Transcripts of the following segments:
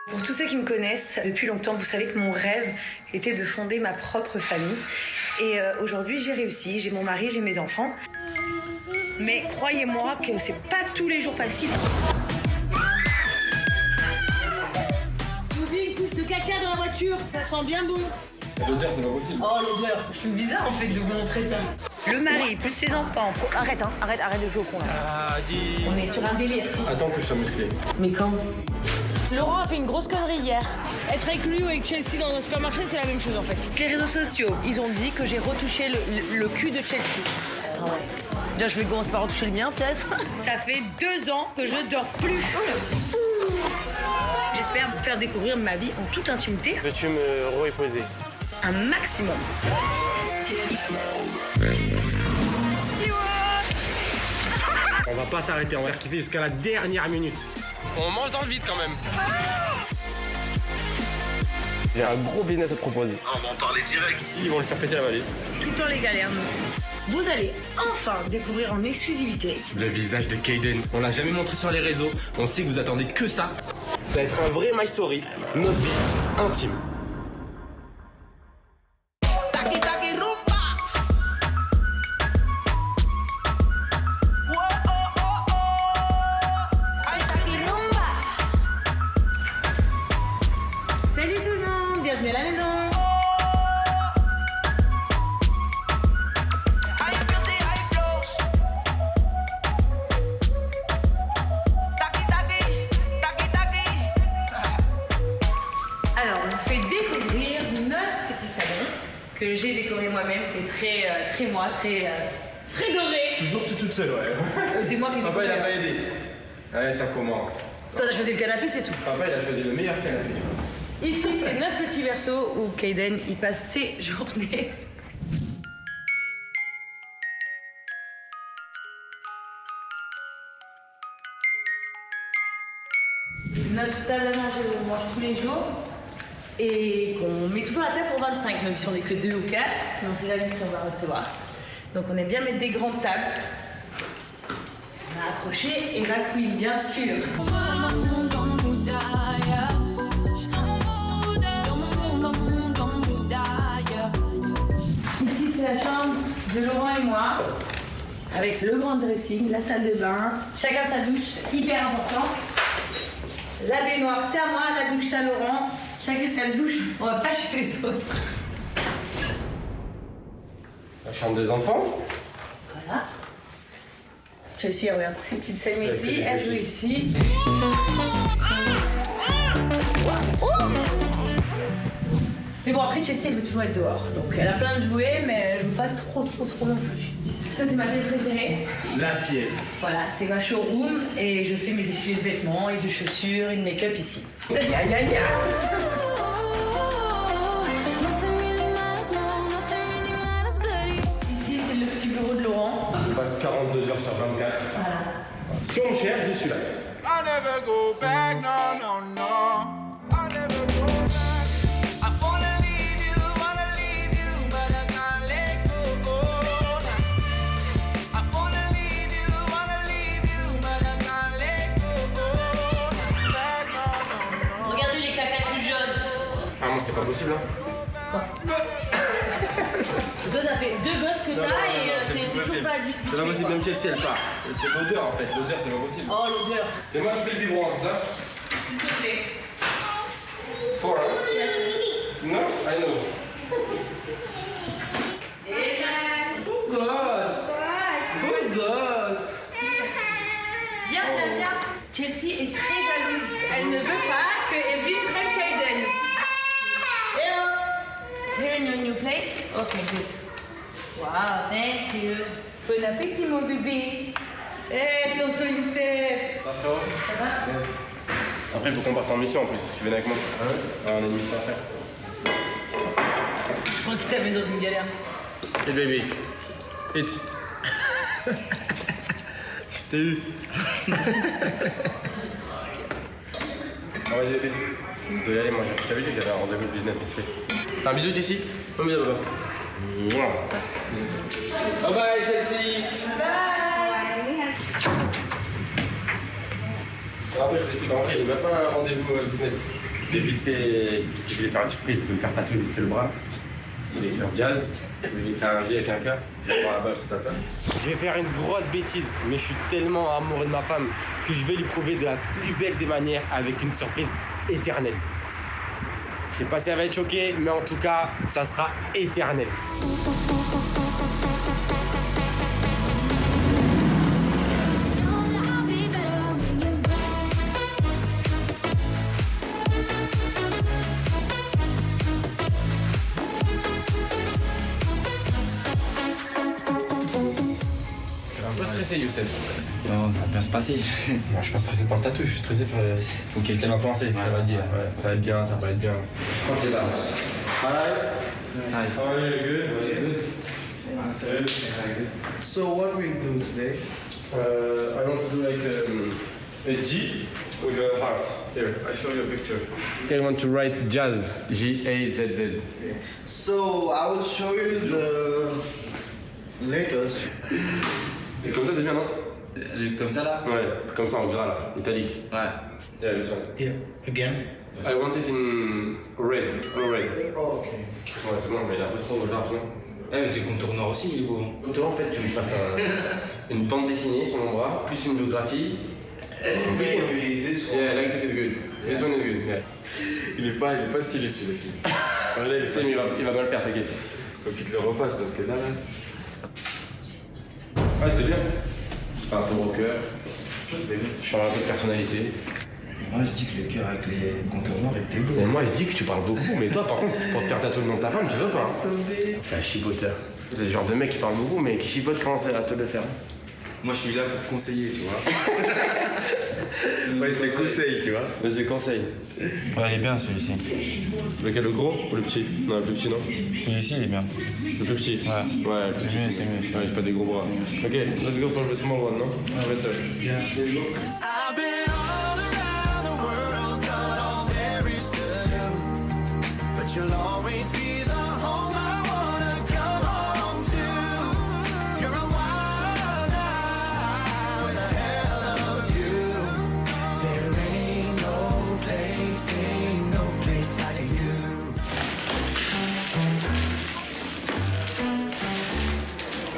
Pour tous ceux qui me connaissent, depuis longtemps, vous savez que mon rêve était de fonder ma propre famille. Et aujourd'hui, j'ai réussi. J'ai mon mari, j'ai mes enfants. Mais croyez-moi que c'est pas tous les jours facile. J'ai oublié une couche de caca dans la voiture. Ça sent bien bon. L'odeur, c'est pas possible. Oh, l'odeur. C'est bizarre en fait de vous montrer ça. Le mari, plus les enfants. Arrête de jouer au con là. Ah, dis. On est sur un délire. Attends que je sois musclé. Mais quand? Laurent a fait une grosse connerie hier. Être avec lui ou avec Chelsea dans un supermarché, c'est la même chose en fait. Les réseaux sociaux, ils ont dit que j'ai retouché le cul de Chelsea. Attends, ouais. Déjà, je vais commencer par retoucher le mien, peut-être. Ça fait 2 ans que je dors plus. J'espère vous faire découvrir ma vie en toute intimité. Peux-tu me reposer? Un maximum. On va pas s'arrêter, on va kiffer jusqu'à la dernière minute. On mange dans le vide quand même. J'ai un gros business à te proposer. On va en parler direct. Ils vont le faire péter la valise. Tout le temps les galères, nous. Vous allez enfin découvrir en exclusivité Le visage de Kayden. On l'a jamais montré sur les réseaux. On sait que vous attendez que ça. Ça va être un vrai My Story. Notre vie intime. Salut tout le monde, bienvenue à la maison. Alors, on vous fait découvrir notre petit salon que j'ai décoré moi-même. C'est très moi, très doré. Toujours toute seule, ouais. C'est moi qui ai Papa, il décoré. a pas aidé. Ouais, ça commence. Toi, t'as choisi le canapé, c'est tout. Papa, il a choisi le meilleur canapé. Ici, c'est notre petit berceau où Kayden, il passe ses journées. Notre table à manger où on mange tous les jours et qu'on met toujours la table pour 25, même si on n'est que 2 ou 4, mais on sait jamais qui on va recevoir. Donc on aime bien mettre des grandes tables. On a accroché et la queen, bien sûr. Ici, c'est la chambre de Laurent et moi, avec le grand dressing, la salle de bain, chacun sa douche, hyper important. La baignoire, c'est à moi, la douche, c'est à Laurent. Chacun sa douche, on va pas chez les autres. La chambre des enfants. Voilà. Chelsea, regarde, ses petites scènes Ça, ici, c'est elle joue joli. ici. Mais bon, après, Chelsea, elle veut toujours être dehors. Donc, elle a plein de jouets, mais elle veut pas trop non plus. Ça, c'est ma pièce préférée. La pièce. Voilà, c'est ma showroom et je fais mes défilés de vêtements et de chaussures et de make-up ici. Gna gna gna. Ici, c'est le petit bureau de Laurent. Je passe 42 heures sur 24. Voilà. Si on me cherche, je suis là. I never go back, no, no, no. I never go back. I wanna leave you, but I can't let go. I wanna leave you, but I can't let go. Back, no, no, no. Regardez les cacas tout jaunes. Ah, moi, c'est pas possible, hein. Toi, ça fait 2 gosses que t'as et c'est t'es pas toujours possible. pas du C'est pas possible, même Chelsea, elle part. C'est l'odeur, en fait. L'odeur, c'est pas possible. Oh, l'odeur. C'est moi qui fais le biberon, c'est ça? S'il te plaît. For No, I know. Beau gosse. Beau gosse. Viens. Chelsea est très jalouse. Elle ne veut pas que Evelyne prenne Kayden. Here in your new place? Okay, good. Wow, thank you. Bon appétit, mon bébé. Hey, tonton Youssef. Ça va? Après, il faut qu'on parte en mission en plus. Tu viens avec moi? Ah, on a une mission à faire. Je crois qu'il t'avait dans une galère. Hey baby. Hit. Je t'ai eu. Ah, vas-y, bébé. Je dois y aller, moi. Je t'avais dit que j'avais un rendez-vous de business vite fait. Un bisou, Jessie. Un bisou, papa. Bye bye, Chelsea. Bye. Après, je vous explique, en vrai, j'ai même pas un rendez-vous business. C'est vite fait, parce que je voulais faire une surprise, je vais me faire tatouer vite fait le bras. Je vais écrire jazz, je vais écrire un J avec un K, je vais voir là-bas, je tape. Je vais faire une grosse bêtise, mais je suis tellement amoureux de ma femme que je vais lui prouver de la plus belle des manières avec une surprise éternelle. Je sais pas si elle va être choquée, mais en tout cas, ça sera éternel. Un peu stressé, Youssef. Non, ça va bien se passer. Moi, je suis pas stressé par le tatou, je suis stressé par le... Faut ce qu'elle va penser, ce qu'elle va dire. Ouais, ça va être bien, ça va être bien. Quand c'est là. Hi. How are you? Good? Salut. So what we do today? I want to do like a G with a heart. Here, I show you a picture. Okay, I want to write jazz. J-A-Z-Z. So I will show you the letters. Et comme ça, c'est bien, non? Comme ça là? Ouais, comme ça en gras là, italique. Ouais. Yeah, this one. Yeah, again. I want it in red, all red. Oh, okay. Ouais, c'est bon, mais il est un peu trop large, non? Eh, tes contours noirs aussi, il est beau. Toi, en fait, tu me fasses une bande dessinée sur mon bras, plus une biographie. C'est compliqué, hein? Maybe this one. Yeah, like this is good. This one is good, yeah. Il est pas stylé celui-ci. Allez, il va mal faire, t'inquiète. Faut qu'il te le refasse parce que là. Ouais, c'est bien. Je fais un peu rocker. Je change un peu de personnalité. Moi je dis que le cœur avec les contours noirs était beau. Et moi, je dis que tu parles beaucoup, mais toi, par contre, pour te faire tatouer le nom de ta femme, tu veux pas? T'es un chiboteur. C'est le genre de mec qui parle beaucoup, mais qui chibote quand c'est à te le faire. Moi je suis là pour conseiller, tu vois. Moi je te conseille, tu vois. Vas-y, conseil. Ouais, il est bien celui-ci. Lequel, le gros ou le petit? Non, le plus petit, non? Celui-ci il est bien. Le plus petit? Ouais, le plus petit. C'est mieux. Ouais, j'ai pas des gros bras. Ok, let's go for the small one, non? Better. I've been all around the world, done all there is to do. But you'll always be the home I wanna come home to. You're a wild night with a hell of a view. There ain't no place like you.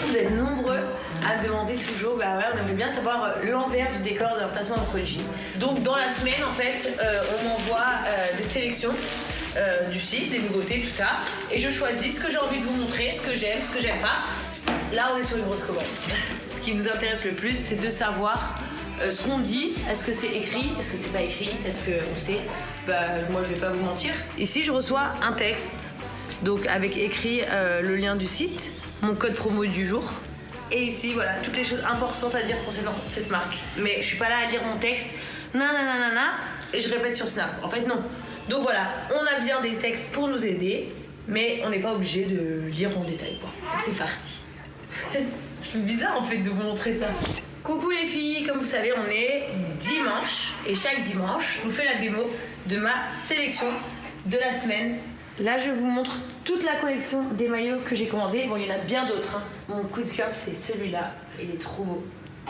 Vous êtes nombreux à me demander toujours, bah ouais, on aimerait bien savoir l'envers du décor d'un placement de produit. Donc dans la semaine, en fait, on m'envoie des sélections du site, des nouveautés, tout ça, et je choisis ce que j'ai envie de vous montrer, ce que j'aime pas. Là, on est sur une grosse commande. Ce qui vous intéresse le plus, c'est de savoir ce qu'on dit. Est-ce que c'est écrit? Est-ce que c'est pas écrit? Est-ce qu'on sait? Bah, moi, je vais pas vous mentir. Ici, je reçois un texte, donc avec écrit le lien du site, mon code promo du jour. Et ici, voilà, toutes les choses importantes à dire concernant cette marque. Mais je suis pas là à lire mon texte, nanana, et je répète sur Snap. En fait, non. Donc voilà, on a bien des textes pour nous aider, mais on n'est pas obligé de lire en détail, quoi. C'est parti. Ça fait bizarre, en fait, de vous montrer ça. Coucou les filles, comme vous savez, on est dimanche, et chaque dimanche, je vous fais la démo de ma sélection de la semaine. Là, je vous montre toute la collection des maillots que j'ai commandés. Bon, il y en a bien d'autres, hein. Mon coup de cœur, c'est celui-là. Il est trop beau.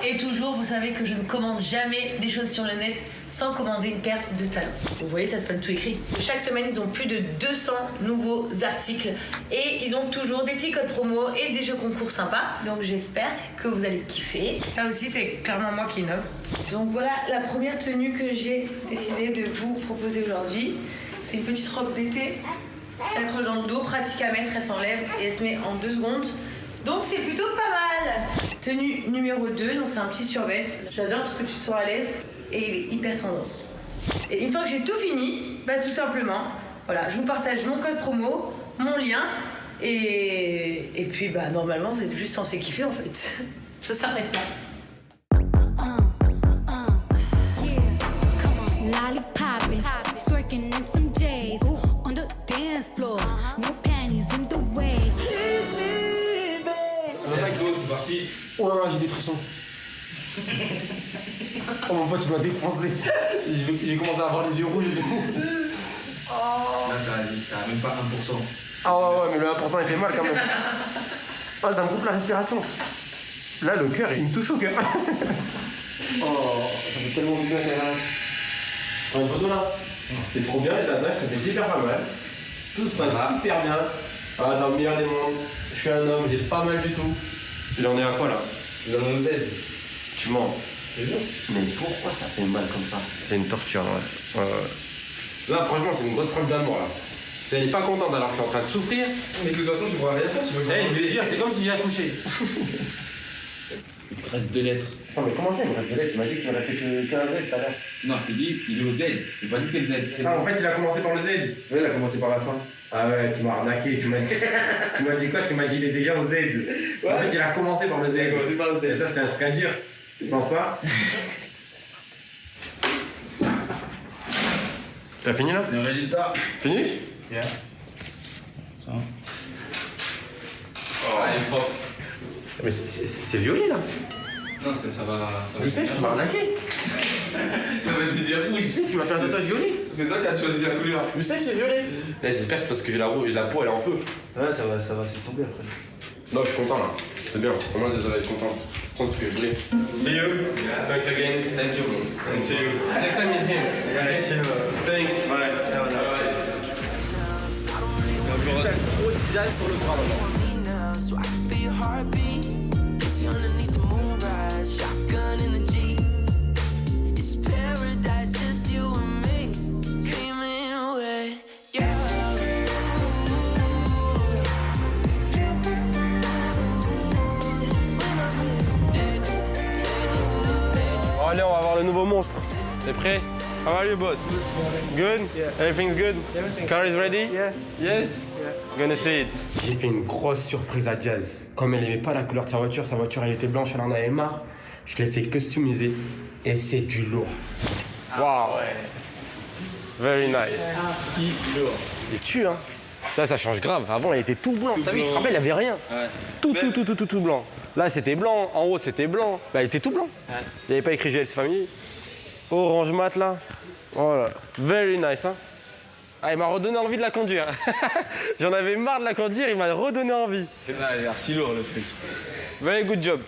Et toujours, vous savez que je ne commande jamais des choses sur le net sans commander une paire de talons. Vous voyez, ça se passe tout écrit. Chaque semaine, ils ont plus de 200 nouveaux articles. Et ils ont toujours des petits codes promo et des jeux concours sympas. Donc j'espère que vous allez kiffer. Là aussi, c'est clairement moi qui innove. Donc voilà la première tenue que j'ai décidé de vous proposer aujourd'hui. C'est une petite robe d'été. Elle s'accroche dans le dos, pratique à mettre, elle s'enlève et elle se met en 2 secondes. Donc c'est plutôt pas mal. Tenue numéro 2, donc c'est un petit survêt. J'adore parce que tu te sens à l'aise et il est hyper tendance. Et une fois que j'ai tout fini, bah tout simplement, voilà, je vous partage mon code promo, mon lien et puis bah normalement vous êtes juste censé kiffer en fait. Ça s'arrête là. Lollipopping, twerking in some J's on the dance floor. No panties in the way. Let's go, c'est parti. Oh là là, j'ai des frissons. Oh mon pote, tu m'as défoncé. J'ai commencé à avoir les yeux rouges et tout. Là, t'as même pas 1%. Ah ouais, mais le 1% il fait mal quand même. Oh, ça me coupe la respiration. Là, le cœur, il me touche au cœur. Oh, ça fait tellement du bien qu'elle a. Prends une photo là. C'est trop bien les tatouages, ça fait super pas mal. Tout se passe super bien. Ah, dans le meilleur des mondes. Je suis un homme, j'ai pas mal du tout. Il en est à quoi là? Il en a nos aides. Tu mens. C'est sûr. Mais pourquoi ça fait mal comme ça? C'est une torture, ouais. Là, franchement, c'est une grosse preuve d'amour là. Si elle est pas contente alors que je suis en train de souffrir. Mais de toute façon, tu pourras rien faire, tu veux Eh, je voulais dire, c'est comme si j'ai accouché. Il te reste 2 lettres. Non, mais comment ça, il me reste des lettres? Tu m'as dit qu'il me restait que 15 Z tout à l'heure. Non, je te dis, il est au Z. Je t'ai pas dit quel Z. C'est Ah, en fait, il a commencé par le Z. Ouais, il a commencé par la fin. Ah ouais, tu m'as arnaqué, tu m'as dit quoi? Tu m'as dit il est déjà au Z. En fait, il a commencé par le Z. Il a commencé par le Z. Et ça, c'était un truc à dire. Tu penses pas? Tu as fini là? Le résultat. Fini? Yeah. Oh, elle est propre. Mais c'est violet là. Non, ça va. Youssef, tu m'as arnaqué. Ça va te dire rouge. Youssef, tu m'as fait un tatouage violet. C'est toi qui as choisi la couleur. Youssef, c'est violet. J'espère que c'est parce que j'ai la rouge, la peau elle est en feu. Ouais, ça va s'estomper après. Non, je suis content là. C'est bien. Au moins, désolé, je suis content. Je pense que je voulais. See you. Thanks again. Thank you. And see you. Next time is him. Thanks. Bye. Juste un gros jazz sur le bras maintenant. So I can feel your heartbeat. Kiss you underneath the moonrise. Shotgun in the Jeep. It's paradise, just you and me. Dreaming away. Yeah. Bon, allez, on va voir le nouveau monstre. T'es prêt? How are you, boss? Good? Everything's good? Car is ready? Yes. Yes? Gonna see it. J'ai fait une grosse surprise à Jazz. Comme elle aimait pas la couleur de sa voiture elle était blanche, elle en avait marre. Je l'ai fait customiser et c'est du lourd. Wow. Very nice. Il tue, hein. Ça change grave. Avant, il était tout blanc. T'as vu, je te rappelle, il avait rien. Tout blanc. Là, c'était blanc. En haut, c'était blanc. Bah, il était tout blanc. Il n'y avait pas écrit GLC Family. Orange mat, là. Voilà. Very nice, hein. Ah, il m'a redonné envie de la conduire. J'en avais marre de la conduire, il m'a redonné envie. Il est archi lourd le truc. Very good job.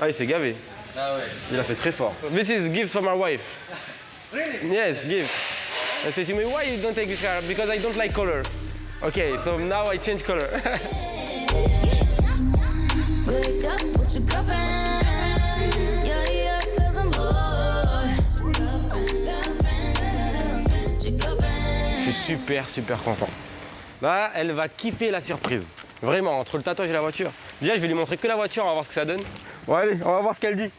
Ah, il s'est gavé. Ah ouais. Il a fait très fort. This is gift from my wife. Really? Yes, gift. I said to me, why you don't take this car? Because I don't like color. Okay, so now I change color. Wake up with your girlfriend. Yeah, 'cause I'm bored. Je suis super content. Là, elle va kiffer la surprise. Vraiment, entre le tatouage et la voiture. Déjà, je vais lui montrer que la voiture, on va voir ce que ça donne. Bon, allez, on va voir ce qu'elle dit.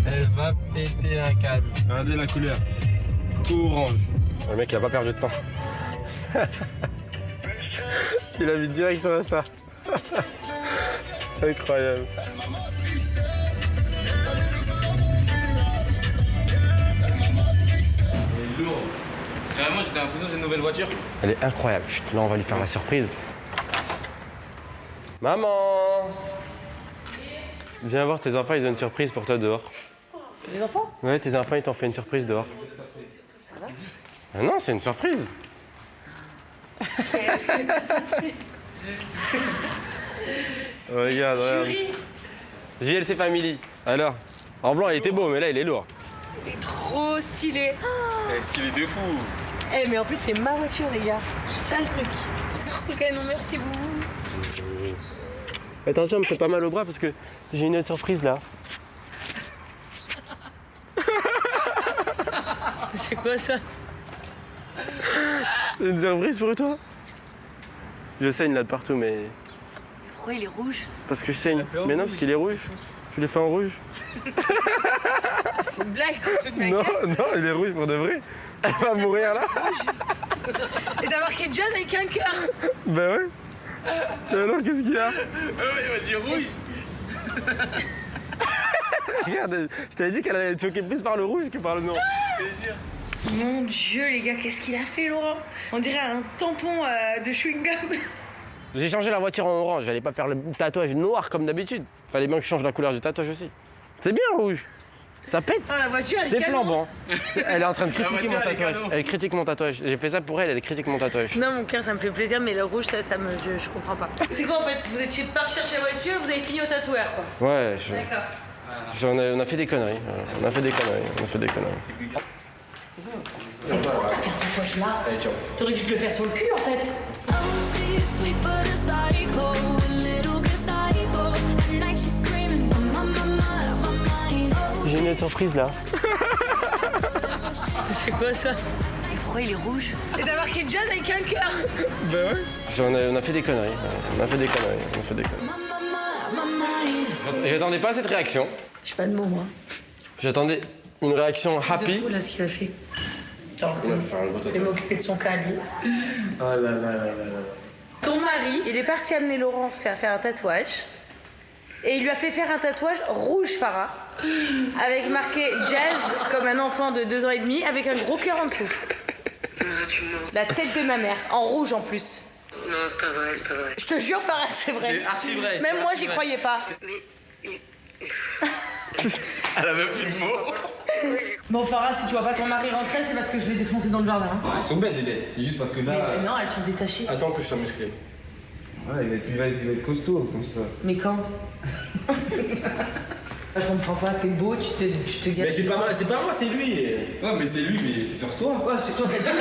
Elle va péter un câble. Regardez la couleur. Tout orange. Le mec, il a pas perdu de temps. Il a mis direct sur Insta. Incroyable. Il est lourd. Vraiment, j'étais l'impression que c'est une nouvelle voiture. Elle est incroyable. Chut, là, on va lui faire la surprise. Maman! Viens voir tes enfants, ils ont une surprise pour toi dehors. Les enfants? Ouais, tes enfants, ils t'ont fait une surprise dehors. Ça va? Ah non, c'est une surprise. Regarde. JLC Family. Alors, en blanc, il était beau, mais là, il est lourd. Il est trop stylé. Elle est stylée de fou. Eh, mais en plus, c'est ma voiture, les gars. C'est ça le truc. Trop canon, merci beaucoup. Attention, me faites pas mal au bras parce que j'ai une autre surprise là. C'est quoi ça? C'est une surprise pour toi? Je saigne là de partout, mais. Pourquoi il est rouge? Parce que je saigne. Mais non, parce qu'il est rouge. Je l'ai fait en rouge. C'est une blague, tu fais de ma Non, gueule. non, il est rouge pour de vrai. Elle va mourir là. Et t'as marqué jazz avec un cœur. Ben ouais. Et alors, qu'est-ce qu'il y a? Il m'a dit rouge. Regarde, je t'avais dit qu'elle allait être choquée plus par le rouge que par le noir. Mon Dieu, les gars, qu'est-ce qu'il a fait, Laurent? On dirait un tampon de chewing-gum. J'ai changé la voiture en orange, j'allais pas faire le tatouage noir comme d'habitude. Fallait bien que je change la couleur du tatouage aussi. C'est bien rouge. Ça pète. Ah, la voiture, elle est C'est canon. flambant. Elle est en train de critiquer mon voiture, elle est tatouage. canon. Elle critique mon tatouage. J'ai fait ça pour elle, elle critique mon tatouage. Non, mon cœur, ça me fait plaisir, mais le rouge, je comprends pas. C'est quoi en fait? Vous étiez parti chercher la voiture, vous avez fini au tatoueur quoi. Ouais, D'accord. on a fait des conneries. On a fait des conneries. Mais pourquoi t'as fait un tatouage là? Allez, ciao. T'aurais dû te le faire sur le cul en fait. Oh, she's sweet but a psycho, a little bit psycho. At night she's screaming, my mind. Oh, J'ai une surprise là. C'est quoi ça? Pourquoi il est rouge? Et t'as marqué jazz avec un cœur. On a fait des conneries. On a fait des conneries. my mind. J'attendais pas cette réaction. J'ai pas de mots moi. J'attendais une réaction C'est happy. fou là ce qu'il a fait. Attends, On va faire un beau je vais tatouage. m'occuper de son cas lui. Oh là là là là. Ton mari, il est parti amener Laurent se faire un tatouage. Et il lui a fait faire un tatouage rouge Farah. Avec marqué jazz comme un enfant de 2 ans et demi avec un gros cœur en dessous. La tête de ma mère, en rouge en plus. Non, c'est pas vrai, c'est pas vrai. Je te jure Farah, c'est vrai. C'est archi vrai. Même moi j'y croyais pas. Elle a même plus de mots. Bon Farah, si tu vois pas ton mari rentrer, c'est parce que je l'ai défoncé dans le jardin. hein. Elles sont belles les LED. C'est juste parce que Mais là. non, elles sont détachées. Attends que je sois musclé. Ouais, il va être costaud comme ça. Mais quand? Je comprends pas, t'es beau, tu te Mais gâtes. c'est pas moi, c'est lui. Ouais, mais c'est lui, mais c'est sur toi. Ouais, c'est toi qui as dit. Ouais,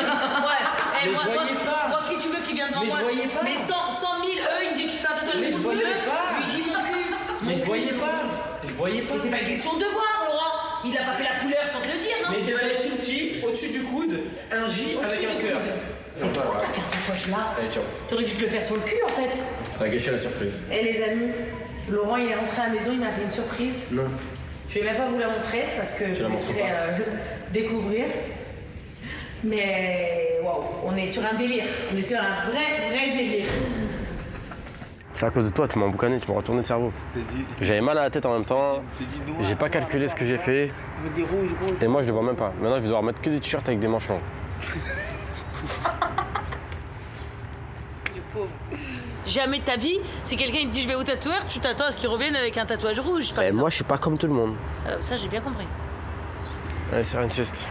Mais moi, je voyais pas. moi, qui tu veux qui vient devant Mais je moi? voyais pas. Mais 100 000, eux, ils me disent tu fais un tatouage Mais je rouge, voyais bleu. pas. Je lui dis mon cul. Mais Mon je cul. voyais pas. Je voyais pas. Mais c'est pas une question de voir, Laurent. Il a pas fait la couleur sans te le dire, non? Mais il c'est devait pas- être tout petit, au-dessus du coude, un J avec Au-dessus un du cœur. coude. Mais pourquoi t'as fait un tatouage là? Allez, ciao. T'aurais dû te le faire sur le cul en fait. T'as gâché la surprise. Eh les amis, Laurent il est rentré à la maison, il m'a fait une surprise. Non. Je vais même pas vous la montrer parce que je la vous montres laisserai découvrir. Mais waouh, on est sur un délire. On est sur un vrai délire. C'est à cause de toi, tu m'as emboucané, tu m'as retourné le cerveau. J'avais mal à la tête en même temps. J'ai pas calculé ce que j'ai fait. Et moi je le vois même pas. Maintenant je vais devoir mettre que des t-shirts avec des manches longues. Le pauvre. Jamais de ta vie, si quelqu'un te dit je vais au tatoueur, tu t'attends à ce qu'il revienne avec un tatouage rouge. Par Et exemple. moi je suis pas comme tout le monde. Ça j'ai bien compris. Allez, c'est une sieste.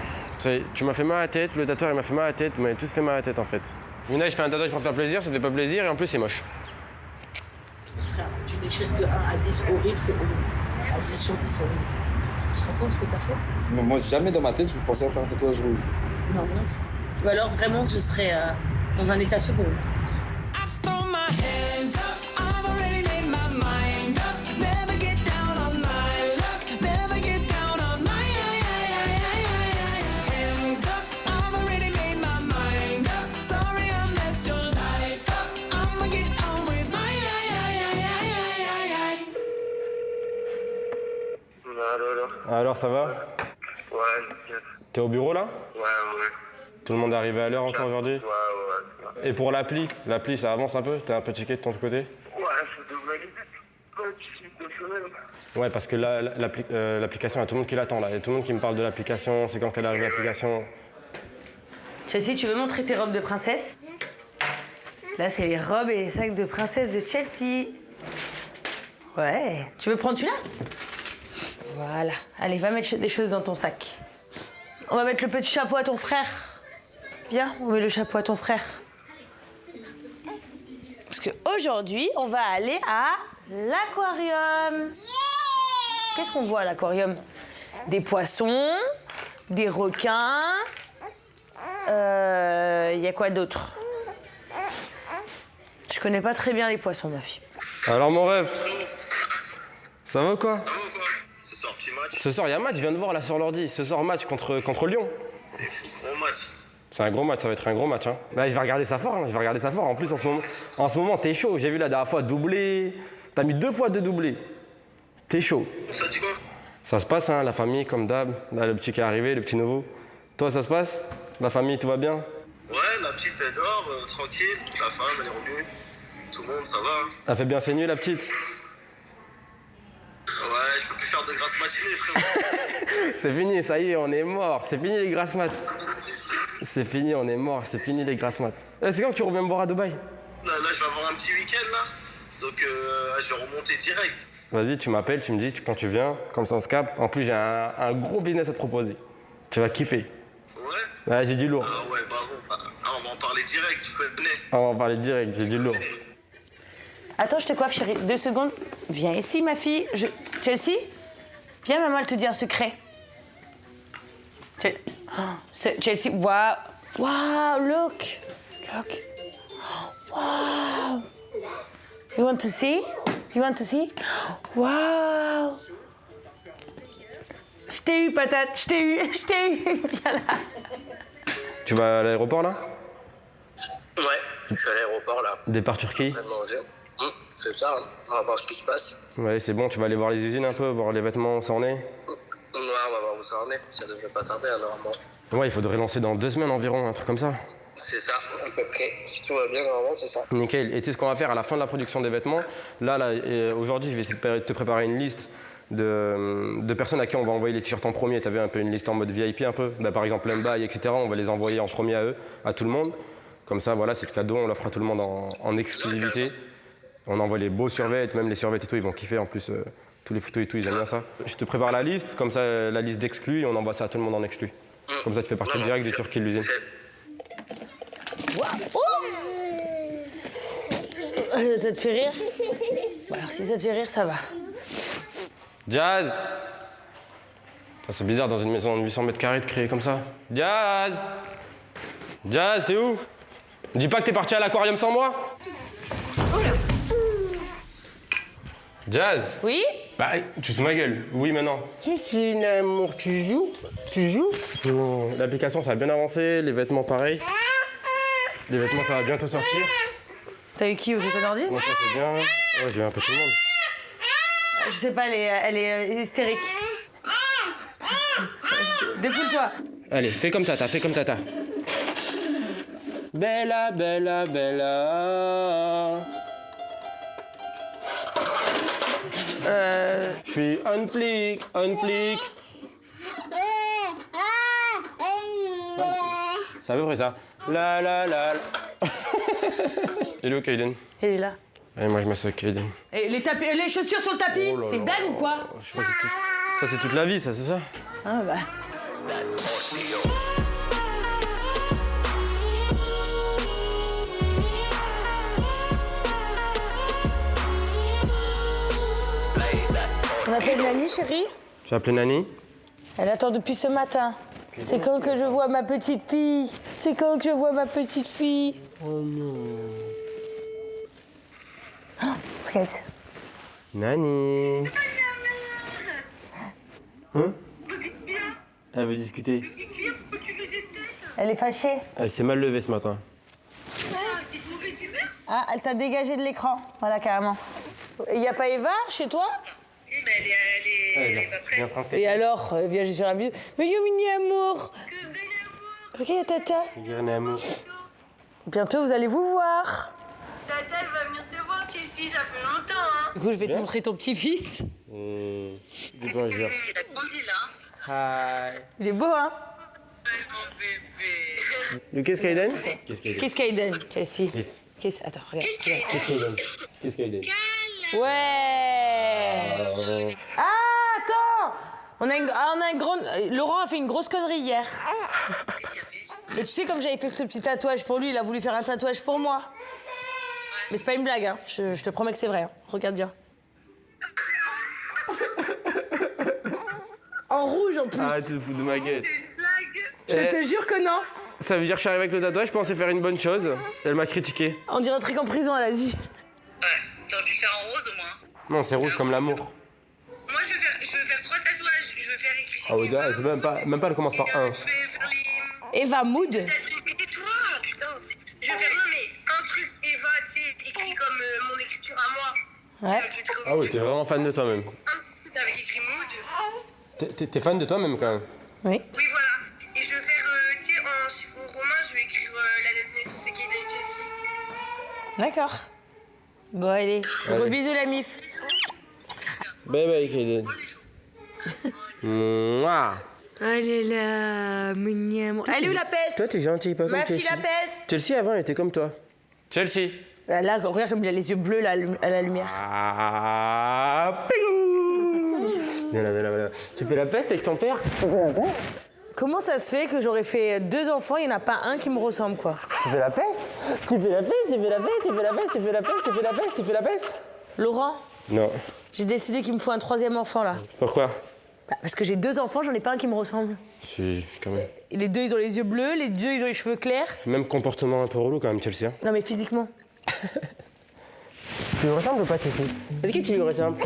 Tu m'as fait mal à la tête, le tatoueur il m'a fait mal à la tête, vous m'avez tous fait mal à la tête en fait. Mina, je fais un tatouage pour te faire plaisir, ça te fait pas plaisir et en plus c'est moche. Frère, tu l'échelles de 1 à 10, horrible, c'est horrible. 10 sur 10, c'est horrible. Tu te rends compte ce que t'as fait? Moi, jamais dans ma tête, je pensais à faire un tatouage rouge. Non, non. Ou alors vraiment, je serais dans un état second. Throw my hands up, I've already made my mind up. Never get down on my luck, never get down on my hands up. I've already made my mind up. Sorry I messed your life up. I'ma get on with my Alors ça va? Ouais, nickel. T'es au bureau là? Ouais. Tout le monde est arrivé à l'heure encore aujourd'hui? Ouais. Et pour l'appli ça avance un peu? T'as un peu checké de ton côté? Ouais, c'est devrait aller d'ici 2 semaines. Ouais, parce que là, l'application, il y a tout le monde qui l'attend là. Il y a tout le monde qui me parle de l'application, c'est quand qu'elle arrive l'application. Chelsea, tu veux montrer tes robes de princesse? Là, c'est les robes et les sacs de princesse de Chelsea. Ouais. Tu veux prendre celui-là? Voilà. Allez, va mettre des choses dans ton sac. On va mettre le petit chapeau à ton frère. Viens, on met le chapeau à ton frère. Parce qu'aujourd'hui, on va aller à l'aquarium. Qu'est-ce qu'on voit à l'aquarium? Des poissons, des requins. Il y a quoi d'autre? Je connais pas très bien les poissons, ma fille. Alors mon rêve, ça va ou quoi? Ce soir, petit match. Ce soir, il y a un match, je viens de voir là sur l'ordi. Ce soir, match contre Lyon. Gros match. C'est un gros match, ça va être un gros match. Hein. Là, je vais regarder ça fort, En plus, en ce moment, t'es chaud. J'ai vu la dernière fois doublé. T'as mis 2 fois de doublé. T'es chaud. Ça dit quoi? Ça se passe, hein, la famille, comme d'hab. Là, le petit qui est arrivé, le petit nouveau. Toi, ça se passe? La famille, tout va bien? Ouais, la petite elle dort, tranquille. La femme elle est revenue. Tout le monde, ça va. Hein. Elle fait bien ses nuits, la petite? Ouais, je peux plus faire de grasses matinées, frérot. C'est fini, ça y est, on est mort. C'est fini les grasses maths. C'est fini, on est mort. C'est fini les grasses maths. C'est quand que tu reviens me voir à Dubaï? Là, je vais avoir un petit week-end là. Donc, je vais remonter direct. Vas-y, tu m'appelles, tu me dis quand tu viens, comme ça on se capte. En plus, j'ai un gros business à te proposer. Tu vas kiffer. Ouais. Ouais, j'ai du lourd. Ah ouais, bravo. Ah, on va en parler direct, tu connais. On va en parler direct, j'ai du lourd. Attends, je te coiffe, chérie. 2 secondes. Viens ici, ma fille. Chelsea, viens, maman, elle te dit un secret. Chelsea, waouh. Wow, look. Look. Wow. You want to see? You want to see? Wow. Je t'ai eu, patate. Je t'ai eu. Viens là. Tu vas à l'aéroport là? Ouais, je suis à l'aéroport là. Départ Turquie? C'est ça, on va voir ce qui se passe. Ouais, c'est bon, tu vas aller voir les usines un peu, voir les vêtements où ça en est? Ouais, on va voir où ça en est. Ça devrait pas tarder, normalement. Ouais, il faudrait lancer dans 2 semaines environ, un truc comme ça. C'est ça, à peu près. Si tout va bien, normalement, c'est ça. Nickel. Et tu sais ce qu'on va faire à la fin de la production des vêtements? Là, aujourd'hui, je vais essayer de te préparer une liste de personnes à qui on va envoyer les t-shirts en premier. Tu as vu un peu une liste en mode VIP un peu? Bah, par exemple, Mbaye, etc. On va les envoyer en premier à eux, à tout le monde. Comme ça, voilà, c'est le cadeau, on l'offre à tout le monde en exclusivité. On envoie les beaux survêtements, même les survêtements et tout, ils vont kiffer en plus. Tous les photos et tout, ils aiment bien ça. Je te prépare la liste, comme ça, la liste d'exclus, et on envoie ça à tout le monde en exclus. Comme ça, tu fais partie direct de Turquie de l'usine. Ça te fait rire? Bon, alors si ça te fait rire, ça va. Jazz! Ça, c'est bizarre dans une maison de 800 mètres carrés de créer comme ça. Jazz! Jazz, t'es où? Dis pas que t'es parti à l'aquarium sans moi? Jazz? Oui? Bah, tu te fous ma gueule. Oui, maintenant. Christine, amour, tu joues? Tu joues? Oh, l'application, ça va bien avancer. Les vêtements, pareil. Les vêtements, ça va bientôt sortir. T'as eu qui au jeton d'ordi? Bon, ça, c'est bien. Ouais, j'ai eu un peu tout le monde. Je sais pas, elle est hystérique. Défoule-toi. Allez, fais comme tata, fais comme tata. Bella, bella, bella. Je suis on flic, on flic. C'est à peu près ça. La la la. Il est où, Kaiden? Il est là. Allez, moi je m'assois avec Kaiden. Et les chaussures sur le tapis, Oh là c'est une là. blague ou quoi? Je crois que ça, c'est toute la vie, ça, c'est ça? Ah bah. On appelle Nani, chérie? Tu as appelé Nani? Elle attend depuis ce matin. C'est quand que je vois ma petite fille? C'est quand que je vois ma petite fille? Oh non. Oh, regarde. Nani. Hein? Elle veut discuter. Elle est fâchée. Elle s'est mal levée ce matin. Ah, elle t'a dégagé de l'écran. Voilà, carrément. Il n'y a pas Eva chez toi? Si, mais elle est pas prête. Et alors, viens juste faire un bisou. Mais yo, mini amour. Regarde, Tata. Bientôt, vous allez vous voir. Tata, elle va venir te voir, Chelsea, ça fait longtemps, hein. Du coup, je vais te montrer ton petit-fils. Dis-toi, je viens. Il a grandi, là. Hi. Il est beau, hein? Mon bébé. Qu'est-ce Kaiden? Qu'est-ce qu'Aiden, Chelsea? Kiss. Attends, regarde. Qu'est-ce Kaiden? Qu'est-ce Kaiden? Ouais. Ah, attends. On a une grande... Laurent a fait une grosse connerie hier. Mais tu sais, comme j'avais fait ce petit tatouage pour lui, il a voulu faire un tatouage pour moi. Mais c'est pas une blague, hein. Je te promets que c'est vrai. Hein. Regarde bien. En rouge, en plus. Ah, tu te fous de ma gueule. Je te jure que non. Ça veut dire que je suis arrivé avec le tatouage, je pensais faire une bonne chose. Elle m'a critiqué. On dirait un truc en prison, elle a dit. Ouais, t'aurais pu faire en rose, au moins. Non, c'est rouge comme l'amour. Moi, je veux faire 3 tatouages. Je veux faire écrit. Ah ouais, c'est même pas, elle commence par 1. Je vais faire les... Eva Mood. Mais toi, putain. Je vais faire, non, mais un truc, Eva, tu sais, écrit comme mon écriture à moi. Ouais. Ah ouais, t'es vraiment fan de toi-même. Un truc avec écrit mood. T'es fan de toi-même quand même. Oui. Oui, voilà. Et je vais faire, tu sais, en chiffre romain, je vais écrire la date de naissance de Kaiden et Chelsea. D'accord. Bon, allez. Gros bisous, la mif. Bye bye, Kaiden. Mouah. Elle est là, mignon. Elle est où la peste? Toi, t'es gentil, pas comme Ma fille Chelsea. la peste. Chelsea, avant, elle était comme toi. Chelsea. Là, regarde comme il a les yeux bleus là, à la lumière. Ah, pigou. Viens là. Tu fais la peste avec ton père? Comment ça se fait que j'aurais fait 2 enfants, il n'y en a pas un qui me ressemble, quoi? Tu fais la peste? Tu fais la peste? Laurent, Non. j'ai décidé qu'il me faut un 3e enfant, là. Pourquoi? Bah, parce que j'ai 2 enfants, j'en ai pas un qui me ressemble. Si, quand même. Et les 2, ils ont les yeux bleus, les 2, ils ont les cheveux clairs. Même comportement un peu relou quand même, Chelsea. Hein. Non, mais physiquement. Tu lui ressembles ou pas, Chelsea? Est-ce que tu lui ressembles?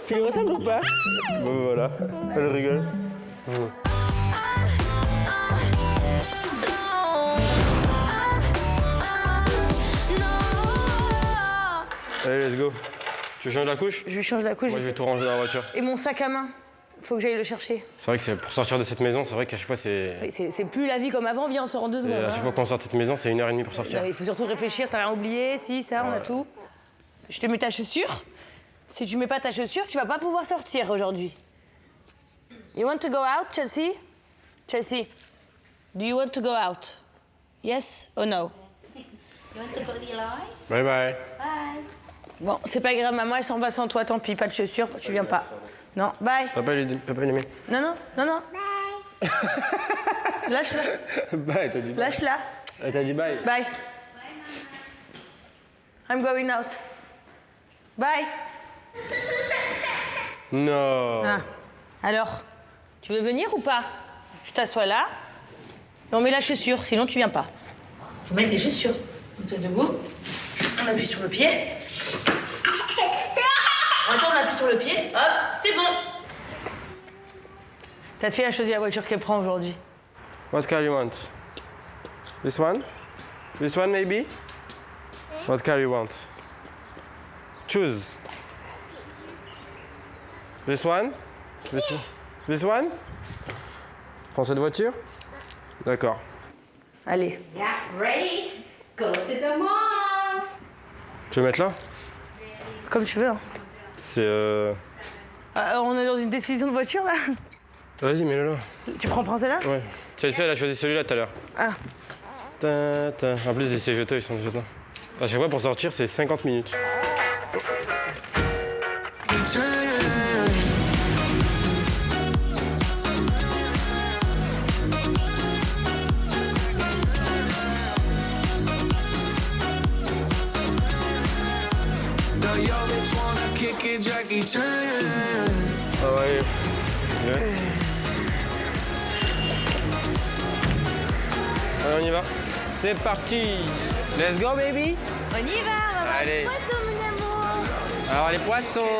Tu lui ressembles ou pas? Bon, voilà. Elle rigole. Allez, let's go. Tu changes la couche? Je lui change la couche. Moi, je vais tout ranger dans la voiture. Et mon sac à main, faut que j'aille le chercher. C'est vrai que pour sortir de cette maison, c'est vrai qu'à chaque fois, c'est... Oui, c'est plus la vie comme avant, viens, on sort en 2 secondes. À chaque fois qu'on sort de cette maison, c'est 1h30 pour sortir. Non, mais il faut surtout réfléchir, t'as rien oublié, si, ça, on a tout. Je te mets ta chaussure. Si tu mets pas ta chaussure, tu vas pas pouvoir sortir aujourd'hui. You want to go out, Chelsea? Chelsea, do you want to go out? Yes or no? You want to go to Eloy? Bye bye. Bye. Bon, c'est pas grave, maman, elle s'en va sans toi, tant pis, pas de chaussures, tu viens pas. Non, bye. Papa, il met. Non. Bye. Lâche-la. Bye, t'as dit bye. Lâche-la. Elle t'a dit bye. Bye. I'm going out. Bye. Non. Ah. Alors, tu veux venir ou pas? Je t'assois là. Et on met la chaussure, sinon tu viens pas. Faut mettre les chaussures. On se met debout. On appuie sur le pied. Attends, on appuie sur le pied. Hop, c'est bon. Ta fille a choisi la voiture qu'elle prend aujourd'hui. What car you want? This one? This one maybe? What car you want? Choose. This one? This one? Prends cette voiture? D'accord. Allez. Yeah, ready? Go to the mall. Tu veux mettre là? Comme tu veux. Hein. C'est On est dans une décision de voiture là. Vas-y, mets-le là. Tu prends celle-là? Ouais. Chelsea, elle a choisi celui-là tout à l'heure. Ah. En plus, les sièges auto, ils sont déjà là. À chaque fois, pour sortir, c'est 50 minutes. Jackie Chan. Ah ouais. Allez, on y va. C'est parti. Let's go, baby. On y va, on va Allez. voir les poissons, mon amour. Alors, les poissons.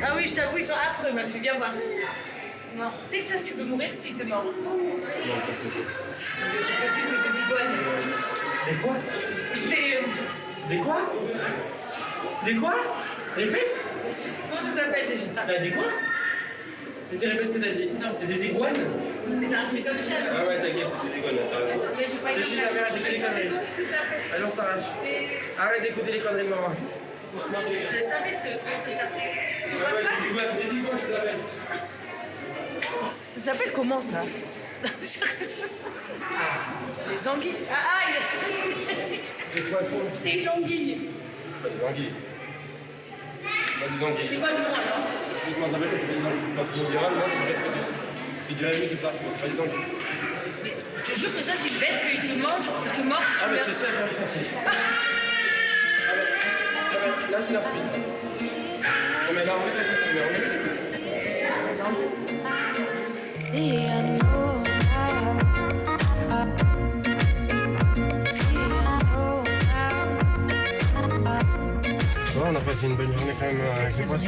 Ah oui, je t'avoue, ils sont affreux, ma fille, viens voir. Non. Tu sais que ça, tu peux mourir s'il te mord. Non, c'est des iguanes. Des quoi? Des quoi? C'est des quoi? Répète? Comment ça s'appelle déjà? T'as dit quoi? Vas-y, répète ce que t'as dit. C'est des iguanes? C'est un truc comme ça. Ah ouais, t'inquiète, c'est des iguanes. Ceci, la mère a d'écouter les conneries. Allez, on s'arrache. Arrête d'écouter les conneries de maman. Je savais ce que ça s'appelait. Ouais, des iguanes, je t'appelle. Ça s'appelle comment ça? Les anguilles. Ah, il a Des poissons. c'est une anguille. C'est pas des anguilles. C'est pas des anguilles. C'est quoi le nom alors? Comment ça s'appelle? C'est des anguilles. Quand tu me diras, moi, je sais pas ce que c'est. Tu dirais, oui, c'est ça, mais c'est pas des anguilles. Je te jure que ça, c'est bête qu'il te mange, il te mord. Ah, mais c'est ça, comme ça. Là, c'est la pluie. Non, mais là, on met ça. Mais on met ça. Yeah, I know. on a passé une bonne journée quand même avec les poissons.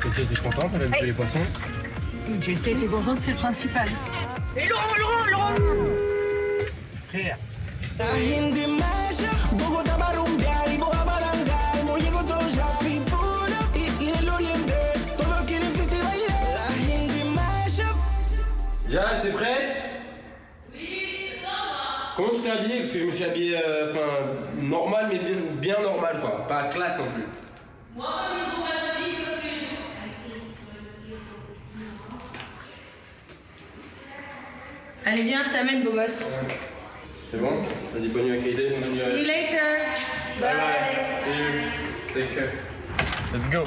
Jessie était contente, elle a vu les poissons. Jessie était contente, c'est le principal. Et Laurent Frère. Jazz, t'es prête? Oui, attends-moi. Comment tu t'es habillée? Parce que je me suis habillé, normal, mais bien normal, quoi. Pas classe non plus. Moi, je trouve la jolie comme tous les jours. Allez, viens, je t'amène, beau gosse. C'est bon? T'as dit bonne nuit à Kaiden, bonne nuit à... See you later. Bye. See you. Take care. Let's go.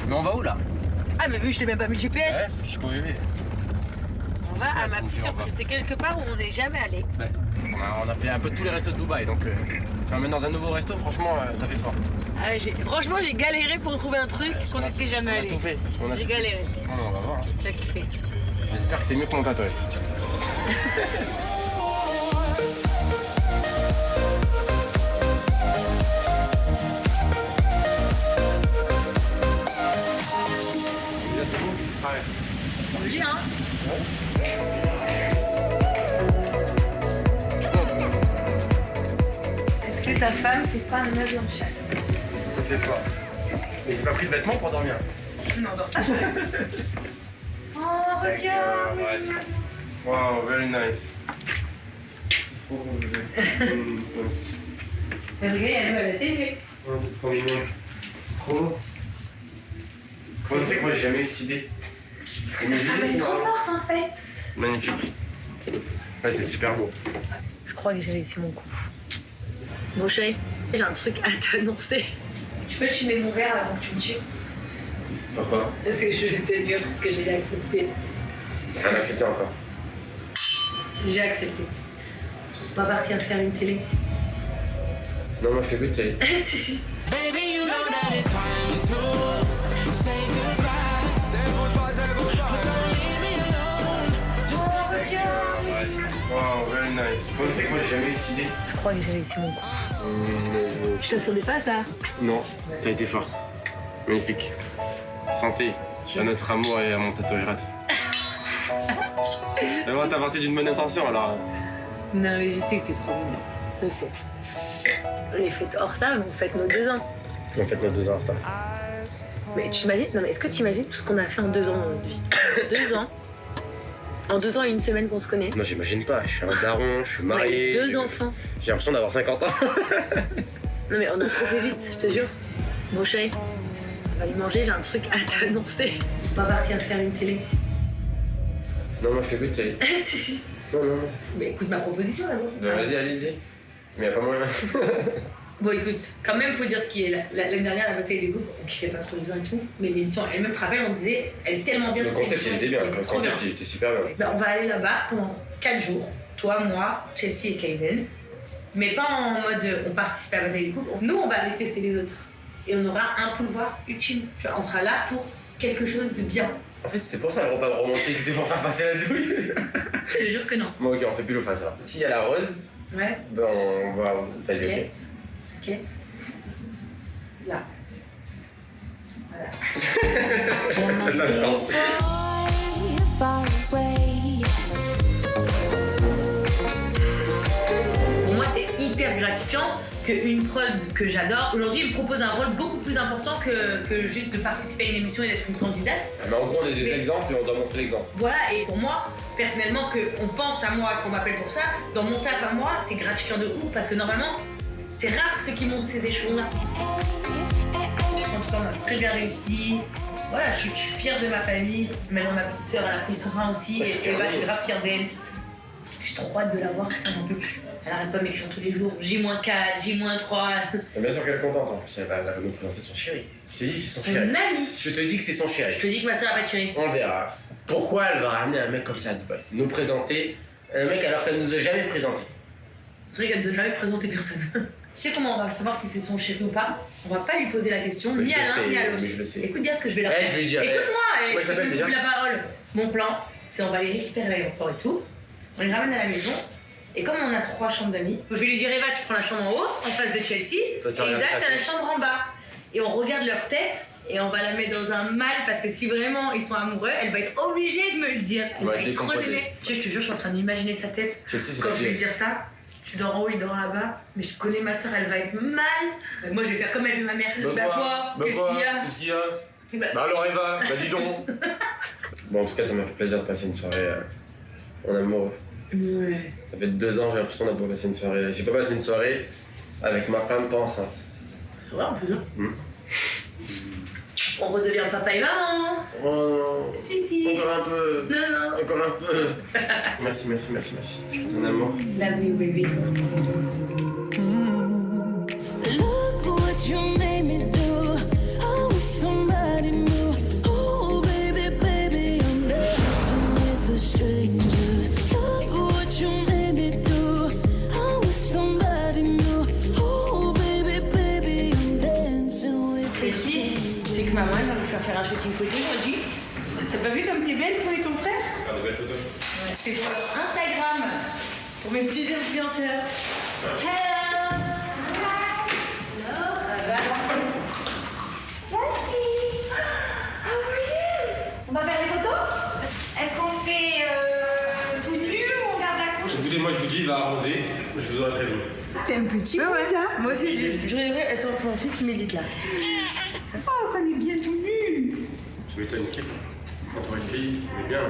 Mais on va où là? Ah, mais vu, je t'ai même pas mis le GPS. Ouais, parce que je suis pas bébé. On va à ma petite surprise. C'est quelque part où on n'est jamais allé. Ouais. On a fait un peu tous les restos de Dubaï, donc tu m'emmènes dans un nouveau resto, franchement, t'as fait fort. Ah, franchement, j'ai galéré pour trouver un truc qu'on n'était jamais allé. On a tout fait. J'ai galéré. Bon, on va voir. Hein. J'ai kiffé. J'espère que c'est mieux que mon tatouage. Là, c'est bon? Pareil. Viens. Est-ce que ta femme, c'est pas un avion de chasse? Ça fait fort. Mais j'ai pas pris de vêtements pour dormir. Non, non. Oh, regarde. Wow, very nice. Mais regarde, elle va à la télé. Oh, c'est trop mignon. C'est trop beau. Comment tu sais que moi j'ai jamais eu cette idée? Ah, mais c'est trop forte en fait. Magnifique. Ouais, c'est super beau. Je crois que j'ai réussi mon coup. Bon chérie, j'ai un truc à t'annoncer. Tu peux chiner mon verre avant que tu me tues? Pourquoi? Parce que je vais te dire ce que j'ai accepté. Rien accepté encore. J'ai accepté. On va partir faire une télé. Non, moi je fais plus de télé. Si, si. Baby, you know that it's time to say goodbye. Say goodbye, say goodbye. But don't leave me alone. Just Wow, very nice. Comment tu sais que moi j'ai jamais eu cette idée? Je crois que j'ai réussi mon coup. Je t'attendais pas à ça. Non, t'as été forte. Magnifique. Santé à notre amour et à mon tatouage rat. Mais moi, t'as parti d'une bonne intention alors. Non mais je sais que t'es trop mignon. Je sais. Les fêtes hors table, on fête nos 2 ans. On fait nos 2 ans en retard. Mais tu imagines, non mais est-ce que tu imagines tout ce qu'on a fait en 2 ans aujourd'hui? 2 ans. En 2 ans et 1 semaine qu'on se connaît. Non, j'imagine pas. Je suis un daron, je suis On a marié. eu 2 enfants. J'ai l'impression d'avoir 50 ans. Non mais on a trop fait vite, je te jure. Bon chérie, on va aller manger, j'ai un truc à t'annoncer. On va partir faire une télé. Non, moi je fais plus de télé. Si, si. Non, non, non. Mais écoute ma proposition d'abord. Bah, vas-y, allez-y. Mais y'a pas moyen. Bon écoute, quand même faut dire ce qui est. L'année dernière, la bataille des groupes, on kiffait pas trop les gens et tout. Mais l'émission elle-même, te rappelle, on disait, elle est tellement bien. Le concept il était bien, le concept il était super bien. Ben, on va aller là-bas pendant 4 jours. Toi, moi, Chelsea et Kaiden. Mais pas en mode on participe à la bataille des groupes. Nous, on va aller tester les autres. Et on aura un pouvoir ultime. Tu vois, on sera là pour quelque chose de bien. En fait, c'était pour ça le repas romantique, c'était pour faire passer la douille. Je te jure que non. Bon, ok, on fait pile ou face alors. S'il y a la rose, Ouais. ben on va tailler, ok. Ok. Là. Voilà. Ça me chance. Pour moi, c'est hyper gratifiant qu'une prod que j'adore, aujourd'hui, me propose un rôle beaucoup plus important que juste de participer à une émission et d'être une candidate. Mais en gros, on est des exemples et on doit montrer l'exemple. Voilà, et pour moi, personnellement, qu'on pense à moi, qu'on m'appelle pour ça, dans mon taf à moi, c'est gratifiant de ouf parce que normalement, c'est rare ceux qui montent ces échelons-là. En tout cas, on a très bien réussi. Voilà, je suis fière de ma famille. Maintenant, ma petite sœur, elle a pris le train aussi. Ouais, je suis Et fière bah, de je suis vous. grave fière d'elle. J'ai trop hâte de la voir, putain, j'en peux plus. Elle arrête pas de m'écrire tous les jours. J-4, J-3. Mais bien sûr qu'elle est contente en plus, elle va nous présenter son chéri. Je te dis, c'est son Son chéri. ami. Je te dis que c'est son chéri. Je te dis que ma sœur a pas de chérie. On verra. Pourquoi elle va ramener un mec comme ça à Dubaï? Nous présenter un mec alors qu'elle nous a jamais présenté. Regarde, de jamais présenter personne. Tu sais comment on va savoir si c'est son chéri ou pas? On va pas lui poser la question, Mais ni je à le l'un sais, ni à l'autre. mais je le sais. Écoute bien ce que je vais leur Eh, faire. je vais lui dire, Écoute-moi, comment elle s'appelle écoute déjà la parole. Mon plan, c'est on va les récupérer à l'aéroport et tout. On les ramène à la maison. Et comme on a 3 chambres d'amis, je vais lui dire Eva, tu prends la chambre en haut, en face de Chelsea, Toi, tu et regardes Isaac, ta t'as la tête. chambre en bas. Et on regarde leur tête, et on va la mettre dans un mal, parce que si vraiment ils sont amoureux, elle va être obligée de me le dire. Elle Ouais, va être trop décomposer. gênée. Tu sais, je te jure, je suis en train d'imaginer sa tête. Chelsea, c'est Quand la je vais lui vieille. dire ça, tu dors en haut, il dort là-bas, mais je connais ma soeur, elle va être mal. Moi, je vais faire comme elle fait ma mère. Bah quoi Qu'est-ce qu'il y a Qu'est-ce qu'il y a Bah alors Eva, bah dis donc. Bon, en tout cas, ça m'a fait plaisir de passer une soirée en amour. Ouais. Ça fait 2 ans, j'ai l'impression d'avoir passé une soirée. J'ai pas passé une soirée avec ma femme pas enceinte. Ouais, en plus. On redevient papa et maman. Oh, Si. encore un peu. Non. Encore un peu. Merci. Mon amour. Love you, baby. Look what you made me do. I was somebody new. Oh, baby, I'm dancing with a stranger. Look what you made me do. I was somebody new. Oh, baby, I'm dancing with a Et si, stranger. c'est que maman elle va me faire un shooting photo aujourd'hui. T'as pas vu comme t'es belle, toi et ton frère? Faire de belles photos. Ouais. C'est pour leur Instagram. Pour mes petits influenceurs. Hello! Hello! On va faire les photos? Est-ce qu'on fait tout nu ou on garde la couche? Écoutez, moi je vous dis, il va arroser. Je vous aurais prévenu. C'est un petit Ouais. Moi aussi, je rêverais. Attends, ton fils il médite là. Oh, qu'on est bien tout nu! Tu m'étonnes, une kiffe. Quand on est fille, on est bien là.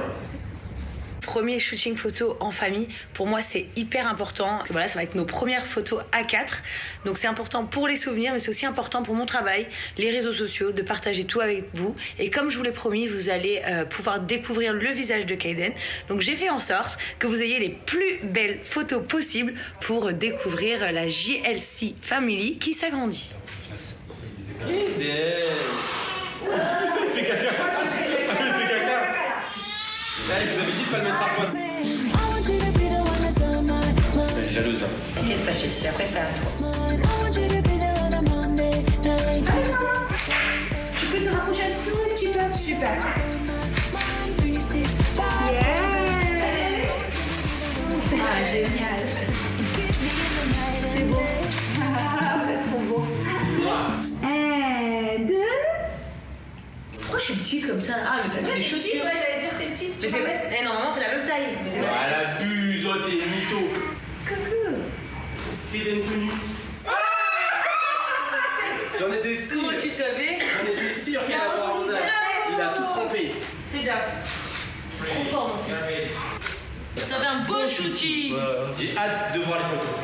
Premier shooting photo en famille, pour moi c'est hyper important. Voilà, ça va être nos premières photos à 4. Donc c'est important pour les souvenirs, mais c'est aussi important pour mon travail, les réseaux sociaux, de partager tout avec vous. Et comme je vous l'ai promis, vous allez pouvoir découvrir le visage de Kaiden. Donc j'ai fait en sorte que vous ayez les plus belles photos possibles pour découvrir la JLC Family qui s'agrandit. Allez, je vous avais dit de pas le mettre à poil. I want you to be the one that's on my mind. Elle est jalouse là. T'inquiète pas, Chelsea, après c'est à toi. I want you to be there on a Monday night. Tu peux te rapprocher un tout petit peu. Super. 365. Ah, génial. C'est beau. Ah, trop beau. 1, 2. Pourquoi je suis petite comme ça? Ah, mais t'as mis des chaussures. Ouais, j'allais dire t'es petite. Mais c'est normalement on fait la même taille. Mais c'est pas ça. Elle abuse, oh t'es mytho. Kaiden tout nu. J'en ai des cires. Comment tu savais? J'en ai des cires qu'il a pas arrosé. Il a tout trempé. C'est dingue. Trop fort mon fils. T'avais un beau shooting. J'ai hâte de voir les photos.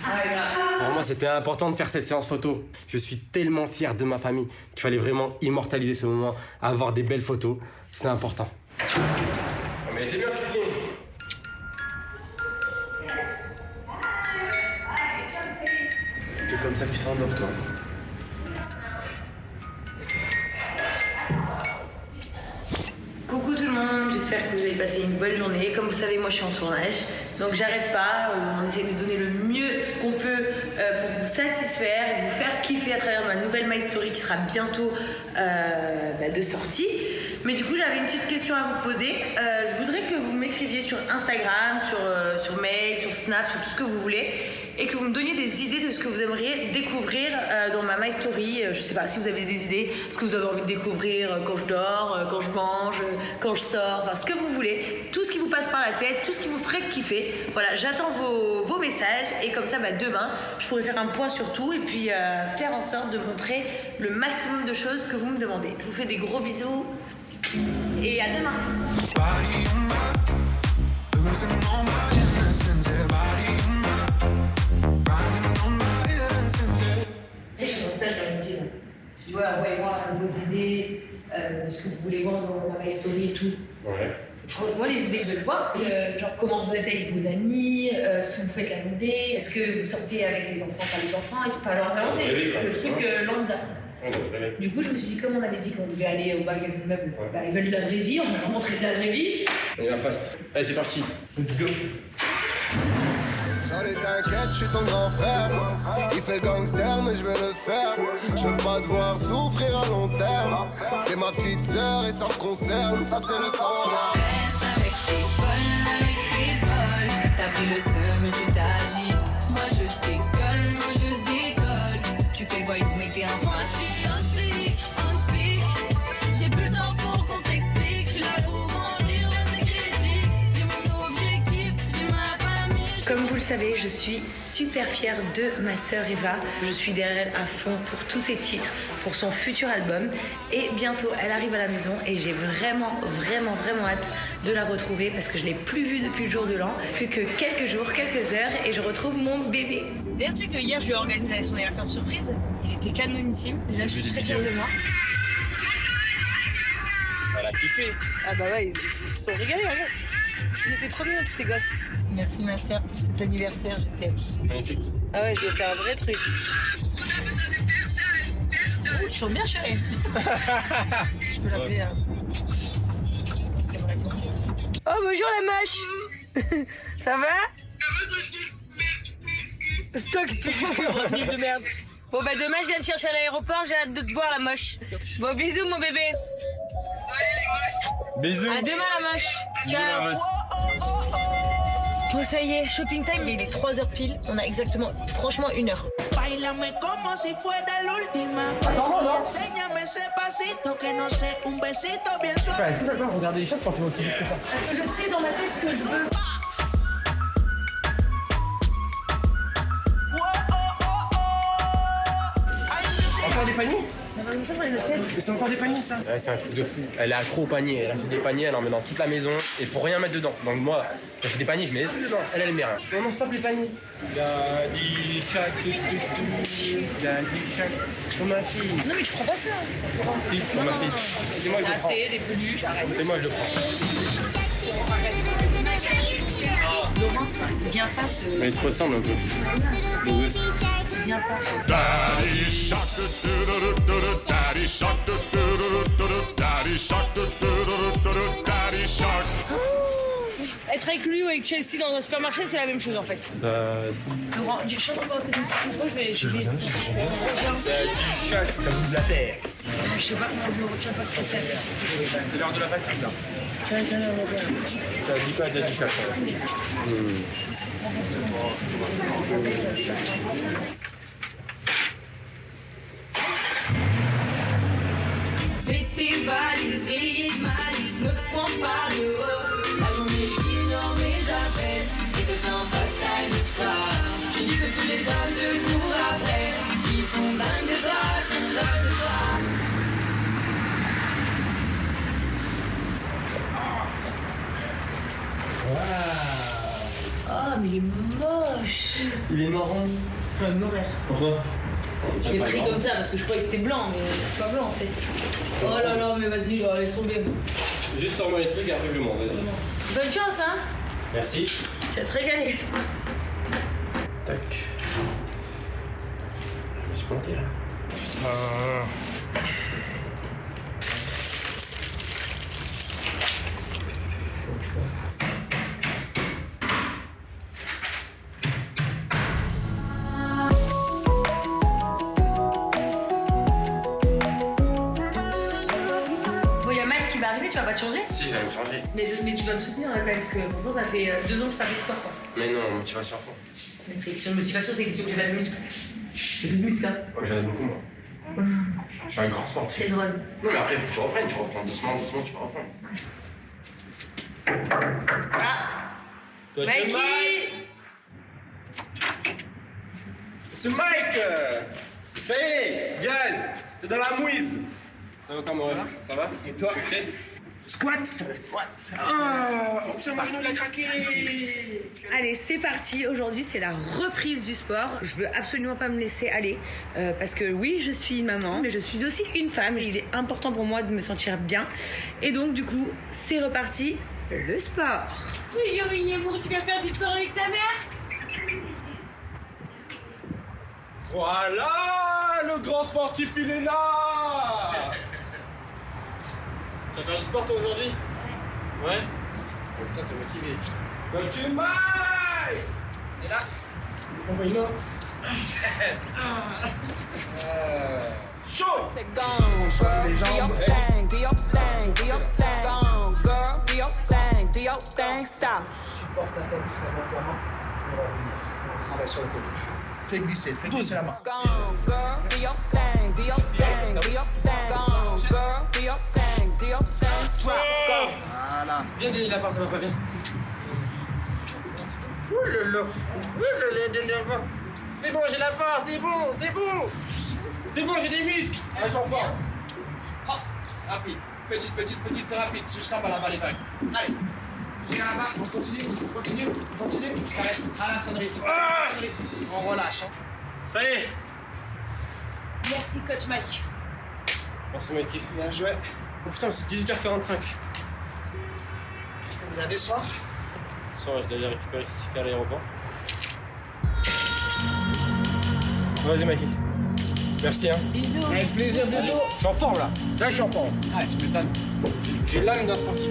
Ah ouais, grave. Pour moi, c'était important de faire cette séance photo. Je suis tellement fier de ma famille qu'il fallait vraiment immortaliser ce moment, avoir des belles photos. C'est important. Mais t'es bien ce shooting. C'est comme ça que tu t'endors, toi. Coucou tout le monde, j'espère que vous avez passé une bonne journée. Comme vous savez, moi je suis en tournage, donc j'arrête pas. On essaie de donner le mieux qu'on peut pour vous satisfaire et vous faire kiffer à travers ma nouvelle My Story qui sera bientôt de sortie. Mais du coup, j'avais une petite question à vous poser. Je voudrais que vous m'écriviez sur Instagram, sur mail, sur Snap, sur tout ce que vous voulez, et que vous me donniez des idées de ce que vous aimeriez découvrir dans ma My Story. Je sais pas si vous avez des idées, ce que vous avez envie de découvrir quand je dors, quand je mange, quand je sors, enfin ce que vous voulez, tout ce qui vous passe par la tête, tout ce qui vous ferait kiffer. Voilà, j'attends vos messages et comme ça, demain, je pourrai faire un point sur tout et puis faire en sorte de montrer le maximum de choses que vous me demandez. Je vous fais des gros bisous et à demain. Body on my, losing all my innocence, yeah, body on my, riding on my innocence, yeah. Tu sais, je suis en stage dans le gym. Je dis, ouais, envoyez-moi vos idées, ce que vous voulez voir dans ma story et tout. Ouais. Franchement, les idées que je veux voir, c'est genre comment vous êtes avec vos amis, si vous faites la montée, est-ce que vous sortez avec les enfants, pas les enfants et tout. Enfin, alors vraiment, c'est Oui, le truc lambda. Du coup, je me suis dit, comme on avait dit qu'on devait aller au magasin de meubles, ils veulent de la vraie vie, on va leur montrer de la vraie vie. On y va fast. Allez, c'est parti. Let's go. Charlie, t'inquiète, je suis ton grand frère. Il fait le gangster, mais je vais le faire. Je veux pas te voir souffrir à long terme. T'es ma petite sœur et ça me concerne, ça c'est le sang. Avec tes folles, t'as pris le seum, mais tu savez, je suis super fière de ma sœur Eva. Je suis derrière elle à fond pour tous ses titres, pour son futur album. Et bientôt, elle arrive à la maison et j'ai vraiment hâte de la retrouver parce que je l'ai plus vue depuis le jour de l'an. Plus que quelques jours, quelques heures et je retrouve mon bébé. D'ailleurs, tu sais que hier, je lui ai organisé son anniversaire surprise. Il était canonissime. Déjà, je suis très fière de moi. Elle a kiffé. Ah bah ouais, ils se sont régalés, en fait. Ils étaient trop mignons, tous ces gosses. Merci ma sœur pour cet anniversaire, je t'aime. Magnifique. Ah ouais, je vais faire un vrai truc. Oh, tu chantes bien, chérie. Je peux l'appeler. C'est vrai. Oh, bonjour la moche. Ça va? Stock revenu de merde. Bon bah demain je viens te chercher à l'aéroport, j'ai hâte de te voir la moche. Bon bisous mon bébé. Bisous. À demain la moche. Ciao. Bon ça y est, shopping time, mais il est 3h pile. On a exactement, franchement, 1 heure. Bailame como si fuera la última vez. Enséñame ese pasito que no sé, un besito bien suave. Est-ce que ça peut regarder les choses quand tu vas aussi vite que ça? Parce que je sais dans ma tête ce que je veux. Encore des paniers? Mais c'est encore des paniers ça? Ouais, c'est un truc de fou. Elle est accro au panier. Elle a fait des paniers, elle en met dans toute la maison et pour rien mettre dedans. Donc moi, j'ai fait des paniers, je mets des trucs dedans. Elle met rien. Non, stop les paniers. Il y a des chats, il y a des chats. Pour ma fille. Non mais tu prends pas ça. Si, pour ma fille. C'est moi que je prends. C'est des peluches, arrête. C'est moi que je prends. Laurence, viens pas se... Mais ils se ressemblent un peu. Viens pas. Daddy shark, daddy shark, daddy shark, daddy shark. Être avec lui ou avec Chelsea dans un supermarché, c'est la même chose en fait. Laurent, je chante encore cette musique une fois, je vais... C'est du chat, comme de la terre. Je sais pas comment je me retiens pas de ce que c'est. C'est l'heure de la fatigue là. T'as dit quoi, t'as dit ça? Fais tes valises, rayées de malice, me prends pas dehors. La journée qui dort mes appels, et que t'en fasses ta histoire. Je dis que tous les hommes te courent après, qui sont dingues de toi, sont dingues de toi. Ah, mais il est moche. Il est marrant. Je vais mourir. Pourquoi? Je l'ai pris comme ça parce que je croyais que c'était blanc, mais c'est pas blanc en fait. Oh là là, mais vas-y, laisse tomber. Juste sors-moi les trucs et après je le monte, vas-y. Bonne chance, hein. Merci. Tu vas te régaler. Tac. Je me suis planté là. Putain. Tu vas arriver, tu vas pas te changer? Si, ça va me changer. Mais tu vas me soutenir quand même, parce que franchement, ça fait 2 ans que je fais de sport quoi. Mais non, motivation à fond. Mais c'est question de motivation, c'est question que j'ai pas de muscles. J'ai plus de muscles hein. Ouais, j'en ai beaucoup moi. Je suis un grand sportif. C'est drôle. Non mais après il faut que tu reprennes, doucement, tu vas reprendre. Ah Coach Mikey. C'est Mike. Ça y est, Jazz, t'es dans la mouise. Ça va comment ça va? Et toi? Squat. Ah, oh putain, Marino il a craqué. Allez, c'est parti. Aujourd'hui, c'est la reprise du sport. Je veux absolument pas me laisser aller parce que oui, je suis une maman, mais je suis aussi une femme. Et il est important pour moi de me sentir bien. Et donc, du coup, c'est reparti. Le sport. Oui, Yorin Amour, tu vas faire du sport avec ta mère? Voilà, le grand sportif il est là. T'as fait du sport toi aujourd'hui? Ouais. Oh, putain, t'es motivé. Coach Mike! Il est là? On va y aller. Chaud! C'est gone, girl. Do your thing, do your thing, do your thing. Gone, girl. Do your thing, do your thing. Stop. Porte ta tête volontairement. On va revenir. On travaille sur le côté. Fais glisser la main. Gone, girl. Do your thing, do your thing, do your thing. Gone, girl. Do your thing, do your thing. Drop, go. Voilà. Bien, Denis, la force, ça va pas bien. C'est bon, j'ai la force, c'est bon, c'est bon. C'est bon, j'ai des muscles. Ah, j'en forme. Hop, rapide. Petite, plus rapide. Jusqu'à pas là-bas les vagues. Allez. Jusqu'à là-bas, on continue. Arrête. À la sonnerie. On relâche. Hein. Ça y est. Merci, coach Mike. Merci, Mikey. Bien joué. Oh putain, c'est 18h45. Vous avez soif? Soir, je dois aller récupérer Sissika à l'aéroport. Vas-y, Mikey. Merci, hein. Bisous. Avec plaisir, bisous. Je suis en forme, là. Là, je suis en forme. Ah, tu m'étonnes. J'ai l'âme d'un sportif.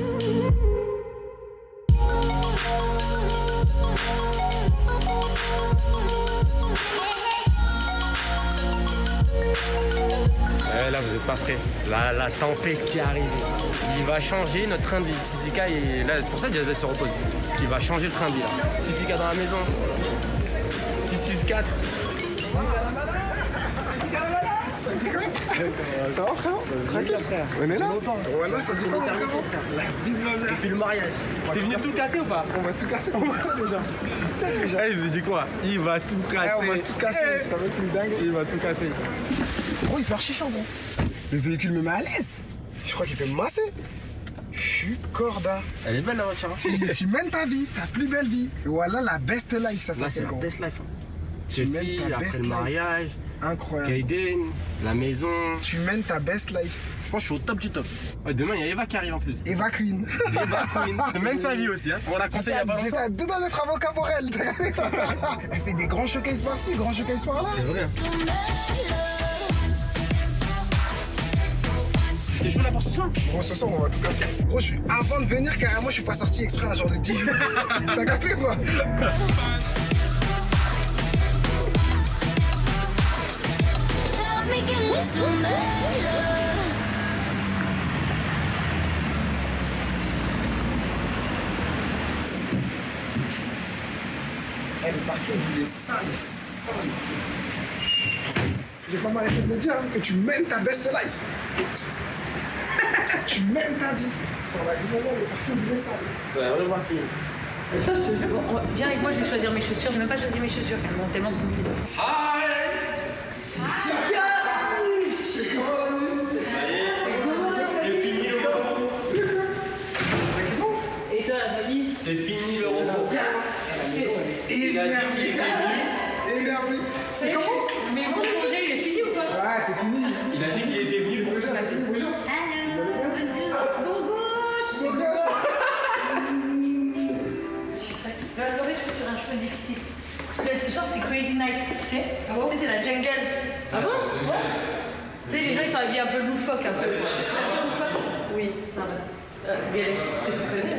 Là, vous êtes pas prêts. La tempête qui arrive. Il va changer notre train de vie. Sissika, là, c'est pour ça que Jazz se repose. Parce qu'il va changer le train de vie, là. Sissika dans la maison. 664. T'as dit quoi? Ça va, frère? Tranquille. On est là? Voilà, ça dit quoi, frère? La vie de ma mère. Et puis le mariage. T'es venu tout casser ou pas? On va tout casser. On va déjà. Je sais déjà. Eh, je vous ai dit quoi? Il va tout casser. On va tout casser. Ça va être une dingue. Il va tout casser. Gros, il fait archi chaud, gros. Le véhicule me met à l'aise. Je crois qu'il peut me masser. Je suis corda. Elle est belle la voiture. Tu mènes ta vie, ta plus belle vie. Et voilà la best life, ça Là, c'est s'appelle, la gros. best life. Tu mènes Chelsea, ta après best le life. mariage, Incroyable. Kaiden, la maison. Tu mènes ta best life. Je pense que je suis au top du top. Ouais, demain, il y a Eva qui arrive en plus. Eva Queen. Eva Queen. Elle mène sa vie aussi. Hein. On la conseille il y a pas longtemps. J'étais à deux doigts d'être avocat pour elle. Elle fait des grands showcases par-ci, grands showcases par-là. C'est vrai. T'es chaud là pour ce soir? Gros, ce soir, on va tout casser. Gros, avant de venir, carrément, je suis pas sorti exprès un genre de 10 jours. T'as capté quoi? Le parking, il est sale. Je vais pas m'arrêter de le dire, hein, que tu mènes ta best life. Tu mènes ta vie. Sur la vie de le parking, il est sale. C'est un vrai parking. Bon, viens avec moi, je vais choisir mes chaussures. J'ai même pas choisi mes chaussures, elles m'ont tellement bouffé. Et toi, la famille? C'est fini le repos. Énervé. C'est comment? Mais mon congé, il est fini ou quoi? Ouais, c'est fini. Il a dit qu'il était venu pour Bonjour. Bon gauche! La soirée, je suis sur un choix difficile. Parce que ce soir, c'est Crazy Night, tu sais? Ah bon? Tu sais, c'est la jungle. Ah bon? Ouais. Tu sais, les gens, ils sont habillés un peu loufoque, un peu. C'est ça dire loufoque? Oui. Ah bah. C'est très bien.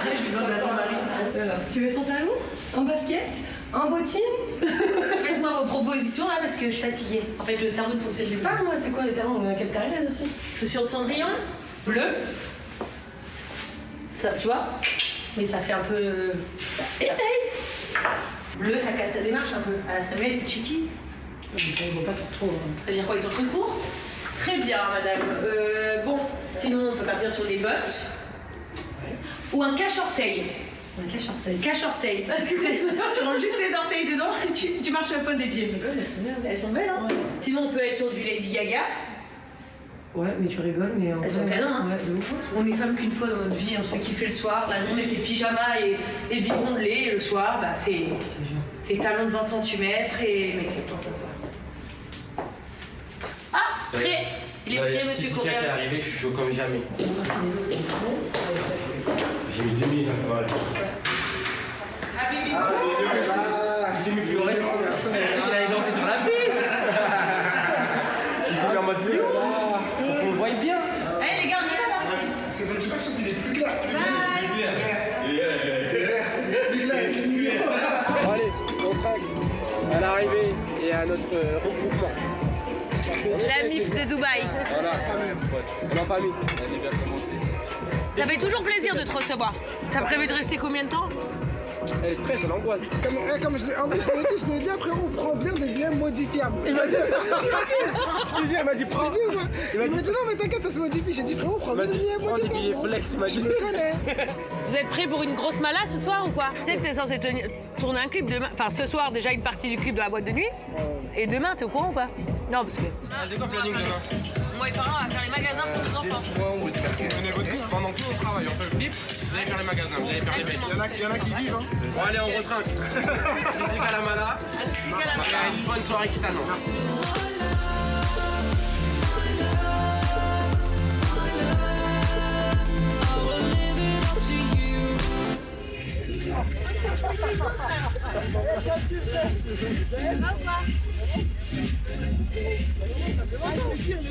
Je dis, non, mais attends, Marie. Voilà. Tu veux ton talon? En basket? En bottine? Faites-moi vos propositions là parce que je suis fatiguée. En fait, le cerveau ne fonctionne plus pas. Moi, c'est quoi les talons? Quelle taille là aussi? Chaussures de Cendrillon? Bleu? Ça, tu vois? Mais ça fait un peu. Essaye! Bleu, ça casse la démarche un peu. À la Samuel et Chichi. Ils vont pas trop. Ça veut dire quoi? Ils sont très courts? Très bien, madame. Bon, sinon, on peut partir sur des bottes. Ou un cache-orteil. Un cache-orteil. Cache-orteil. Tu rentres juste tes orteils dedans et tu marches un peu des pieds. Elles sont belles. Elles sont belles, hein? Ouais. Sinon, on peut être sur du Lady Gaga. Ouais, mais tu rigoles, mais Elles sont canon, hein? Ouais, de ouf. On est femme qu'une fois dans notre vie, on se fait kiffer le soir. La journée, c'est pyjama et biberon de lait. Et le soir, bah, c'est talons de 20 cm et make-up. Ah! Prêt! Il est prêt, monsieur Courrier. qui est arrivé, je suis chaud comme jamais. J'ai mis 2 minutes à pouvoir aller. Habibi! Il s'est mis fluorescent. Il allait danser sur la piste. Il s'est mis en mode fluo. Pour qu'on le voie bien. Allez, les gars, on y va là! C'est ton petit sauf qu'il est plus clair. Bon, allez, on traque à l'arrivée et à notre regroupement. La MIF de Dubaï. Voilà, on est en famille. Ça fait toujours plaisir de te recevoir. T'as prévu de rester combien de temps? Elle stresse, elle angoisse. Comme je l'ai dit, frérot, prends bien des billets modifiables. Il m'a dit, je te dis, elle m'a dit prends. Il m'a dit non mais t'inquiète, ça se modifie. J'ai dit frérot, prends bien des billets Prends des billets modifiables. flex, il m'a Je dit. me connais. Vous êtes prêts pour une grosse mala ce soir ou quoi? Tu sais que t'es censé tourner un clip demain. Enfin, ce soir, déjà une partie du clip de la boîte de nuit. Et demain, t'es au courant ou pas? Non, parce que. C'est quoi le planning demain? Moi et Farah, on va faire les magasins pour nos enfants. Pendant tout le travail, on fait le clip, vous allez faire les magasins, vous allez faire les mecs. Il y en a qui vivent, hein. Bon, allez, on retrinque. C'est Kalamala. Une bonne soirée qui s'annonce.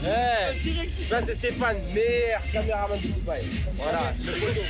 Merci. Ça c'est Stéphane, meilleur caméraman de Dubaï. Voilà, le photo.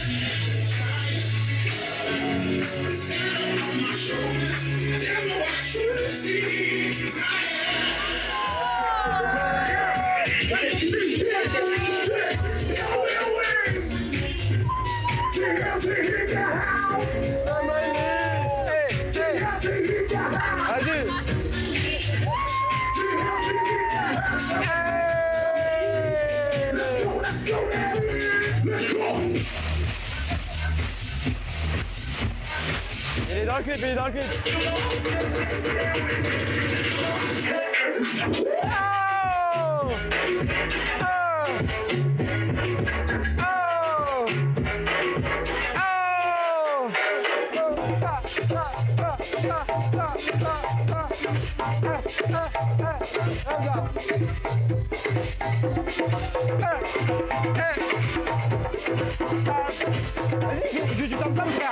Il est dans le clip, il est dans le clip. Vas-y, du tam-tam, frère.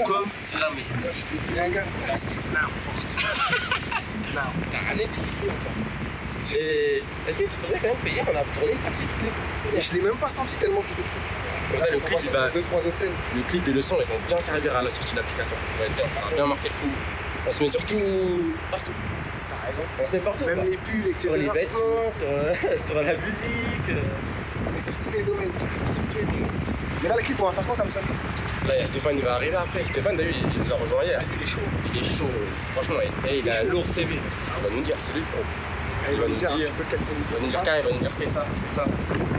Comme jamais. J'étais bien gars, c'était n'importe quoi. T'as rien écouté encore. Et est-ce que tu te souviens quand même qu'hier on a tourné une partie du clip? Et je l'ai même pas senti tellement c'était fou. Comme ça, le clip, il va... 2-3 autres scènes. Le clip et le son, ils vont bien servir à la sortie de l'application. Ça va être bien, ça va bien marquer le coup. On se met surtout partout. T'as raison. On se met partout. Même quoi. les pulls, etc. Sur les vêtements, sur la musique. Mais sur tous les domaines. Sur tous les domaines. Mais là, le clip, on va faire quoi comme ça? Là, il y a Stéphane, il va arriver après. Stéphane, t'as vu, il nous a rejoint hier. Il est chaud. Il est chaud. Franchement, il a un lourd CV. Il va nous dire, c'est lui le pro. Il va nous dire un petit peu quel c'est. Il va nous dire quand, il va nous dire fais ça, fais ça.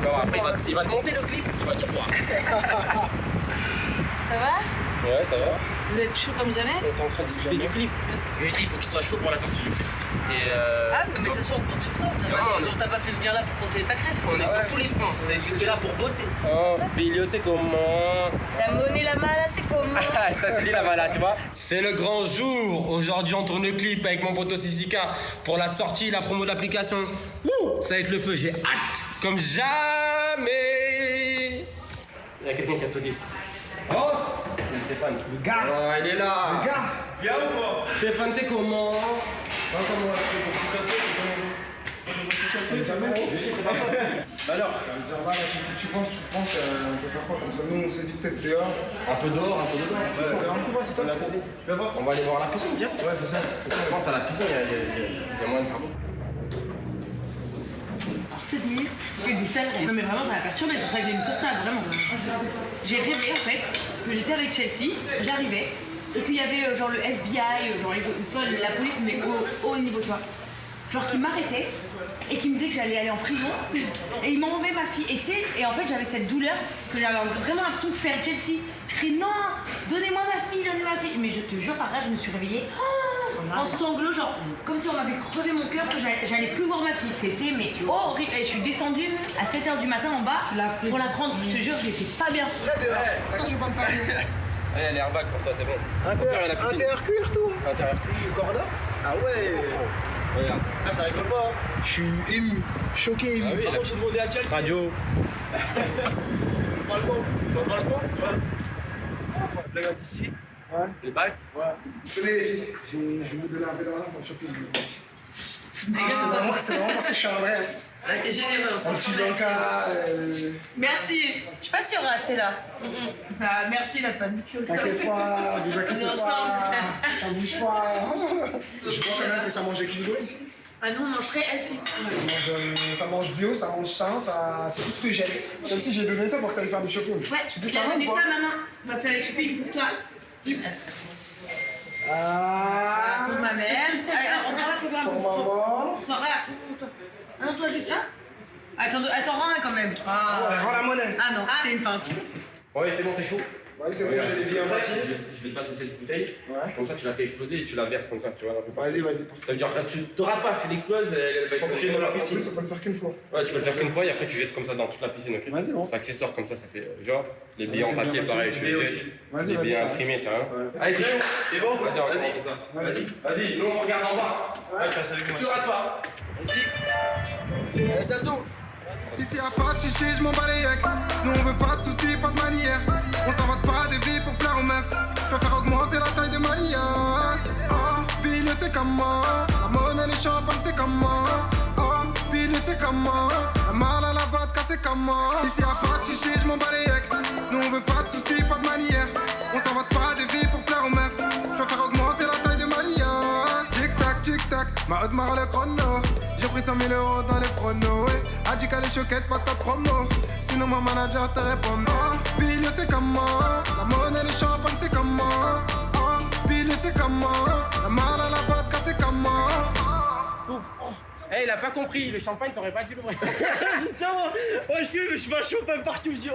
Alors, après, il va te monter le clip. Tu vas dire quoi? Ça va? Ouais, ça va. Vous êtes chaud comme jamais? On est en train de discuter du clip. Je lui ai dit, il faut qu'il soit chaud pour la sortie du clip. Et Ah, mais de toute façon, on compte sur toi. On t'a pas fait venir là pour compter les pâquerettes. on est sur tous les fronts. T'es là pour bosser. Oh, Bilio, c'est comment? La monnaie, la mala, c'est comment? Ça, c'est lui la mala, tu vois. C'est le grand jour. Aujourd'hui, on tourne le clip avec mon poteau Sissika pour la sortie, la promo de l'application. Ouh, ça va être le feu. J'ai hâte comme jamais. Il y a quelqu'un qui a tout dit. Rentre. Stéphane. Le gars. Oh, il est là. Le gars. Viens ou pas? Stéphane, c'est comment? Comment alors, tu penses, on peut faire quoi comme ça? Nous, on s'est dit peut-être dehors. Un peu dehors, un peu dedans. C'est toi la piscine. On va aller voir la piscine, viens. Ouais, c'est ça. Je pense à la piscine, il y a moyen de faire beau. Alors cette nuit, il fait des sales rêves. Non mais vraiment, ça m'a perturbé, c'est pour ça que j'ai mis sur ça, vraiment. J'ai rêvé en fait que j'étais avec Chelsea, j'arrivais, et qu'il y avait genre le FBI, genre la police, mais au haut niveau, tu vois. Genre qui m'arrêtait et qui me disait que j'allais aller en prison et il m'enlevait ma fille. Et tu sais, et en fait j'avais cette douleur que j'avais vraiment l'impression de perdre Chelsea. Je criais non, donnez-moi ma fille, donnez-moi ma fille. Mais je te jure, par là, je me suis réveillée en sanglots, genre comme si on m'avait crevé mon cœur, que j'allais plus voir ma fille. C'était mais horrible. Et je suis descendue à 7h du matin en bas pour la prendre. Je te jure, j'étais pas bien. Ça, j'ai pas de parler. Allez, l'airbag pour toi, c'est bon. Intérieur Intérieur cuir, tout. Intérieur cuir. Corda. Ah ouais. Regarde. Ah, ça rigole pas, hein. Je suis ému, choqué, ému. Ah oui, Comment tu demandais à Chelsea? Radio. Le balcon, Sur le balcon, tu vois. le gars d'ici. Ouais. Les bacs. Ouais. Tenez les filles, je vais vous donner un peu d'argent pour le shopping. C'est vraiment parce que je suis un vrai. Ouais, t'es généreux. Un petit banca. Merci. Je sais pas s'il y aura assez là. Ah, merci la femme. T'inquiète pas, vous inquiétez On est pas. ensemble. Ça bouge pas. Je vois quand même que ça mange équilibré ici. Ah nous on mange très healthy. Ça mange bio, ça mange sain, c'est tout ce que j'aime. Même si j'ai donné ça pour que t'ailles faire du shopping. Ouais, j'ai donné ça à maman. On va faire les shopping pour toi. Ah. Pour ma mère. Allez, on va faire un peu pour maman. Toi, regarde. Ah non, toi juste là. Attends, rends un quand même. Ah. Ouais, rends la monnaie. Ah non, c'était une feinte. Ouais, c'est bon, t'es chaud. Ouais, c'est bon, j'ai les billets en papier. Je vais te passer cette bouteille. Ouais. Comme ça, tu la fais exploser et tu la verses comme ça, tu vois. Vas-y. Ça veut dire que tu t'auras pas, tu l'exploses, elle va exploser dans la piscine. On peut le faire qu'une fois. Ouais, tu peux le faire qu'une fois et après tu jettes comme ça dans toute la piscine, ok? Vas-y, bon. C'est accessoire comme ça fait genre. Les billets en les papier, billets en pareil, papier, tu les aussi. Vas-y, Les vas-y, billets pareil. imprimés, c'est rien. Ouais. Allez, t'es chaud? C'est bon? Vas-y, on Vas-y. commence ça. Vas-y, nous on regarde en bas. Ouais, tu vas saluer Tu rates pas. Vas-y. Salto. Ici à pas de chicher, je m'en bats les yeux. Nous on veut pas de soucis, pas de manière. On s'invente pas de vie pour plaire aux meufs. Faut faire augmenter la taille de ma liasse. Oh, Billy c'est comment? La monnaie, le champagne c'est comment? Oh, Billy c'est comment? La malle à la vodka c'est comment? Ici à pas de chicher, je m'en bats les yeux. Nous on veut pas de soucis, pas de manière. On s'invente pas de vie pour plaire aux meufs. Faut faire augmenter la taille de ma liasse. Tic tac, ma haute marre le chrono. J'ai pris 100 000 € dans les pronos. Ouais. A dit qu'à les showcase, pas de code promo. Sinon, mon manager te répond. Oh, Billy, c'est comment? La monnaie, le champagne, c'est comment? Oh, Billy, c'est comment? La malle à la vodka, c'est comment? Eh, il a pas compris, le champagne, t'aurais pas dû l'ouvrir. Justement, je suis pas champagne partout. Je dis,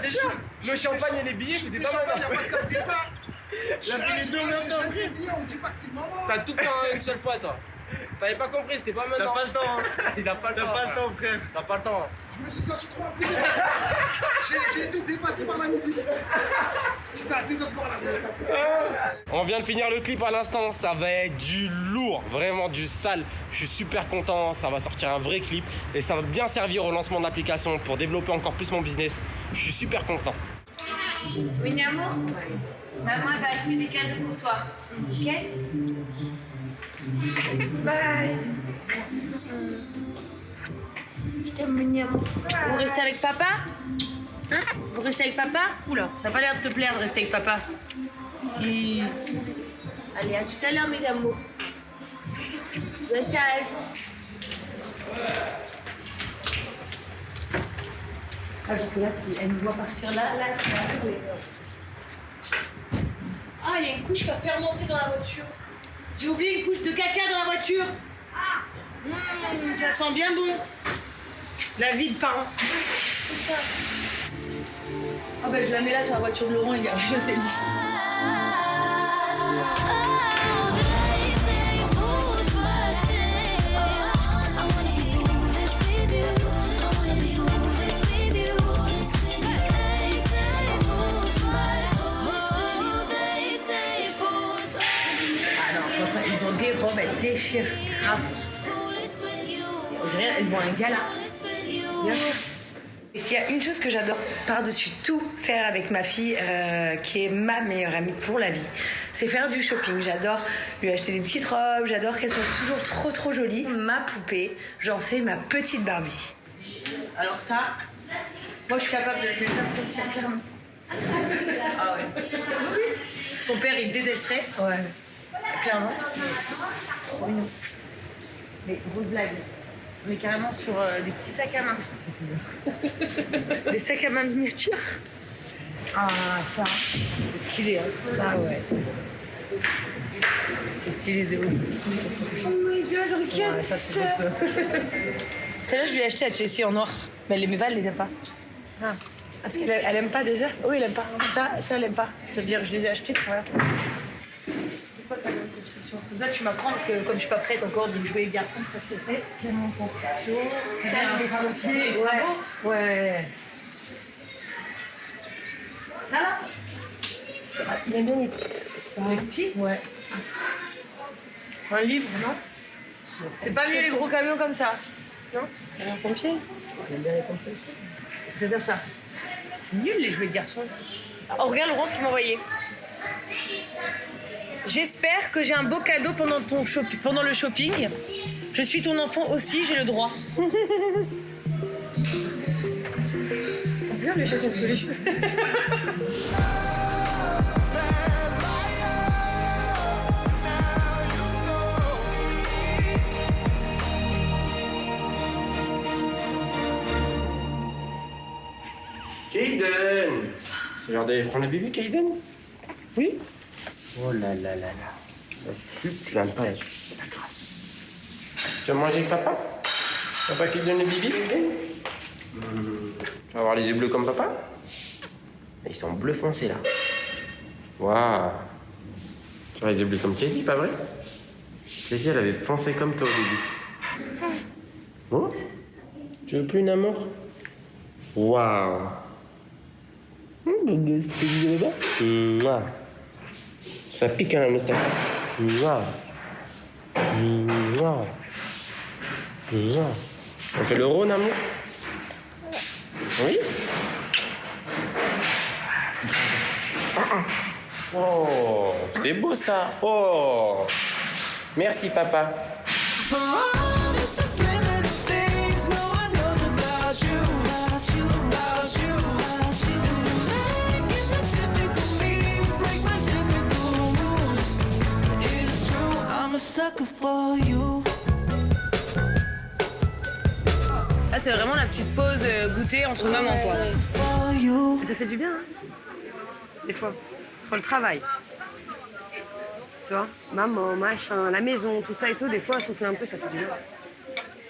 déjà, Le champagne et les billets, c'était pas mal. la vie est deux maintenant. On dit pas que c'est maman. T'as tout fait en une seule fois, toi. T'avais pas compris, c'était pas maintenant. T'as pas le temps. Il a pas le temps. T'as pas le temps, frère. T'as pas le temps. Je me suis senti trop impliqué. J'ai été dépassé par la musique. J'étais à 2 autres bords là. On vient de finir le clip à l'instant, ça va être du lourd, vraiment du sale. Je suis super content, ça va sortir un vrai clip et ça va bien servir au lancement de l'application pour développer encore plus mon business. Je suis super content. Winnie Amour, maman va acheter des cadeaux pour toi. Ok? Bye. Je t'aime, Winnie Amour. Vous restez avec papa? Hein? Vous restez avec papa? Oula, ça n'a pas l'air de te plaire de rester avec papa. Si. Allez, à tout à l'heure, mes amours. Message. Ah, parce que là, si elle me voit partir là, je vais arriver. Ah, il y a une couche qui va faire monter dans la voiture. J'ai oublié une couche de caca dans la voiture. Ça sent bien bon. La vie de parent. Ah ben je la mets là sur la voiture de Laurent, il a jeté le lit. Ils ont des robes, elles déchirent grave. On dirait elles vont à un gala. Bien sûr. Et s'il y a une chose que j'adore par-dessus tout faire avec ma fille, qui est ma meilleure amie pour la vie, c'est faire du shopping. J'adore lui acheter des petites robes, j'adore qu'elle soit toujours trop jolie. Ma poupée, j'en fais ma petite Barbie. Alors ça, moi je suis capable de le faire sortir clairement. Ah ouais. Oui. Son père il détesterait. Ouais. Clairement. C'est trop mignon. Mais grosse blague. On est carrément sur des petits sacs à main. Des sacs à main miniatures. Ah ça, c'est stylé hein. Ça ouais. C'est stylé de ouf. Oh my god, regarde ça. Celle-là je lui ai acheté à Chelsea en noir. Mais elle aimait pas, elle les aime pas. Ah. Parce qu'elle aime pas déjà? Oui, elle aime pas. Ça elle aime pas. Ça veut dire que je les ai achetés, voilà. Là, tu m'apprends parce que comme je suis pas prête encore de jouer bien. C'est mon construction. Ouais. Ça là? C'est petit? Ouais. Un livre, non? C'est pas mieux les gros camions comme ça. Non? Un pompier? J'aime bien les pompiers aussi. Je vais faire ça. C'est nul les jouets de garçons. Oh, regarde Laurent ce qu'il m'a envoyé. J'espère que j'ai un beau cadeau pendant le shopping. Je suis ton enfant aussi, j'ai le droit. Bien les choses sont solides. Kaden! C'est l'heure d'aller prendre le bébé, Kaden? Oui? Oh là là là là. La soupe, tu l'aimes pas la soupe, c'est pas grave. Tu vas manger avec papa? Papa qui te donne le bébé, Kaden? Tu vas avoir les yeux bleus comme papa? Ils sont bleu foncé là. Waouh! Tu as les yeux bleus comme Casey, pas vrai? Casey, elle avait foncé comme toi au début. Bon? Tu veux plus une amour? Waouh! Mouah. Ça pique un moustache. Mouah. Mouah. Mouah. On fait le Rhône, amour? Oui? Oh, c'est beau ça. Oh. Merci, papa. For all the subliminal things no one knows about you, about you, about you, about you. Make it a typical me, break my typical rules. It's true, I'm a sucker for you. Là, c'est vraiment la petite pause goûter entre mamans, quoi. For you. Ça fait du bien, hein. Des fois. Entre le travail. Tu vois, maman, machin, la maison, tout ça et tout, des fois, souffler un peu, ça fait du bien.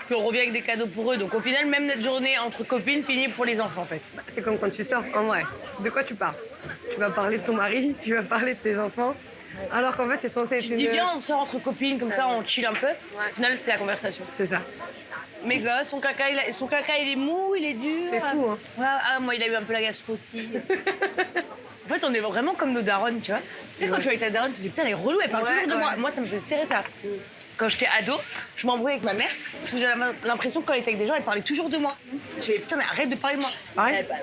Puis on revient avec des cadeaux pour eux. Donc au final, même notre journée entre copines finit pour les enfants, en fait. Bah, c'est comme quand tu sors, en vrai. De quoi tu parles? Tu vas parler de ton mari, tu vas parler de tes enfants. Alors qu'en fait, c'est censé être Tu te dis, viens, on sort entre copines, comme ça, on chill un peu. Au final, c'est la conversation. C'est ça. Mes gosses, son caca, il est mou, il est dur. C'est fou, hein. Ouais, ah, moi, il a eu un peu la gastro aussi. En fait, on est vraiment comme nos darons, tu vois. Tu sais, quand tu vois avec ta daronne, tu te dis, putain, elle est relou, elle parle toujours de moi. Moi, ça me fait serrer ça. Quand j'étais ado, je m'embrouillais avec ma mère, parce que j'avais l'impression que quand elle était avec des gens, elle parlait toujours de moi. Je disais, putain, mais arrête de parler de moi.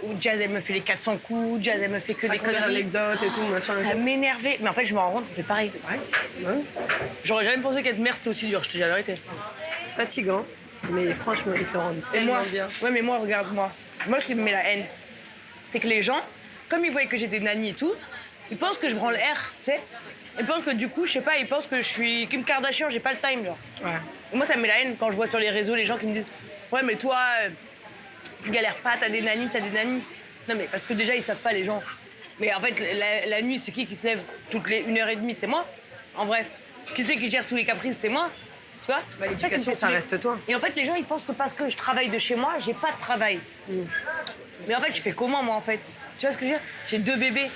Ou Jazz, elle me fait les 400 coups, Jazz, elle me fait que des conneries. Anecdotes et tout, machin. Ça m'énervait. Mais en fait, je me rends compte, c'est pareil. J'aurais jamais pensé qu'être mère, c'était aussi dur, je te dis la vérité. C'est fatigant, mais franchement, ils te le rendent Et moi, tellement bien. ouais, mais moi, regarde-moi. Moi, ce qui me met la haine, c'est que les gens, comme ils voient que j'ai des nannies et tout, ils pensent que je prends l'air, tu sais. Ils pensent que du coup, je sais pas, ils pensent que je suis Kim Kardashian, j'ai pas le time, genre. Ouais. Et moi, ça me met la haine quand je vois sur les réseaux les gens qui me disent ouais, mais toi, tu galères pas, t'as des nannies, t'as des nannies. Non, mais parce que déjà, ils savent pas, les gens. Mais en fait, la nuit, c'est qui se lève toutes les 1h30? C'est moi, en vrai. Qui c'est qui gère tous les caprices? C'est moi. Tu vois? Bah, l'éducation, ça reste toi. Et en fait, les gens, ils pensent que parce que je travaille de chez moi, j'ai pas de travail. Mais en fait, je fais comment, moi, en fait? Tu vois ce que je veux dire? J'ai 2 bébés.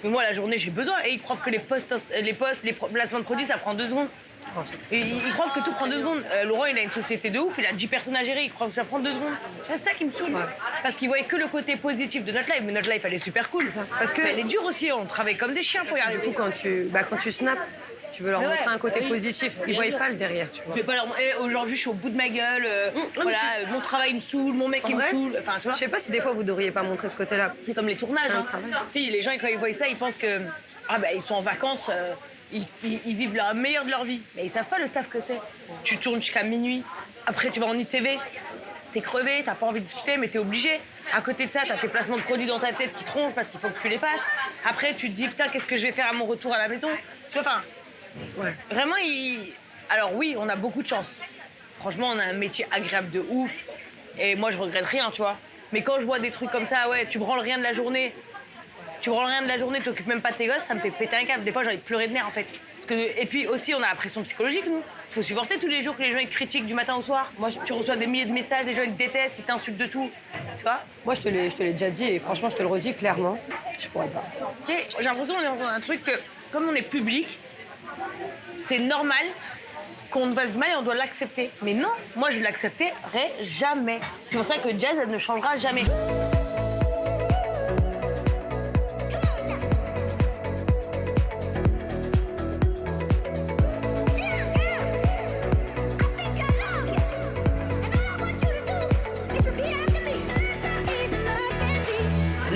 Mais moi, la journée, j'ai besoin. Et ils croient que les placements de produits, ça prend 2 secondes. Et ils croient que tout prend 2 secondes. Laurent, il a une société de ouf, il a 10 personnes à gérer, il croit que ça prend 2 secondes. C'est ça qui me saoule. Parce qu'ils voyaient que le côté positif de notre life. Mais notre life, elle est super cool. Ça. Parce qu'elle est dure aussi, on travaille comme des chiens pour y arriver. Du coup, quand tu snaps, tu veux leur montrer un côté positif. Ils voient pas le derrière, tu vois. Je vais pas leur montrer, aujourd'hui, je suis au bout de ma gueule. Voilà, mon travail me saoule, mon mec, il me saoule. Enfin, tu vois. Je sais pas si des fois, vous devriez pas montrer ce côté-là. C'est comme les tournages. Hein. Tu sais, les gens, quand ils voient ça, ils pensent que ils sont en vacances, ils vivent le meilleur de leur vie. Mais ils savent pas le taf que c'est. Tu tournes jusqu'à minuit, après tu vas en ITV, t'es crevé, t'as pas envie de discuter, mais t'es obligé. À côté de ça, t'as tes placements de produits dans ta tête qui te rongent parce qu'il faut que tu les passes. Après, tu te dis, putain, qu'est-ce que je vais faire à mon retour à la maison? Tu vois, enfin, vraiment, alors oui, on a beaucoup de chance. Franchement, on a un métier agréable de ouf. Et moi, je regrette rien, tu vois. Mais quand je vois des trucs comme ça, ouais, tu branles rien de la journée. T'occupes même pas de tes gosses, ça me fait péter un câble. Des fois, j'ai envie de pleurer de nerfs, en fait. Et puis aussi, on a la pression psychologique, nous. Faut supporter tous les jours que les gens ils te critiquent du matin au soir. Moi, tu reçois des milliers de messages, les gens ils te détestent, ils t'insultent de tout. Tu vois? Moi, je te l'ai déjà dit et franchement, je te le redis clairement. Je pourrais pas. Tu sais, j'ai l'impression qu'on est dans un truc que, comme on est public, c'est normal qu'on nous fasse du mal et on doit l'accepter. Mais non, moi, je l'accepterai jamais. C'est pour ça que Jazz, elle ne changera jamais.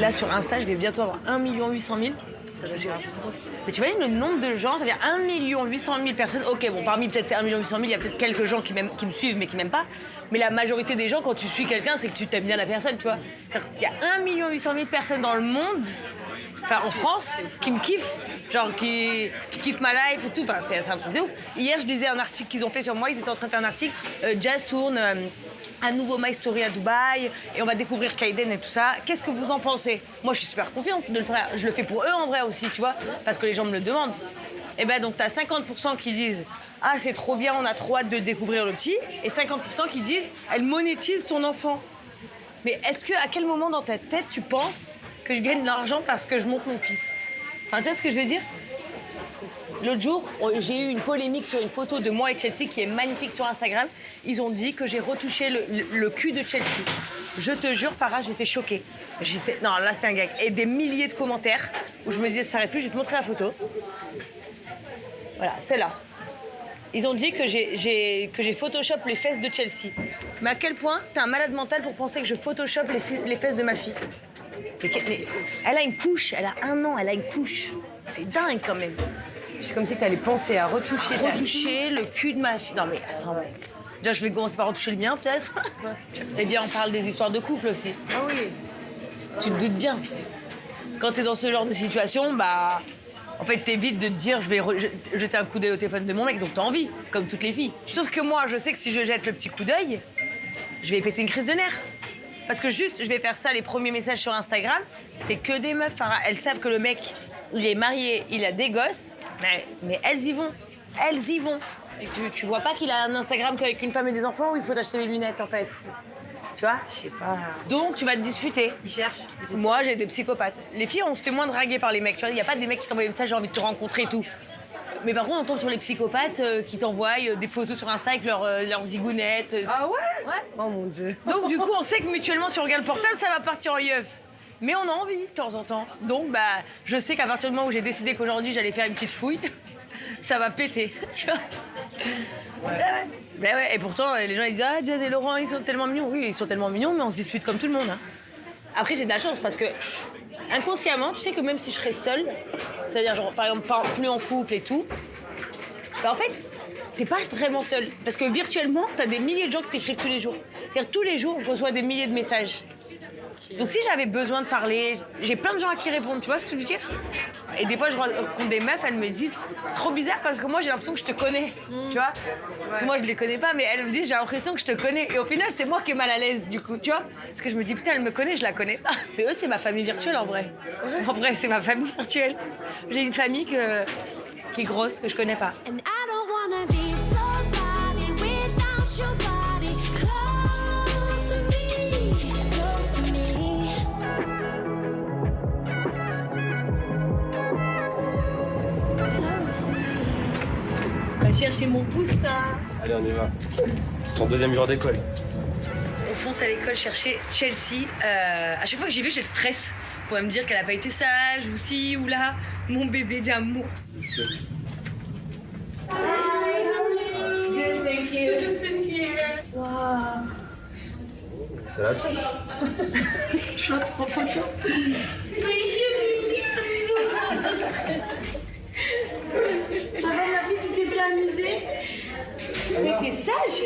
Là, sur Insta, je vais bientôt avoir 1 800 000. Mais tu imagines le nombre de gens, ça veut dire 1 800 000 personnes. Ok, bon, parmi peut-être 1 800 000, il y a peut-être quelques gens qui me suivent mais qui m'aiment pas. Mais la majorité des gens, quand tu suis quelqu'un, c'est que tu t'aimes bien la personne, tu vois. Il y a 1 800 000 personnes dans le monde, enfin en France, qui me kiffent. Genre qui kiffent ma life et tout. Enfin, c'est un truc de ouf. Hier, je lisais un article qu'ils ont fait sur moi. Ils étaient en train de faire un article. Jazz tourne un nouveau My Story à Dubaï et on va découvrir Kaiden et tout ça. Qu'est-ce que vous en pensez? Moi, je suis super confiante de le faire. Je le fais pour eux en vrai aussi, tu vois, parce que les gens me le demandent. Et ben donc, t'as 50% qui disent « Ah, c'est trop bien, on a trop hâte de découvrir le petit » et 50% qui disent « Elle monétise son enfant ». Mais est-ce que, à quel moment dans ta tête, tu penses que je gagne de l'argent parce que je monte mon fils? Enfin, tu vois ce que je veux dire? L'autre jour, j'ai eu une polémique sur une photo de moi et Chelsea qui est magnifique sur Instagram. Ils ont dit que j'ai retouché le cul de Chelsea. Je te jure, Farah, j'étais choquée. Non, là, c'est un gag. Et des milliers de commentaires où je me disais, ça s'arrête plus, je vais te montrer la photo. Voilà, celle-là. Ils ont dit que j'ai Photoshop les fesses de Chelsea. Mais à quel point t'es un malade mental pour penser que je Photoshop les fesses de ma fille? Mais elle a une couche, elle a 1 an, elle a une couche. C'est dingue quand même. C'est comme si t'allais penser à retoucher le cul de ma fille. Non mais attends, mec. Déjà, je vais commencer par retoucher le mien peut-être. Eh bien, on parle des histoires de couple aussi. Ah oui. Tu te doutes bien. Quand t'es dans ce genre de situation, bah... En fait, t'évites de te dire, je vais jeter un coup d'œil au téléphone de mon mec, donc t'as envie, comme toutes les filles. Sauf que moi, je sais que si je jette le petit coup d'œil, je vais péter une crise de nerfs. Parce que juste, je vais faire ça, les premiers messages sur Instagram, c'est que des meufs. Farah. Elles savent que le mec, il est marié, il a des gosses, mais elles y vont. Elles y vont. Et tu vois pas qu'il a un Instagram qu'avec une femme et des enfants où il faut acheter des lunettes, en fait. Tu vois? Je sais pas. Donc, tu vas te disputer. Ils cherchent. Moi, j'ai des psychopathes. Les filles, on se fait moins draguer par les mecs. Tu vois, il n'y a pas des mecs qui t'envoient des messages, j'ai envie de te rencontrer et tout. Mais par contre, on tombe sur les psychopathes qui t'envoient des photos sur Insta avec leurs zigounettes. Ah ouais? Ouais. Oh mon Dieu. Donc du coup, on sait que mutuellement, si on regarde le portable, ça va partir en yeuf. Mais on a envie de temps en temps. Donc bah, je sais qu'à partir du moment où j'ai décidé qu'aujourd'hui, j'allais faire une petite fouille, ça va péter, tu vois. Ouais. Bah ouais. Et pourtant, les gens ils disent « Ah, Jazz et Laurent, ils sont tellement mignons. » Oui, ils sont tellement mignons, mais on se dispute comme tout le monde. Hein. Après, j'ai de la chance parce que inconsciemment, tu sais que même si je serais seule, c'est-à-dire genre par exemple plus en couple et tout, bah en fait, t'es pas vraiment seule. Parce que virtuellement, t'as des milliers de gens qui t'écrivent tous les jours. C'est-à-dire tous les jours, je reçois des milliers de messages. Donc si j'avais besoin de parler, j'ai plein de gens à qui répondre, tu vois ce que je veux dire? Et des fois, je rencontre des meufs, elles me disent « C'est trop bizarre parce que moi, j'ai l'impression que je te connais. Tu vois? Parce que moi, je les connais pas, mais elles me disent « J'ai l'impression que je te connais. » Et au final, c'est moi qui est mal à l'aise, du coup, tu vois? Parce que je me dis « Putain, elle me connaît, je la connais pas. » Mais eux, c'est ma famille virtuelle, en vrai. En vrai, c'est ma famille virtuelle. J'ai une famille qui est grosse, que je connais pas. And I don't wanna be somebody without your body close to me, close to me. Close to me. On va chercher mon poussin. Allez, on y va. Son 2e jour d'école. On fonce à l'école chercher Chelsea. À chaque fois que j'y vais, j'ai le stress. Pour me dire qu'elle a pas été sage, ou ci, ou là. Mon bébé d'amour. Hi, how are you? Good, thank you. Just in here. Wow. C'est la fête. Je la prends pas. Ça va, ma fille, tu t'es bien amusée? T'étais sage?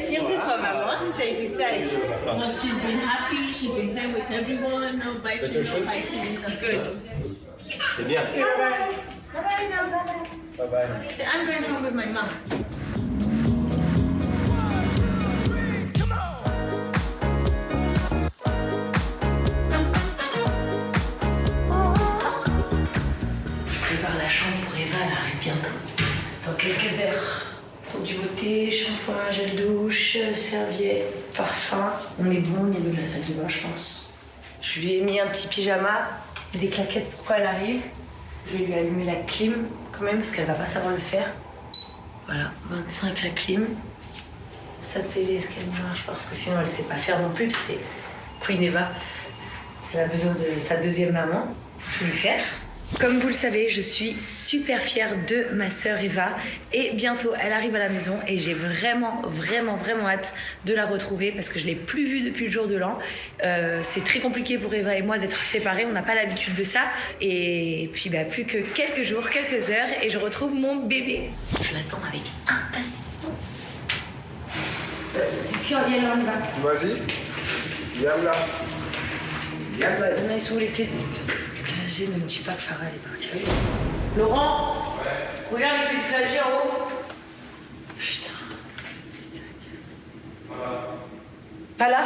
Fière de toi, maman, t'as été sage. No, she's been happy. She's been playing with everyone. No biting, no fighting. Good. C'est bien. Bye bye now. Bye bye. So I'm going home with my mom. Je prépare la chambre pour Eva, elle arrive bientôt. Dans quelques heures. Produit beauté, shampoing, gel douche, serviette, parfum. On est bon au niveau de la salle de bain, je pense. Je lui ai mis un petit pyjama, des claquettes pour quand elle arrive. Je vais lui allumer la clim quand même parce qu'elle va pas savoir le faire. Voilà, 25 la clim. Sa télé, est-ce qu'elle marche? Parce que sinon elle sait pas faire non plus, c'est Queen Eva. Elle a besoin de sa 2e maman pour tout lui faire. Comme vous le savez, je suis super fière de ma sœur Eva et bientôt elle arrive à la maison et j'ai vraiment hâte de la retrouver parce que je l'ai plus vue depuis le jour de l'an. C'est très compliqué pour Eva et moi d'être séparés, on n'a pas l'habitude de ça et puis plus que quelques jours, quelques heures et je retrouve mon bébé. Je l'attends avec impatience. C'est sûr, Yann, on y va. Vas-y. Yalla. Yalla. Ils sont où les clés? Classe G, ne me dis pas que Farah est partie. Laurent, regarde les clés de classe G en haut. Putain. Pas là?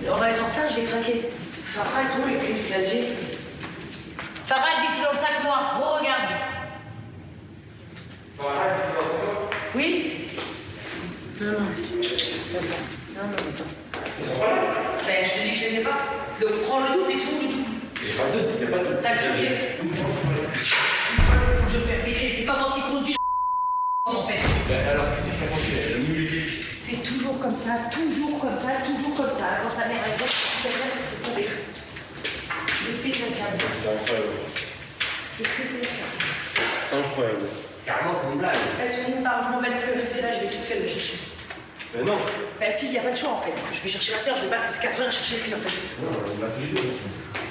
Laurent, ils sont en retard, je vais craquer. Farah, ils sont où les clés de classe G? Farah, elle dit que c'est dans le sac noir. Re-regarde. Farah, elle dit que c'est dans le sac noir? Oui? Non. Ils sont pas là? Ben, je te dis que je les ai pas. Donc prends le double, ils sont où le double? Il n'y a pas de doute. T'as cliqué. Je vais péter, c'est pas moi qui conduis en fait. Alors, c'est pas moi. C'est toujours comme ça. Quand sa mère elle reste, quelqu'un fait tomber. Je vais péter un câble. C'est incroyable. Je vais péter un câble. Incroyable. Carrément, c'est une blague. Elles sont nulle part, je m'en bats que rester là, je vais toute seule les chercher. Mais non. Bah si, il n'y a pas de choix en fait. Je vais chercher ma soeur, je vais pas rester 4 heures à chercher les clés en fait. Non, on a fait les deux.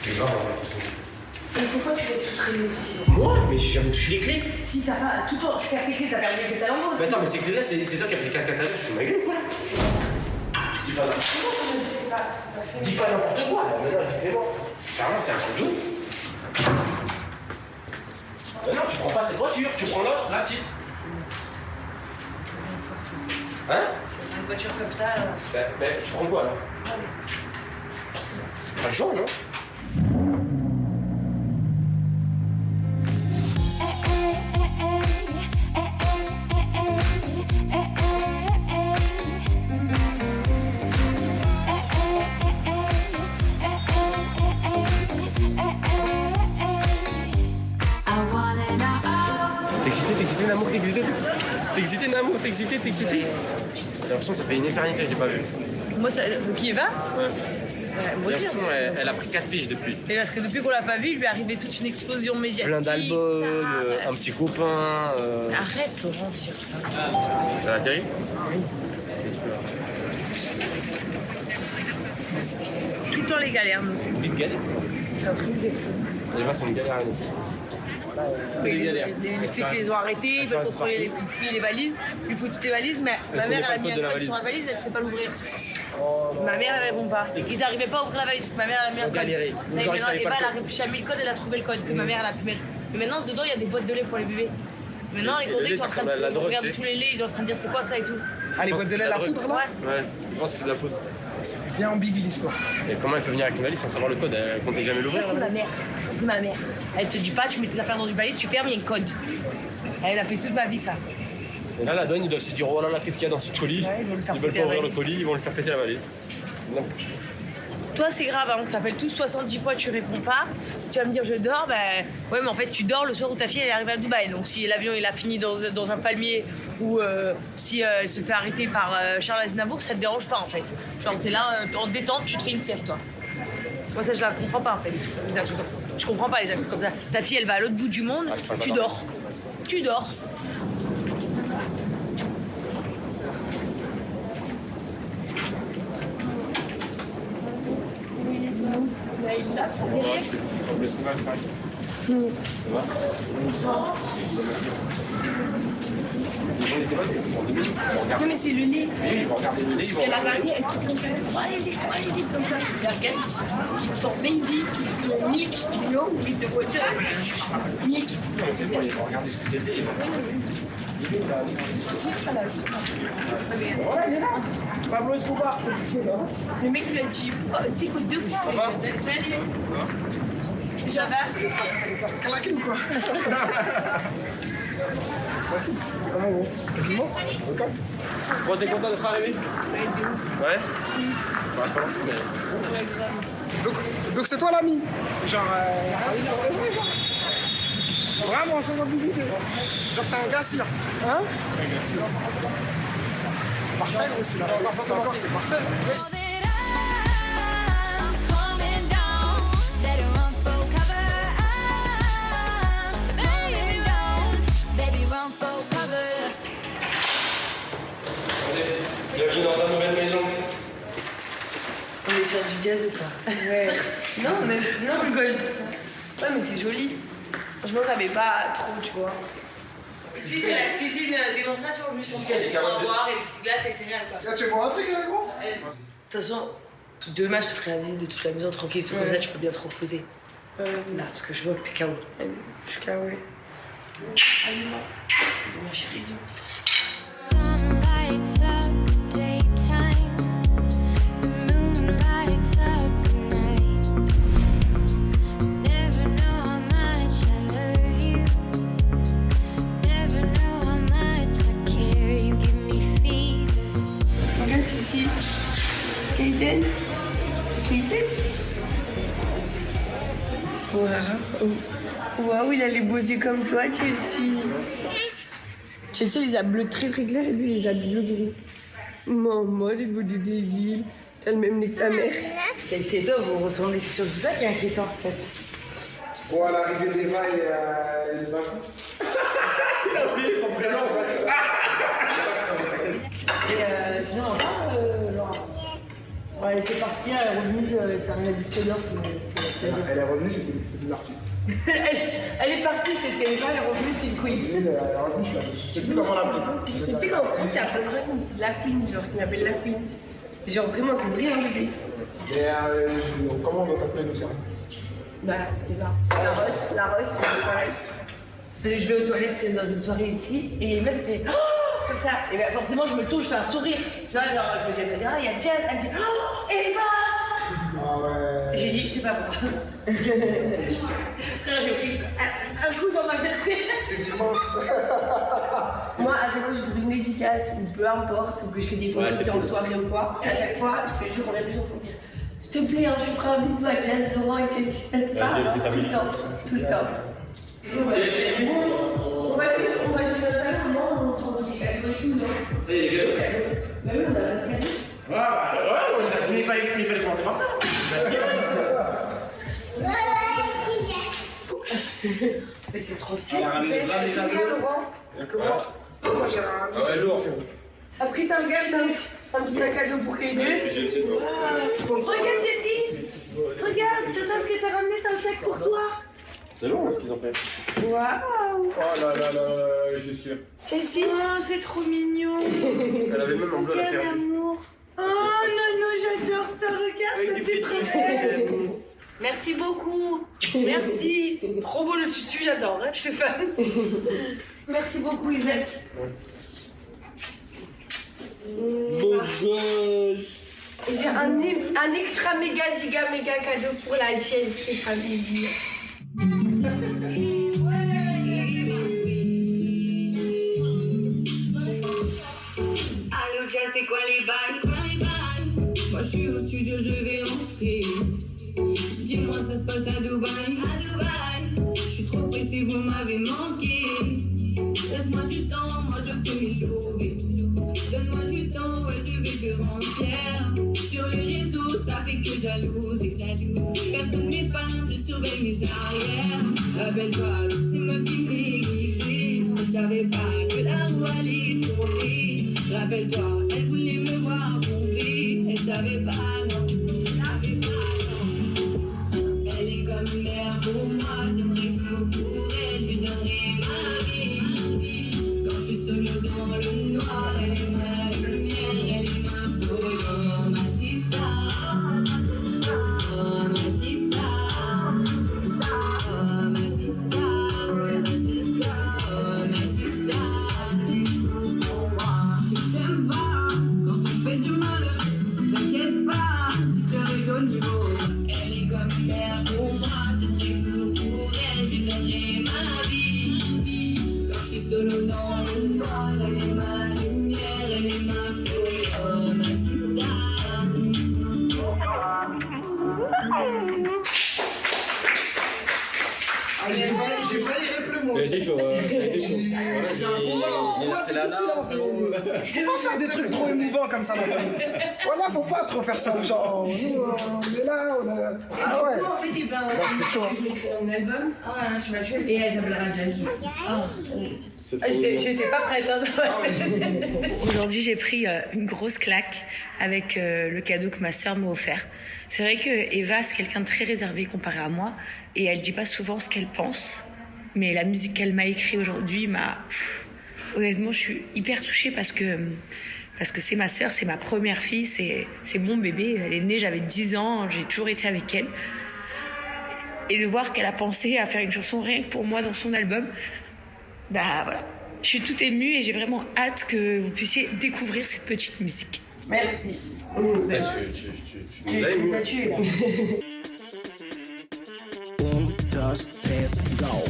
C'est grave en fait. Et pourquoi tu laisses tout traîner aussi? Moi? Mais j'ai jamais touché les clés. Si t'as pas. Tout le temps, tu perds les clés, t'as perdu les clés talons aussi. Mais attends, mais ces clés-là, c'est toi qui as pris 4 catalogues, c'est ma gueule ou quoi? Dis pas n'importe quoi. Je ne sais pas ce que t'as fait. Dis pas n'importe quoi. Mais non, je dis que c'est moi. Carrément, c'est un truc de ouf. Mais non, tu prends pas cette voiture, tu prends l'autre, la petite. Hein? Une voiture comme ça, alors. Ben, tu prends quoi alors? Pas le choix, non? T'excité, Namour, t'excité. J'ai l'impression que ça fait une éternité que je l'ai pas vu. Moi, ça. Donc il va? Ouais. Moi J'ai aussi. l'impression qu'elle a pris 4 piges depuis. Et parce que depuis qu'on l'a pas vu, il lui est arrivé toute une explosion médiatique. Plein d'albums, un petit copain. Arrête, Laurent, de dire ça. Ça va, Thierry? Tout le temps les galères, nous. Vite galère. C'est un truc de fou. Les vaches, c'est une galère aussi. Les flics les ont arrêtés, ils veulent contrôler les filles et les valises. Il faut toutes les valises, mais ma mère elle a mis un code sur la valise, elle ne sait pas l'ouvrir. Ma mère elle répond pas. Ils n'arrivaient pas à ouvrir la valise parce que ma mère elle a mis un code. Ça y est, maintenant Eva elle a jamais le code, elle a trouvé le code que ma mère elle a pu mettre. Mais maintenant dedans il y a des boîtes de lait pour les bébés. Maintenant les condés ils sont en train de regarder tous les laits, ils sont en train de dire c'est quoi ça et tout. Ah, les boîtes de lait, la poudre là? Ouais, je pense que c'est de la poudre. Ça fait bien ambigu l'histoire. Et comment elle peut venir avec une valise sans savoir le code? Elle comptait jamais l'ouvrir? Ça c'est ma mère. Ça c'est ma mère. Elle te dit pas, tu mets tes affaires dans une valise, tu fermes, il y a un code. Elle a fait toute ma vie ça. Et là, la douane, ils doivent se dire oh là là, qu'est-ce qu'il y a dans ce colis? Ouais, ils veulent pas ouvrir le colis, ils vont lui faire péter la valise. Non. Toi c'est grave, hein, on t'appelle tous 70 fois, tu réponds pas. Tu vas me dire je dors, ben ouais mais en fait tu dors le soir où ta fille elle est arrivée à Dubaï. Donc si l'avion il a fini dans un palmier ou si elle se fait arrêter par Charles Aznavour, ça te dérange pas en fait. Genre t'es là en détente, tu te fais une sieste toi. Moi ça je la comprends pas en fait. Je comprends pas les actes comme ça. Ta fille elle va à l'autre bout du monde, tu dors. Tu dors. Non mais c'est le nez. Elle a regardé, elle fait comme ça. Oh, allez-y, comme ça. Elle regarde, ils sont baby, ils sont milk, non, vite de voiture. Milk. Regardez ce que c'était. Juste là. Ouais, il est là. Pablo Escobar. Le mec lui a dit, oh, tu sais que 2 fois. Ça va? Ça va? Claqué ou quoi? C'est comment gros? Tranquillement? Ok. Bon, t'es content d'être arrivé? Ouais? Ça reste pas longtemps, mais c'est bon. Donc c'est toi l'ami? Genre, vraiment sans ambiguïté. Genre t'es un gars sûr. Hein? Un gars sûr. Parfait aussi là. C'est encore, c'est parfait. sur du jazz ou pas? Ouais. Non, mais non. Gold. Ouais, mais c'est joli. Franchement, ça fait pas trop, tu vois. Ici, c'est la cuisine démonstration, juste pour boire et des petites glaces avec ses quoi. Tiens, tu veux boire un truc, hein, gros? De toute façon, demain, je te ferai la visite de toute la maison tranquille, tout comme ça, tu peux bien te reposer. Là, parce que je vois que t'es KO. Je suis KO. Allez-moi. Ma chérie. Sun lights up the daytime, the moon lights up the night. Never know how much I love you. Never know how much I care. You give me fever. Regarde ici. Kaden. Waouh, il a les beaux yeux comme toi, Chelsea. Chelsea, il les a bleus très très clairs et lui, il les a bleu gris. Maman, j'ai le beau des îles. T'as le même nez que ta mère. Chelsea et toi, vous ressemblez, c'est surtout ça qui est inquiétant en fait. Bon, à l'arrivée d'Eva et les infos. Il a oublié son prénom. Et sinon, on va Laura. On va laisser partir, elle est revenue, c'est un disque d'or. Elle est revenue, c'est une artiste. Elle est partie, c'était pas, elle est revenue, c'est une queen. Elle est revenue, je sais plus comment l'appeler. Tu sais qu'en France, il y a plein de gens qui me disent la queen, genre qui m'appellent la queen. Genre vraiment, c'est brillant bébé. Mais comment on va t'appeler nous, ça? Bah, Eva. La Ross, c'est pas Parce que je vais aux toilettes dans une soirée ici, et les mecs fait oh comme ça. Et ben forcément, je me touche, je fais un sourire. Tu vois, genre, je me dis, ah, il y a Jazz, elle me dit oh, Eva! Ah ouais. J'ai dit, c'est pas moi. Frère, j'ai pris un coup dans ma fierté. C'était dimanche. Moi, à chaque fois que je trouve une dédicace, ou peu importe, ou que je fais des photos en soirée ou quoi, et à chaque fois, je te jure, on vient toujours pour dire s'il te plaît, je ferai un bisou à Jazz, Laurent et Chelsea. Tout le temps, tout le temps. On va essayer notre salle, comment on entend les cadeaux et tout, non? Les cadeaux? Bah oui, on a un cadeau. Mais il fallait commencer par ça. Mais c'est trop stylé. Elle a ramené plein de cadeaux. Laurent. Il y a que moi. Moi, j'ai ramené. Ouais, lourd. Après, ça me gâche un petit sac à dos pour Kaden. J'ai essayé de voir. Regarde, Jessie. Regarde, ce que t'as ramené, c'est un sac pour toi. C'est long ce qu'ils ont fait. Waouh. Oh là là là, je suis sûr. Chelsea. Oh, c'est trop mignon. Elle avait même un bleu à la Quel perdu. amour. Oh, non, j'adore ça. Regarde, t'es trop belle. Merci beaucoup. Merci. Trop beau le tutu, j'adore. Hein, je suis fan. Merci beaucoup, Isaac. Beau gosse. Et j'ai un extra méga cadeau pour la Chelsea famille. Allô, Jazz, c'est quoi les bails? Moi, je suis au studio, je vais rentrer. Dis-moi, ça se passe à Dubaï. Je suis trop pressée, vous m'avez manqué. Laisse-moi du temps, moi je fais mes trouver. Donne-moi du temps, ouais, je vais te rendre fière. Sur les réseaux, ça fait que jalouse. Personne m'épargne, je surveille mes arrières. Rappelle-toi, toutes ces meufs qui me négligeaient. Ne savaient pas que la roue allait tourner. Rappelle-toi, elles voulaient me voir tomber. Elles savaient pas, non. Elle est comme une mère pour moi, je donnerai tout pour elle, je lui donnerai ma vie. Quand je suis seule dans le noir, elle est ma lumière, elle est ma folie. Oh ma sister, oh ma sister, oh ma sister, oh ma sister. Je t'aime pas quand on fait du mal, t'inquiète pas, tu te règles au niveau. Elle est comme une mère pour moi, je donnerai tout pour elle, je lui donnerai ma vie. Quand je suis solo dans le noir, elle est ma lumière, elle est ma folie, oh ma sister. Ah, j'ai failli répondre. Ça a été chaud, ça a été chaud. C'était un combat. difficile, hein, c'est... Faut pas faire des trucs trop émouvants comme ça, la famille. Voilà, faut pas trop faire ça aux gens. Nous, on est là, on a... Ah ouais. En fait, il parle je m'écris un album. Ah ouais, tu vas tuer. Et elle s'appellera Jazzy. J'étais pas prête. Hein, aujourd'hui, j'ai pris une grosse claque avec le cadeau que ma sœur m'a offert. C'est vrai que Eva, c'est quelqu'un de très réservé comparé à moi. Et elle dit pas souvent ce qu'elle pense. Mais la musique qu'elle m'a écrite aujourd'hui m'a... Honnêtement, je suis hyper touchée parce que c'est ma sœur, c'est ma première fille, c'est mon bébé. Elle est née, j'avais 10 ans, j'ai toujours été avec elle. Et de voir qu'elle a pensé à faire une chanson rien que pour moi dans son album, bah voilà. Je suis toute émue et j'ai vraiment hâte que vous puissiez découvrir cette petite musique. Merci. Tu nous as émus. tué là. 1, 2, 3, go.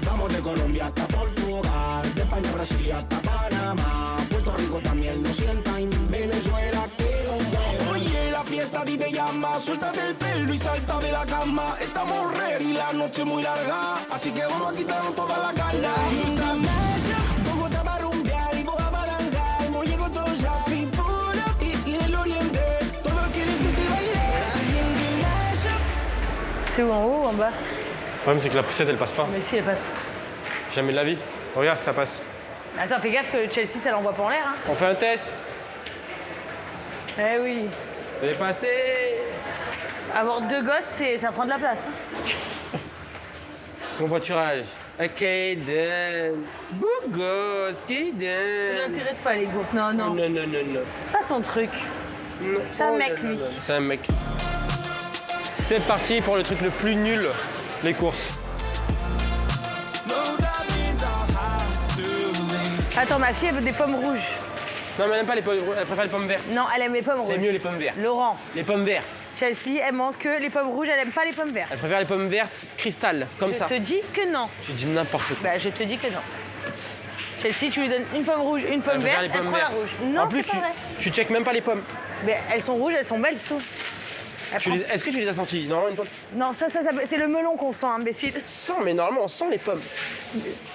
Vamos de Colombia hasta Portugal, de España a Brasil y hasta Panamá, Puerto Rico también lo sienta y Venezuela que lo mueve. Oye, la fiesta a ti te llama, suéltate el pelo y salta de la cama. Estamos ready, la noche muy larga, así que vamos a quitarnos toda la carga. Bogotá va a rumbear y Boga va a danzar, no llego todos ya pintura y en el oriente, todos quieren fiesta y bailar. C'est où, en haut ou en bas? Le problème, c'est que la poussette, elle passe pas. Mais si, elle passe. Jamais de la vie. Regarde si ça passe. Attends, fais gaffe que Chelsea, ça l'envoie pas en l'air. Hein. On fait un test. Eh oui. C'est passé. Avoir 2 gosses, ça prend de la place. Hein. Covoiturage. Kaden. Beau gosse, Kaden. Ça l'intéresse pas, les gosses. Non, non. Non, non, non, non. C'est pas son truc. C'est un mec, lui. C'est un mec. C'est parti pour le truc le plus nul, les courses. Attends, ma fille, elle veut des pommes rouges. Non, mais elle aime pas les pommes rouges, elle préfère les pommes vertes. Non, elle aime les pommes rouges. C'est mieux les pommes vertes. Laurent. Les pommes vertes. Chelsea, elle mange que les pommes rouges, elle aime pas les pommes vertes. Elle préfère les pommes vertes cristal, comme ça. Je te dis que non. Tu dis n'importe quoi. Bah, je te dis que non. Chelsea, tu lui donnes une pomme rouge, une pomme Elle préfère verte, les elle pommes prend la vertes. rouge. Non, en plus, c'est pas vrai. tu checkes même pas les pommes. Mais elles sont rouges, elles sont belles, c'est tout. Est-ce que tu les as senties? Normalement, une pomme. Non, ça c'est le melon qu'on sent, imbécile. Sent, mais normalement, on sent les pommes.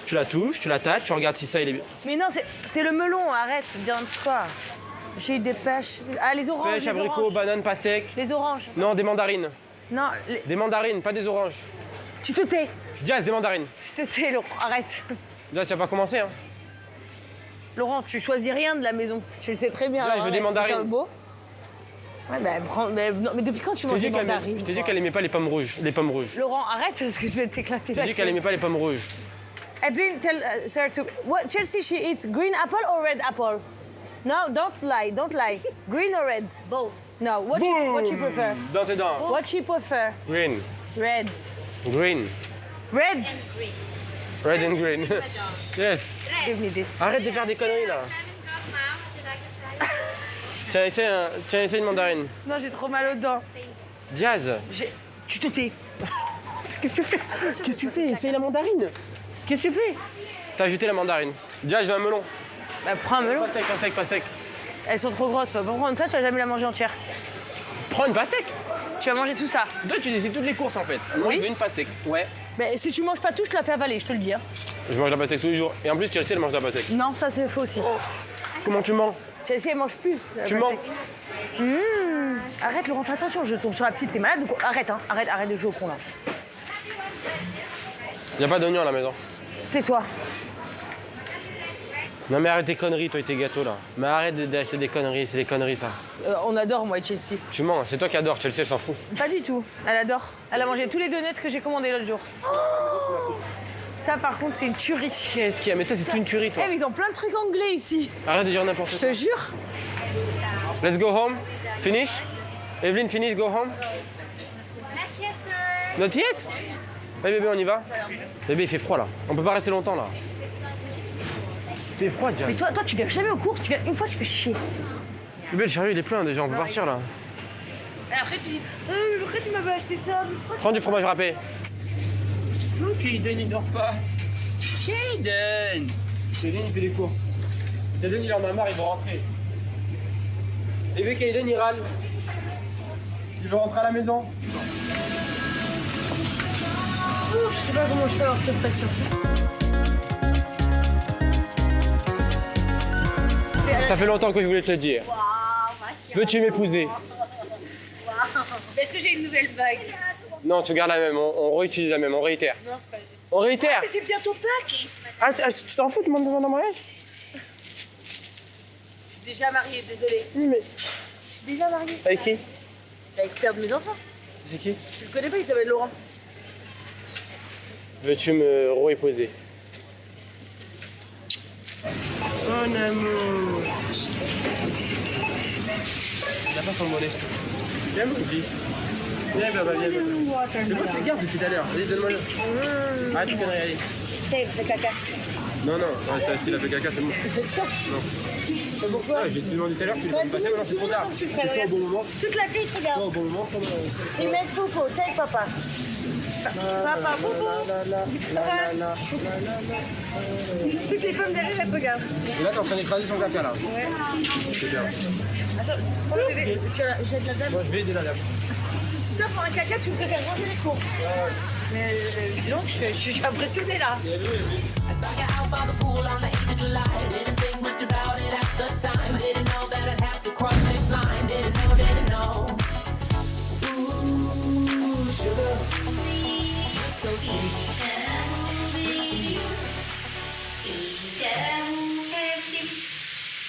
Tu la touches, tu la tâtes, tu regardes si ça, il est bien. Mais non, c'est le melon, arrête, dis quoi. J'ai eu des pêches. Ah, les oranges. Pêche, les abricot, oranges. banane, pastèque. Les oranges. Non, des mandarines. Non, Des mandarines, pas des oranges. tu te tais. Jazz, des mandarines. Tu te tais, Laurent, arrête. Jazz, tu vas pas commencer, hein. Laurent, tu choisis rien de la maison. Tu le sais très bien. Là, je veux des mandarines. C'est beau. Ouais, bah, mais depuis quand tu manges des mandarines? Je t'ai dit qu'elle aimait pas les pommes rouges. Les pommes rouges. Laurent, arrête parce que je vais t'éclater. Je t'ai dit qu'elle aimait pas les pommes rouges. Evelyn, tell Sarah to. What Chelsea she eats? Green apple or red apple? No, don't lie, don't lie. Green or red? Both. No, what you prefer? Dans tes dents. What she prefer? Green. Red. Green. Red. Red and green. Yes. Give me this. Arrête de faire des conneries là. Tiens, essaye une mandarine. Non, j'ai trop mal aux dents. Jazz. Tu te tais. Qu'est-ce que tu fais? Qu'est-ce que tu fais? Essaye la mandarine. Qu'est-ce que tu fais? T'as jeté la mandarine. Jazz, j'ai un melon. Bah, prends un melon. Pastèque. Elles sont trop grosses. Faut pas prendre ça, tu vas jamais la manger entière. Prends une pastèque. Tu vas manger tout ça. Toi, tu décides toutes les courses en fait. Moi, je veux une pastèque. Ouais. Mais si tu manges pas tout, je te la fais avaler, je te le dis. Hein. Je mange la pastèque tous les jours. Et en plus, Chelsea, elle mange la pastèque. Non, ça c'est faux aussi. Comment tu mens? Chelsea, elle mange plus. Tu mens? Arrête, Laurent, fais attention, je tombe sur la petite, t'es malade ou quoi? Arrête, hein, arrête de jouer au con là. Y a pas d'oignon à la maison. Tais-toi. Non mais arrête tes conneries, toi et tes gâteaux là. Mais arrête d'acheter des conneries, c'est des conneries ça. On adore, moi et Chelsea. Tu mens, c'est toi qui adore, Chelsea elle s'en fout. Pas du tout, elle adore. Elle a mangé tous les donuts que j'ai commandés l'autre jour. Oh, ça par contre, c'est une tuerie. Qu'est-ce qu'il y a? Mais toi, c'est toute une tuerie toi. Eh, mais ils ont plein de trucs anglais ici. Arrête de dire n'importe quoi. Je te jure. Let's go home. Finish? Evelyne, finish, go home? Not yet? Allez bébé, on y va? Bébé, il fait froid là. On peut pas rester longtemps là. Il fait froid déjà. Mais toi, tu viens jamais aux courses, tu viens une fois, tu fais chier. Bébé, le chariot il est plein déjà, on peut partir là. Et après, tu dis, pourquoi tu m'avais acheté ça? Prends du fromage râpé. Non, Kaden, il dort pas. Kaden, il fait des cours. Kaden, il en a marre, il veut rentrer. Bébé, Kaden, il râle. Il veut rentrer à la maison. Je sais pas comment je fais avoir cette pression. Ça fait longtemps que je voulais te le dire. Veux-tu m'épouser? Est-ce que j'ai une nouvelle bague? Non, tu gardes la même, on réutilise la même, on réitère. Non, c'est pas juste. On réitère. Mais c'est bientôt Pâques. Ah, tu t'en fous de mon demande en mariage? Je suis déjà mariée, désolée. Oui, mais... Je suis déjà mariée. Avec qui? Avec le père de mes enfants. C'est qui? Tu le connais pas, il s'appelle Laurent. Veux-tu me réépouser? Mon amour. Il n'a pas son mollet. Viens, mon petit. Viens, Baba, viens. C'est bon, tu le gardes depuis tout à l'heure. Vas-y, donne-moi le. Ah, tu peux y aller. T'as fait caca. Non, s'il a fait caca, c'est bon. Non. C'est pourquoi? J'ai te demandé tout à l'heure, tu les as passés, maintenant c'est trop tard. C'est toi au bon moment. Toute la vie, regarde. Toi au bon moment, sans... Ils mettent Popo, t'es avec papa. Papa, Popo. Toutes les femmes derrière, elles regardent. Et là, t'es en train d'écraser son caca, là. Ouais. C'est bien. Attends, prends le bébé. J'ai de la dame. Moi, je vais aider la dame. Si ça pour un caca, tu me préfères ranger les cours. Mais dis donc, je suis impressionnée là. I saw you out by the pool on the 8th of July. Didn't think much about it at the time. Didn't know that I'd have to cross this line. Didn't know. Ooh, sugar. So sweet.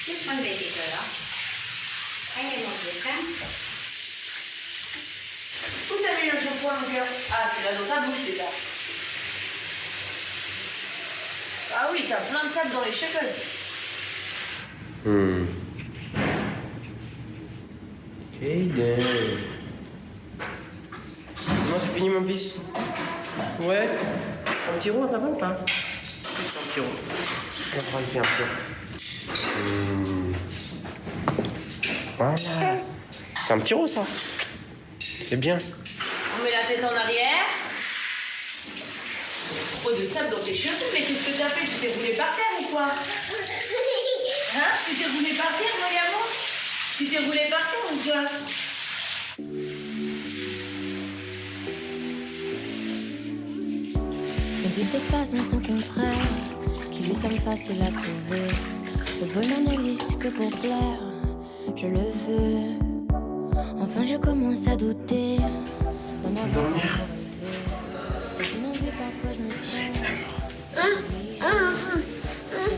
This one baby girl. I am not different. Où t'as mis le shampoing, mon cœur? Ah, tu l'as dans ta bouche déjà. Ah oui, t'as plein de sable dans les cheveux. Kaden. Comment c'est fini, mon fils? Ouais. Un petit roux à papa ou pas? Un petit roux. On va prendre ici un petit roux. Voilà. C'est un petit roux, ça. C'est bien. On met la tête en arrière. Trop de sable dans tes cheveux, mais qu'est-ce que t'as fait? Tu t'es roulé par terre ou quoi? Hein? Tu t'es roulé par terre, mon gamin? Tu t'es roulé par terre ou quoi? N'existe pas sans son contraire, qui lui semble facile à trouver. Le bonheur n'existe que pour plaire, je le veux. Enfin je commence à douter d'en avoir rêvé. Sinon vu parfois je me sens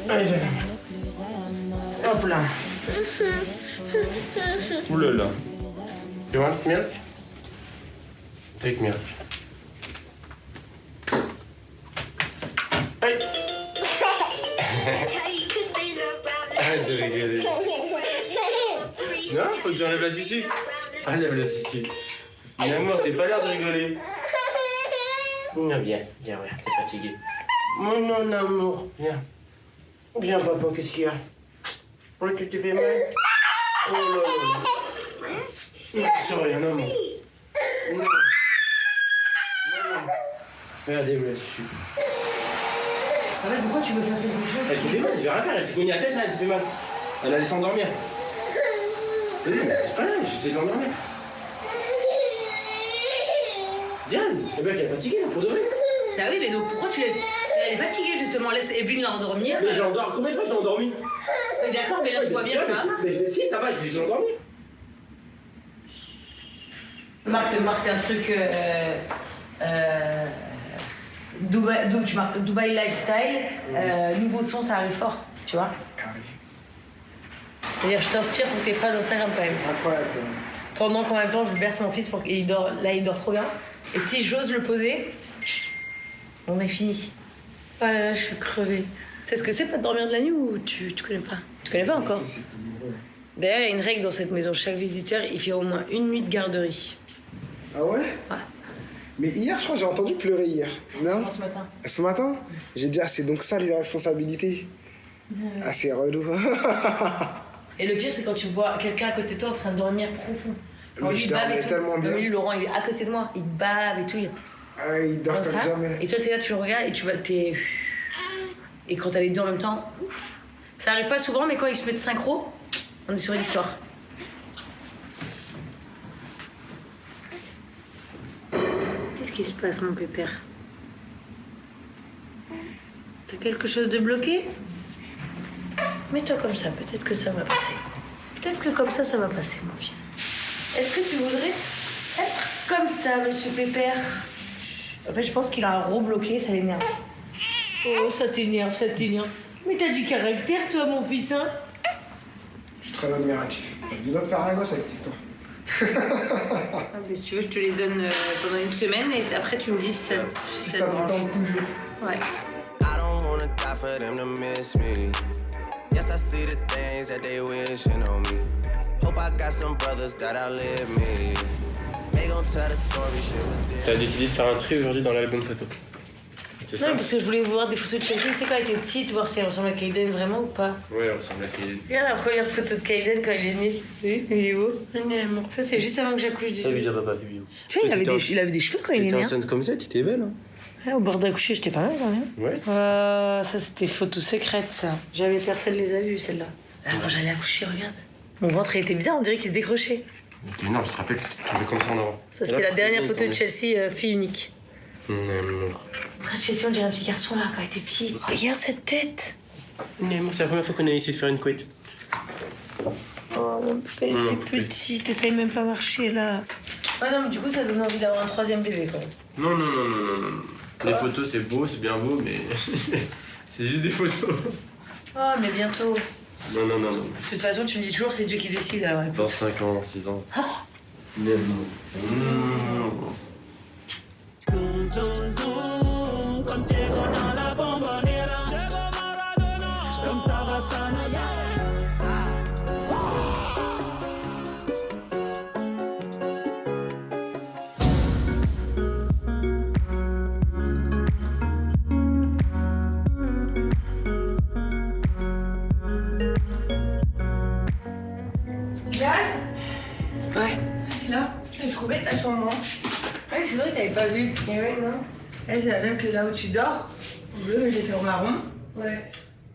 Allez, viens. Hop là. Oulala. You want milk? Take milk. Hey. Arrête de rigoler. Non, faut que j'enlève la sissi. Enlève la sissi. Mon amour, c'est pas l'air de rigoler. Non, viens, regarde, t'es fatigué. Mon amour, viens. Viens, papa, qu'est-ce qu'il y a? Ouais, tu t'es fait mal? Oh là là. Non, c'est rien, non, non. Non. Regardez-moi là-dessus. Arrête, pourquoi tu veux faire quelque chose? Elle s'est fait mal, je vais rien faire, elle s'est cognée la tête là, elle s'est fait mal. Elle allait s'endormir. Oui, c'est pas là, j'essaie de l'endormir. Diaz, le mec elle est fatiguée là, pour de vrai. Bah oui, mais donc pourquoi tu laisses. Elle est fatiguée justement, laisse Evelyne l'endormir. Mais j'ai endormi, combien de fois j'ai endormi? D'accord, mais là tu vois bien que ça va. Mais si, ça va, j'ai endormi. Marque un truc. Tu marques Dubaï Lifestyle, nouveau son, ça arrive fort, tu vois. Carré. C'est-à-dire, je t'inspire pour tes phrases Instagram quand même. Incroyable. Pendant qu'en même temps, je berce mon fils pour qu'il dort. Là, il dort trop bien. Et si j'ose le poser, on est fini. Ah là là, je suis crevée. Tu sais ce que c'est pas de dormir de la nuit ou tu connais pas? Tu connais pas encore? D'ailleurs, il y a une règle dans cette maison. Chaque visiteur, il fait au moins une nuit de garderie. Ah ouais? Ouais. Mais hier, je crois, j'ai entendu pleurer hier. Non? Ce matin. Ce matin? J'ai dit, ah, c'est donc ça les responsabilités. Ah, c'est relou. Et le pire, c'est quand tu vois quelqu'un à côté de toi en train de dormir profond. Mais Lui, je il bave dormais et tout. tellement bien. Lui, Laurent, il est à côté de moi. Il bave et tout. Ah, il dort comme jamais. Et toi, t'es là, tu le regardes et tu vas. Et quand t'as les deux en même temps, ouf. Ça arrive pas souvent, mais quand ils se mettent synchro, on est sur une histoire. Qu'est-ce qui se passe, mon pépère? T'as quelque chose de bloqué? Mets-toi comme ça, peut-être que ça va passer. Peut-être que comme ça va passer, mon fils. Est-ce que tu voudrais être comme ça, monsieur Pépère? En fait, je pense qu'il a un rond bloqué, ça l'énerve. Oh, ça t'énerve, ça t'énerve. Mais t'as du caractère, toi, mon fils, hein? Je suis très admiratif. Je dois te faire un gosse avec cette histoire. Ah, mais si tu veux, je te les donne pendant une semaine et après tu me dis si ça te tente toujours. Ouais. I don't wanna die for them to miss me. Yes, I see the things that they wishing on me. Hope I got some brothers that outlive me. They gon' tell the story, shit was different. T'as décidé de faire un tri aujourd'hui dans l'album photo. C'est ça? Non, parce que je voulais voir des photos de Chelsea, tu sais, quand elle était petite, voir si elle ressemble à Kaiden vraiment ou pas. Ouais, elle ressemble à Kaiden. Regarde la première photo de Kaiden quand il est né. Oui, il est beau. Ça, c'est juste avant que j'accouche déjà. Fais bisous, papa, fais bisous. Tu vois, il avait des cheveux quand il est né. T'étais enceinte comme ça, t'étais belle, hein? Ouais, au bord d'accoucher, j'étais pas mal quand même. Ouais. Ça, c'était photo secrète, ça. Jamais personne les a vues, celles-là. Là, quand j'allais accoucher, regarde. Mon ventre, il était bizarre, on dirait qu'il se décrochait. T'es énorme, je te rappelle que tu tombais comme ça en avant. Ça, c'était la dernière photo de Chelsea, fille unique. Regarde Chelsea, on dirait un petit garçon là, quand elle était petite. Regarde cette tête. C'est la première fois qu'on a essayé de faire une couette. Oh, mon bébé, elle était petite, t'essayes même pas marcher là. Ah non, mais du coup, ça donne envie d'avoir un troisième bébé quand même. Non. Les photos, c'est beau, c'est bien beau, mais c'est juste des photos. Oh, mais bientôt. Non. De toute façon, tu me dis toujours, c'est Dieu qui décide alors. Dans 5 ans, 6 ans. Oh. Mais Zoom, zoom, zoom, comme Diego dans la bombonera. Comme ça va Jazz? Ouais. Là, elle est trop bête ta chambre. Hein. Ouais, c'est vrai que t'avais pas vu. Et ouais, non. Elle, c'est la même que là où tu dors. En bleu, mais j'ai fait en marron. Ouais.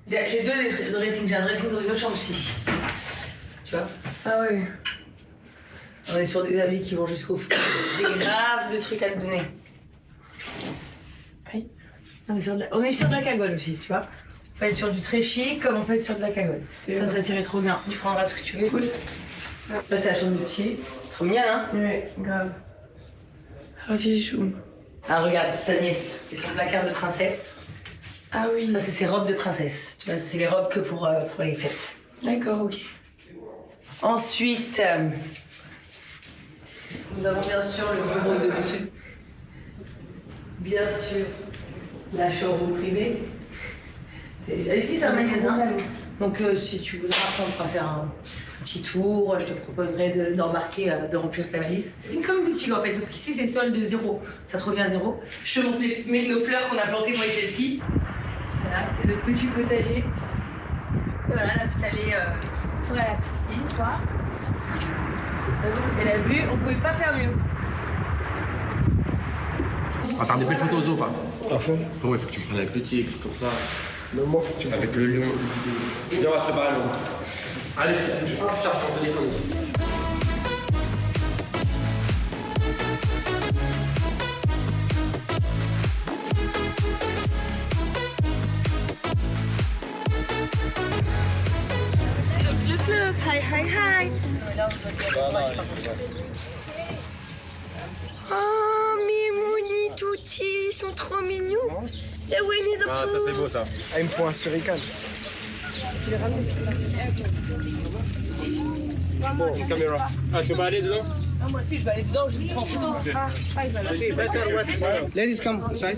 J'ai deux dressings. J'ai un dressing dans une autre chambre aussi. Tu vois? Ah ouais. On est sur des amis qui vont jusqu'au fond. J'ai grave de trucs à te donner. Oui. On est sur de la cagole aussi, tu vois? On peut être sur du très chic comme on peut être sur de la cagole. Ça tirait trop bien. Tu prendras ce que tu veux. Écoute. Là, c'est la chambre de pied. Trop mignon, hein? Ouais, grave. Oh, j'ai chou. Ah, regarde, ta nièce. C'est son placard de princesse. Ah oui. Ça, c'est ses robes de princesse. Tu vois, c'est les robes que pour les fêtes. D'accord, ok. Ensuite, nous avons bien sûr le bureau de monsieur. Bien sûr, la chambre privée. Ici, c'est un magasin. Donc, si tu voudras, après, on pourra faire un petit tour. Je te proposerai d'embarquer, de remplir ta valise. C'est comme une boutique en fait, sauf qu'ici, c'est solde de 0. Ça te revient à 0. Je te montre nos fleurs qu'on a plantées moi et Chelsea. Voilà, c'est le petit potager. Voilà, la petite allée pour la piscine, quoi. Et la vue, on pouvait pas faire mieux. On va faire des belles photos aux eaux, pas? À fond. Frérot, il faut que tu prennes avec le tigre, comme ça. Mais moi, faut que tu me Avec le lion. Viens, on va se préparer le moment. Allez, charge ton téléphone aussi. Look, hi. Oh, Mimouni, Touti, ils sont trop mignons. C'est Winnie the Pooh. Ah, ça c'est beau ça. Ah, il me faut un suricane. Tu les ramènes. Bon, caméra. Ah, tu peux pas aller dedans? Ah, moi aussi, je vais aller dedans, je vais prendre en photo. See, better what? Ladies, come inside.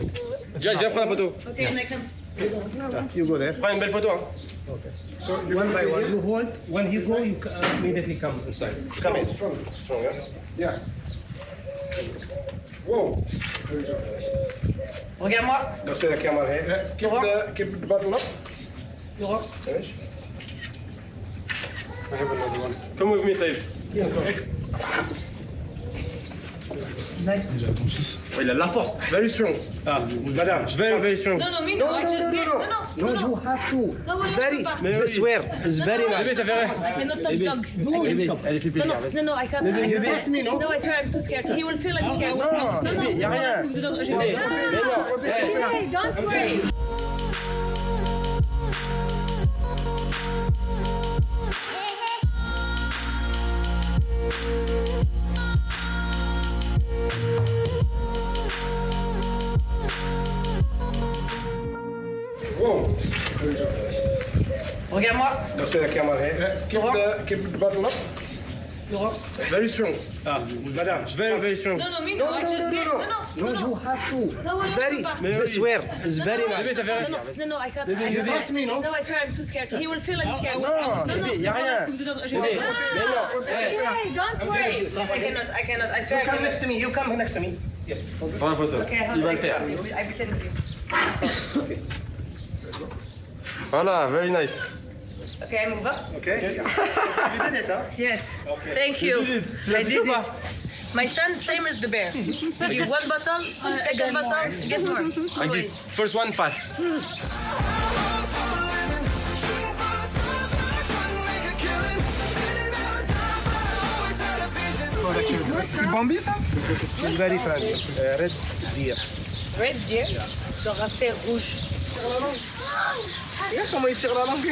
Viens prendre la photo. Ok, on a comme. You go there. Prends une belle photo. Hein. So one by one, you hold. When you go, you immediately come inside. Come in. Yeah. Whoa. Regarde-moi. Look at the camera here. Keep the bottle up. Laurent. Finish. I have another one. Come with me, Saïd. Yeah, go. Ton fils. Oh, il a de la force. Very strong. Ah, madame. Very strong. Non, mais No, you have to. It's very, I swear, it's very Bébé, nice. ça fait rien. I cannot touch dog. Bébé, elle fait plaisir. No, I can't. You trust me, no? No, I swear I'm so scared. He will feel I'm scared. Non, bébé, y a rien. Parce que vous êtes en train de Bébé, Hey, don't worry. After the camera here. Keep the bottle up. Very strong. Madame. Very strong. Non, non, mais No, non, no, no, no, no. No, you have to. No, It's no, very, no, I swear, it's very No, nice. no, no, I can't. You trust me, no? No, I swear I'm too scared. He will feel I'm scared. Non, bébé, y a rien. Je vais Bébé, faire. mais non. Hey, don't worry. I cannot, I swear. You come next to me, you come next to me. Yeah. Prends la photo. Il va le faire. I pretend to. Voilà, very nice. Okay, move up. Okay. You did it, huh? Yes. Okay. Thank you. Tu l'as I dit did ou pas? it. My son, same as the bear. You give one bottle, second bottle, get more. Like this. First one fast. C'est Bambi, ça? It's very fun. Red deer. Red deer, genre un cerf rouge. Regarde comment il tire la langue.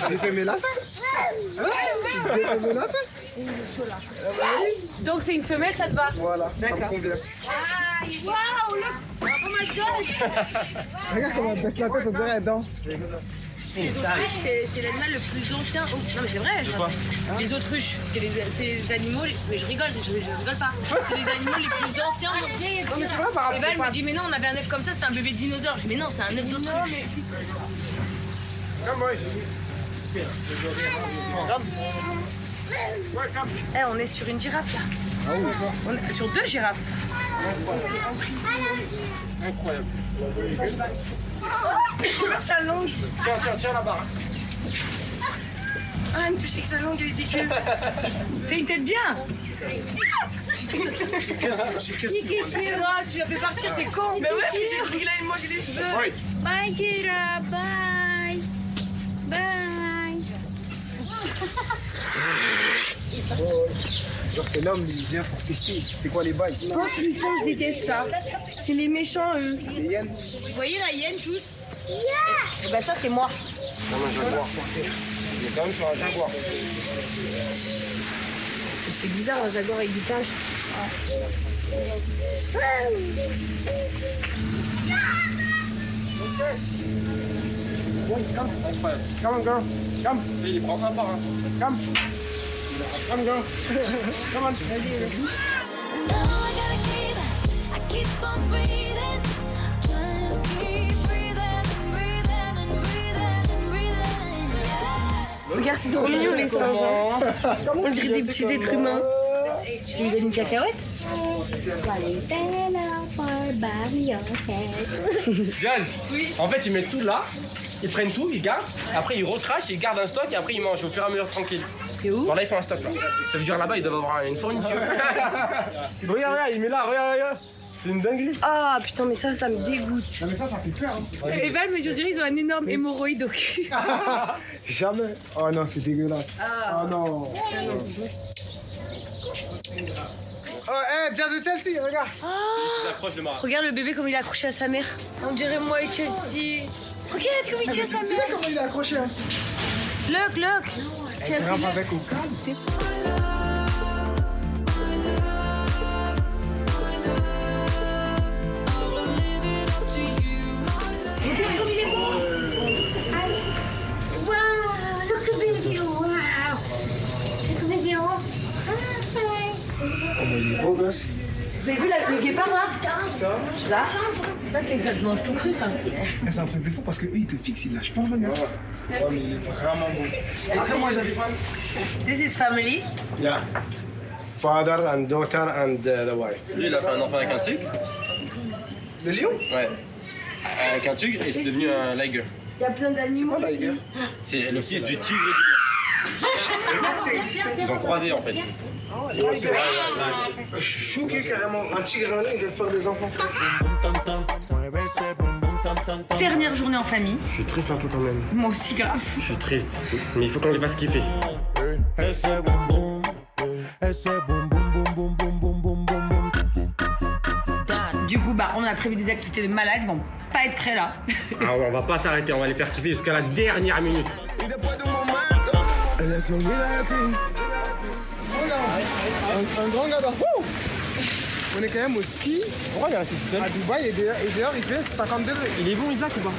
J'ai fait mélasse. J'ai fait mélasse. Donc c'est une femelle, ça te va? Voilà, ça me D'accord. convient. Wow, look! Oh my god! Regarde comment elle baisse la tête, on dirait elle danse. Les autruches, c'est l'animal le plus ancien. Oh, non mais c'est vrai. Les autruches, c'est les animaux. Mais je rigole pas. C'est les animaux les plus anciens. Non, mais c'est vrai, par rapport Et Val à- me dit mais non, on avait un œuf comme ça, c'était un bébé dinosaure. Je dis mais non, c'était un œuf d'autruche. Eh, on est sur une girafe là. On est sur 2 girafes. Incroyable. Sa langue. Tiens la barre. Ah, elle me touche avec sa langue, elle est dégueu. Fais une tête bien. Non, tu as fait partir, t'es con. Mais ouais, j'ai cru qu'il allait me manger les cheveux. Oui. Bye, Kira. Bye. Bye. Genre, c'est l'homme, il vient pour tester. C'est quoi les bails? Oh putain, je déteste ça. C'est les méchants, eux. Les hyènes. Vous voyez la hyène tous? Et ben ça c'est moi. Comme un jaguar. Il est quand même sur un jaguar. C'est bizarre, un jaguar avec du page. Incroyable. Come on, girl. Come. Et il prend un par un. Come. Come, girl. Come on. No, I gotta keep, I keep on breathing. Just keep breathing and breathing and breathing and breathing. Yeah. Regarde, c'est trop mignon les singes. Hein. On dirait des petits êtres humains. Tu lui donnes une cacahuète? Jazz. En fait, ils mettent tout là. Ils prennent tout, ils gardent. Après, ils recrachent, ils gardent un stock et après, ils mangent au fur et à mesure tranquille. C'est où? Genre là, ils font un stock là. Ça veut dire là-bas, ils doivent avoir une fourniture. Regarde, il met là, regarde. C'est une dinguerie. Ah putain, mais ça me dégoûte. Non, mais ça fait peur. Hein. Et Val me dit, on dirait ils ont un énorme hémorroïde au cul. Jamais. Oh non, c'est dégueulasse. Oh non. Oh, hey, Jazz et Chelsea, regarde. Approche le marin. Regarde le bébé comme il est accroché à sa mère. On dirait moi et Chelsea. Regarde comme il tient C'est sa stylé mère. comment il est accroché. Hein. Look. Elle grimpe avec au calme. Regarde comme il est beau. Wow, look at baby. Wow. Look at baby. Comment il est beau, gosse. Vous avez vu le guépard là? Ça. Là. Ça c'est exactement tout cru ça. Eh, c'est un truc de fou parce que eux, ils te fixent, ils lâchent pas, regarde. Ouais, mais il est vraiment beau. Après, moi, j'avais faim. This is family. Yeah. Father and daughter and the wife. Lui, il a fait un enfant avec un tigre. Le lion? Ouais. Avec un tigre et c'est devenu un liger. Il y a plein d'animaux. C'est quoi, Liger? C'est le fils du tigre et du lion. Ils ont croisé en fait. Je suis choqué carrément. Un tigre et un lion, ils veulent faire des enfants. Dernière journée en famille. Je suis triste un peu quand même. Moi aussi grave. Je suis triste. Mais il faut qu'on les fasse kiffer. Du coup, bah, on a prévu des activités de malades, ils vont pas être prêts là. Ah, on va pas s'arrêter, on va les faire kiffer jusqu'à la dernière minute. Ella se olvida de ti. Un grand gars dans On est quand même au ski. Pourquoi il est resté tout seul À Dubaï et dehors il fait 50 degrés. Il est bon Isaac ou pas?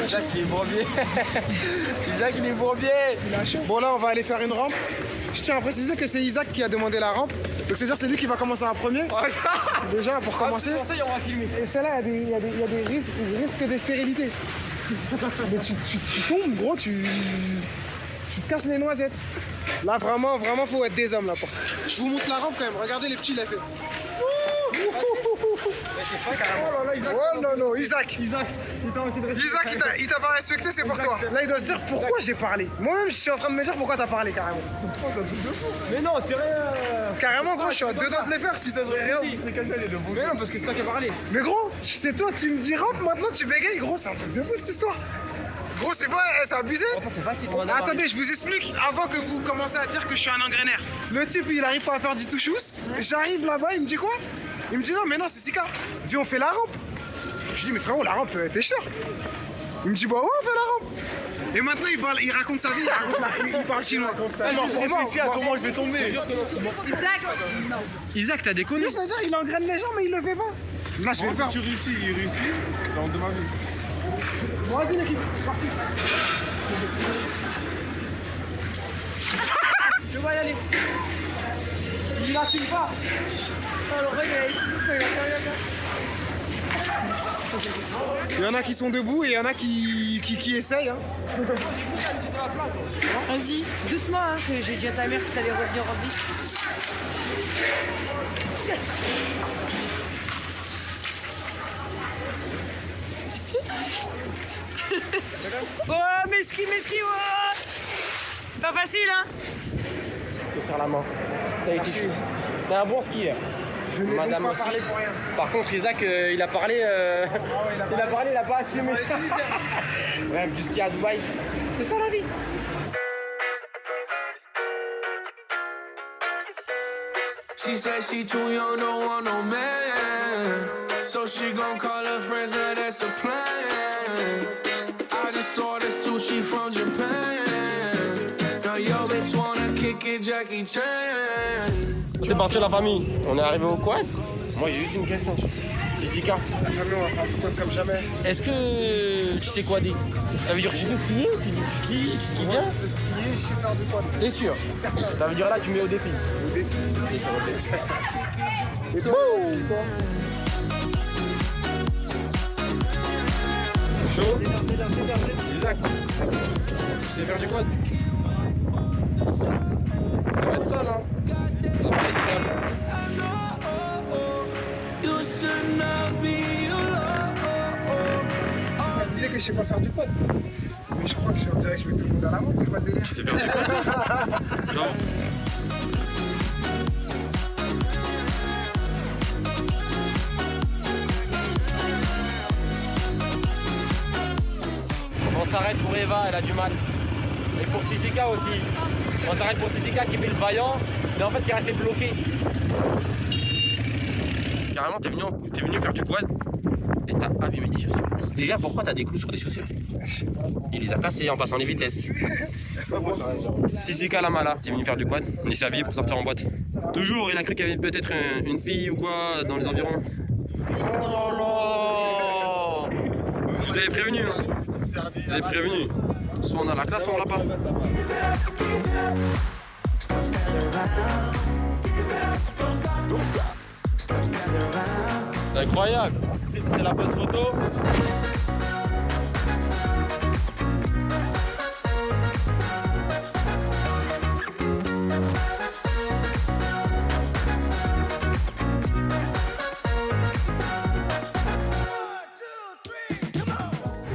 Isaac, il est bourbier. Isaac, il est bourbier. Il a chaud. Bon, là, on va aller faire une rampe. Je tiens à préciser que c'est Isaac qui a demandé la rampe. Donc, c'est-à-dire c'est lui qui va commencer en premier. Déjà, pour commencer. Pour ça, on va filmer. Et celle-là, il y a des risques de stérilité. Mais tu tombes, gros, tu te casses les noisettes. Là, vraiment, faut être des hommes là pour ça. Je vous montre la rampe quand même. Regardez les petits, il a fait. Oh non, Isaac. Isaac, il t'a pas respecté, c'est pour toi. Là, il doit se dire pourquoi j'ai parlé. Moi-même, je suis en train de me dire pourquoi t'as parlé carrément. Mais non, c'est rien. Carrément, gros, je suis à deux doigts de les faire si ça serait rien. Mais non, parce que c'est toi qui as parlé. Mais gros, c'est toi, tu me dis rampe, maintenant tu bégayes, gros, c'est un truc de fou cette histoire. Gros, c'est pas, c'est abusé. C'est facile. Attendez, je vous explique avant que vous commencez à dire que je suis un engrainaire. Le type, il arrive pas à faire du touchous. J'arrive là-bas, il me dit quoi? Il me dit non, mais non, c'est Sika. Viens, on fait la rampe. Je dis, mais frérot, la rampe, t'es cher. Il me dit, bah ouais, on fait la rampe. Et maintenant, il raconte sa vie, il parle chinois. Comment je vais tomber? Isaac, t'as déconné? Mais ça veut dire il engraine les gens, mais il le fait pas. Là, je vais le faire. Tu réussis, il réussit. C'est la honte de ma vie. Bon, vas-y, l'équipe, c'est parti. Je vais y aller. Il la filme pas. Il y en a qui sont debout et il y en a qui essayent. Hein. Vas-y, doucement, hein, que j'ai dit à ta mère si t'allais revenir en vie. Oh, mes skis, oh. C'est pas facile, hein. Je te serre la main. T'es un bon skieur. Je n'ai Madame pas aussi. parlé pour rien. Par contre, Isaac, il a parlé. Il a pas assumé. Bref, du ski à Dubaï. C'est ça la vie. She said she too young, don't want no man. So she gon' call her friends, now that's a plan. I just ordered sushi from Japan. Now yo bitch wanna kick it, Jackie Chan. C'est parti la famille. On est arrivé au quad. Moi j'ai juste une question. Zizika. La famille, on va faire du quad comme jamais. Est-ce que tu sais quader? Ça veut dire que tu sais skier? Tu skis bien? C'est skier, je sais faire du quad. T'es sûr? Ça veut dire là tu mets au défi. Au défi. Et toi? Chaud? Isaac. Tu sais faire du quad? Ça va être ça là. Ça va être ça. Ça disait que je sais pas faire du quad. Mais je crois que je dirais que je mets tout le monde à la montre, c'est quoi le délire? Tu sais faire du quad toi? Genre. On s'arrête pour Eva, elle a du mal. Et pour Sisika aussi. On s'arrête pour Sisika qui fait le vaillant, mais en fait qui est resté bloqué. Carrément, t'es venu faire du quad et t'as abîmé tes chaussures. Déjà, pourquoi t'as des clous sur des chaussures? Il les a cassés en passant les vitesses. Sisika Lamala, t'es venu faire du quad, on s'est habillé pour sortir en boîte. Toujours, il a cru qu'il y avait peut-être une fille ou quoi dans les environs. Oh là là! Je vous avais prévenu, hein. Vous avez prévenu. Soit on a la classe, soit on l'a pas. C'est incroyable. C'est la pose photo.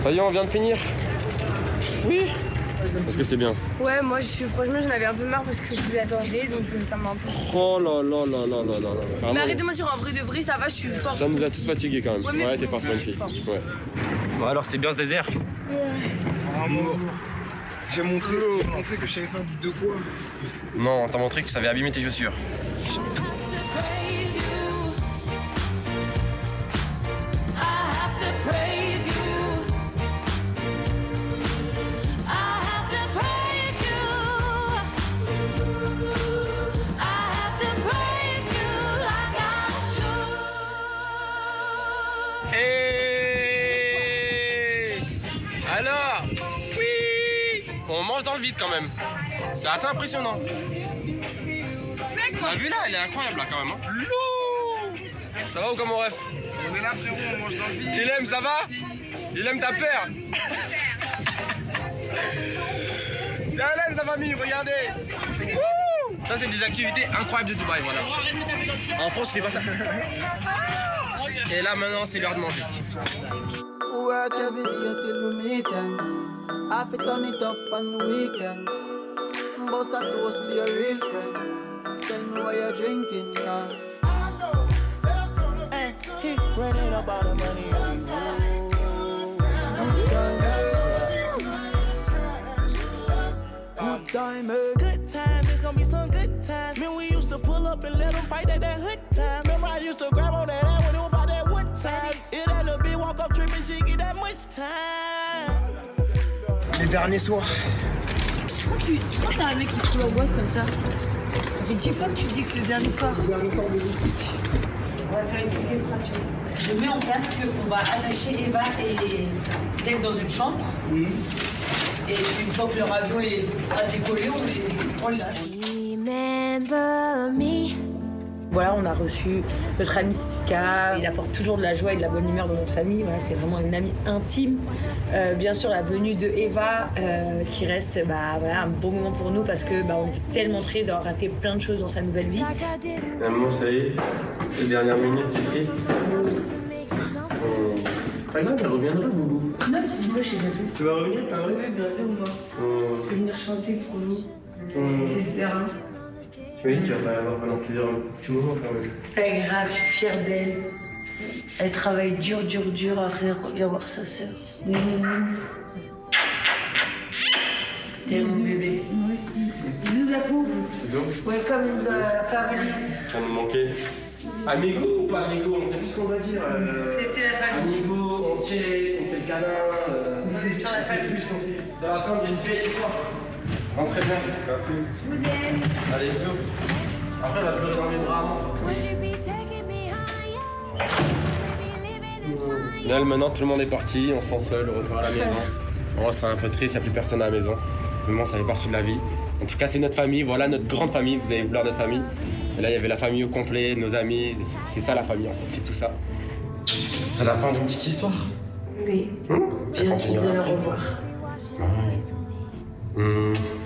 Ça y est, on vient de finir. Oui. Est-ce que c'était bien? Ouais, moi franchement j'en avais un peu marre parce que je vous attendais donc ça m'a un peu. Oh là là là là là là là. Mais arrête de mentir, en vrai de vrai ça va, je suis fort. Ça nous a tous fatigués quand même. Ouais, t'es forte, bonne fille. Ouais. Bon alors c'était bien ce désert? J'ai montré que je savais faire du deux poids. Non, t'as montré que tu savais abîmer tes chaussures. vite quand même. C'est assez impressionnant. La vue là, elle est incroyable là quand même. Hein. Ça va ou comment ref? On est là frérot, on mange dans le vide. Il aime, ça va? Il aime ta paire. C'est à l'aise la famille, regardez. Wouh! Ça c'est des activités incroyables de Dubaï, voilà. En France, tu fais pas ça. Et là maintenant, c'est l'heure de manger. Work every day till we meet ends. I fit turn it up on the weekends. Bust a toast to your real friend. Tell me why you're drinking, yeah. Hey, he running up all the money on the road. Good time, good times, it's gonna be some good times. Man, we used to pull up and let them fight at that hood time. Remember I used to grab on that ass when it was about that wood time. It that little bitch walk up tripping, she get that much time. Les derniers soirs. Tu crois que t'as un mec qui te l'angoisse comme ça? Ça fait 10 fois que tu dis que c'est le dernier soir. Le dernier soir de vie. On va faire une séquestration. Je mets en place qu'on va attacher Eva et Zach dans une chambre. Et une fois que leur avion a décollé, on les lâche. Remember me. Voilà, on a reçu notre amie Sika. Il apporte toujours de la joie et de la bonne humeur dans notre famille. Voilà, c'est vraiment une amie intime. Bien sûr, la venue de Eva qui reste voilà, un bon moment pour nous parce que on est tellement triste d'avoir raté plein de choses dans sa nouvelle vie. Maman, ça y est, les dernières minutes, c'est triste. Pas grave, elle reviendra, Boubou. Non, mais c'est moi, je sais pas plus. Tu vas revenir, pas vrai? Oui, bien sûr, moi. Je vais venir chanter pour vous. J'espère. Hein. Oui, tu vas pas l'avoir pendant plusieurs petits moments quand même. C'est pas grave, je suis fière d'elle. Elle travaille dur à voir sa sœur. T'es mon bébé. Moi aussi. Bisous Zakou. Bisous. Welcome in the family. Ça nous manquait. Amigo ou pas amigo, on sait plus ce qu'on va dire. C'est la famille. Amigo, on check, on fait le câlin. On est sur la famille. Plus qu'on fait. C'est la fin d'une belle histoire. Rentrez bien. Merci. Je vous aime. Allez, bisous. Après, elle va pleurer dans mes bras. Là, maintenant, tout le monde est parti. On se sent seul, retour à la maison. Bon, c'est un peu triste, il n'y a plus personne à la maison. Mais bon, ça fait partie de la vie. En tout cas, c'est notre famille. Voilà notre grande famille. Vous avez vu notre famille. Et là, il y avait la famille au complet, nos amis. C'est ça la famille, en fait. C'est tout ça. C'est la fin d'une petite histoire. Oui. J'ai hâte de le revoir.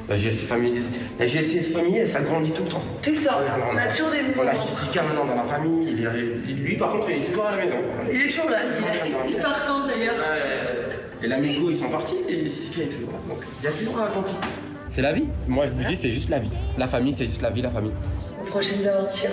La GLC famille, elle s'agrandit tout le temps. Tout le temps. On a toujours des Voilà, c'est Sika maintenant dans la famille. Lui, par contre, il est toujours à la maison. Il est toujours là. Il part quand d'ailleurs? Et l'amigo, ils sont partis et Sika est toujours là. Donc, il y a toujours à raconter. C'est la vie. Moi, je vous dis, c'est juste la vie. La famille, c'est juste la vie, la famille. Aux prochaines aventures.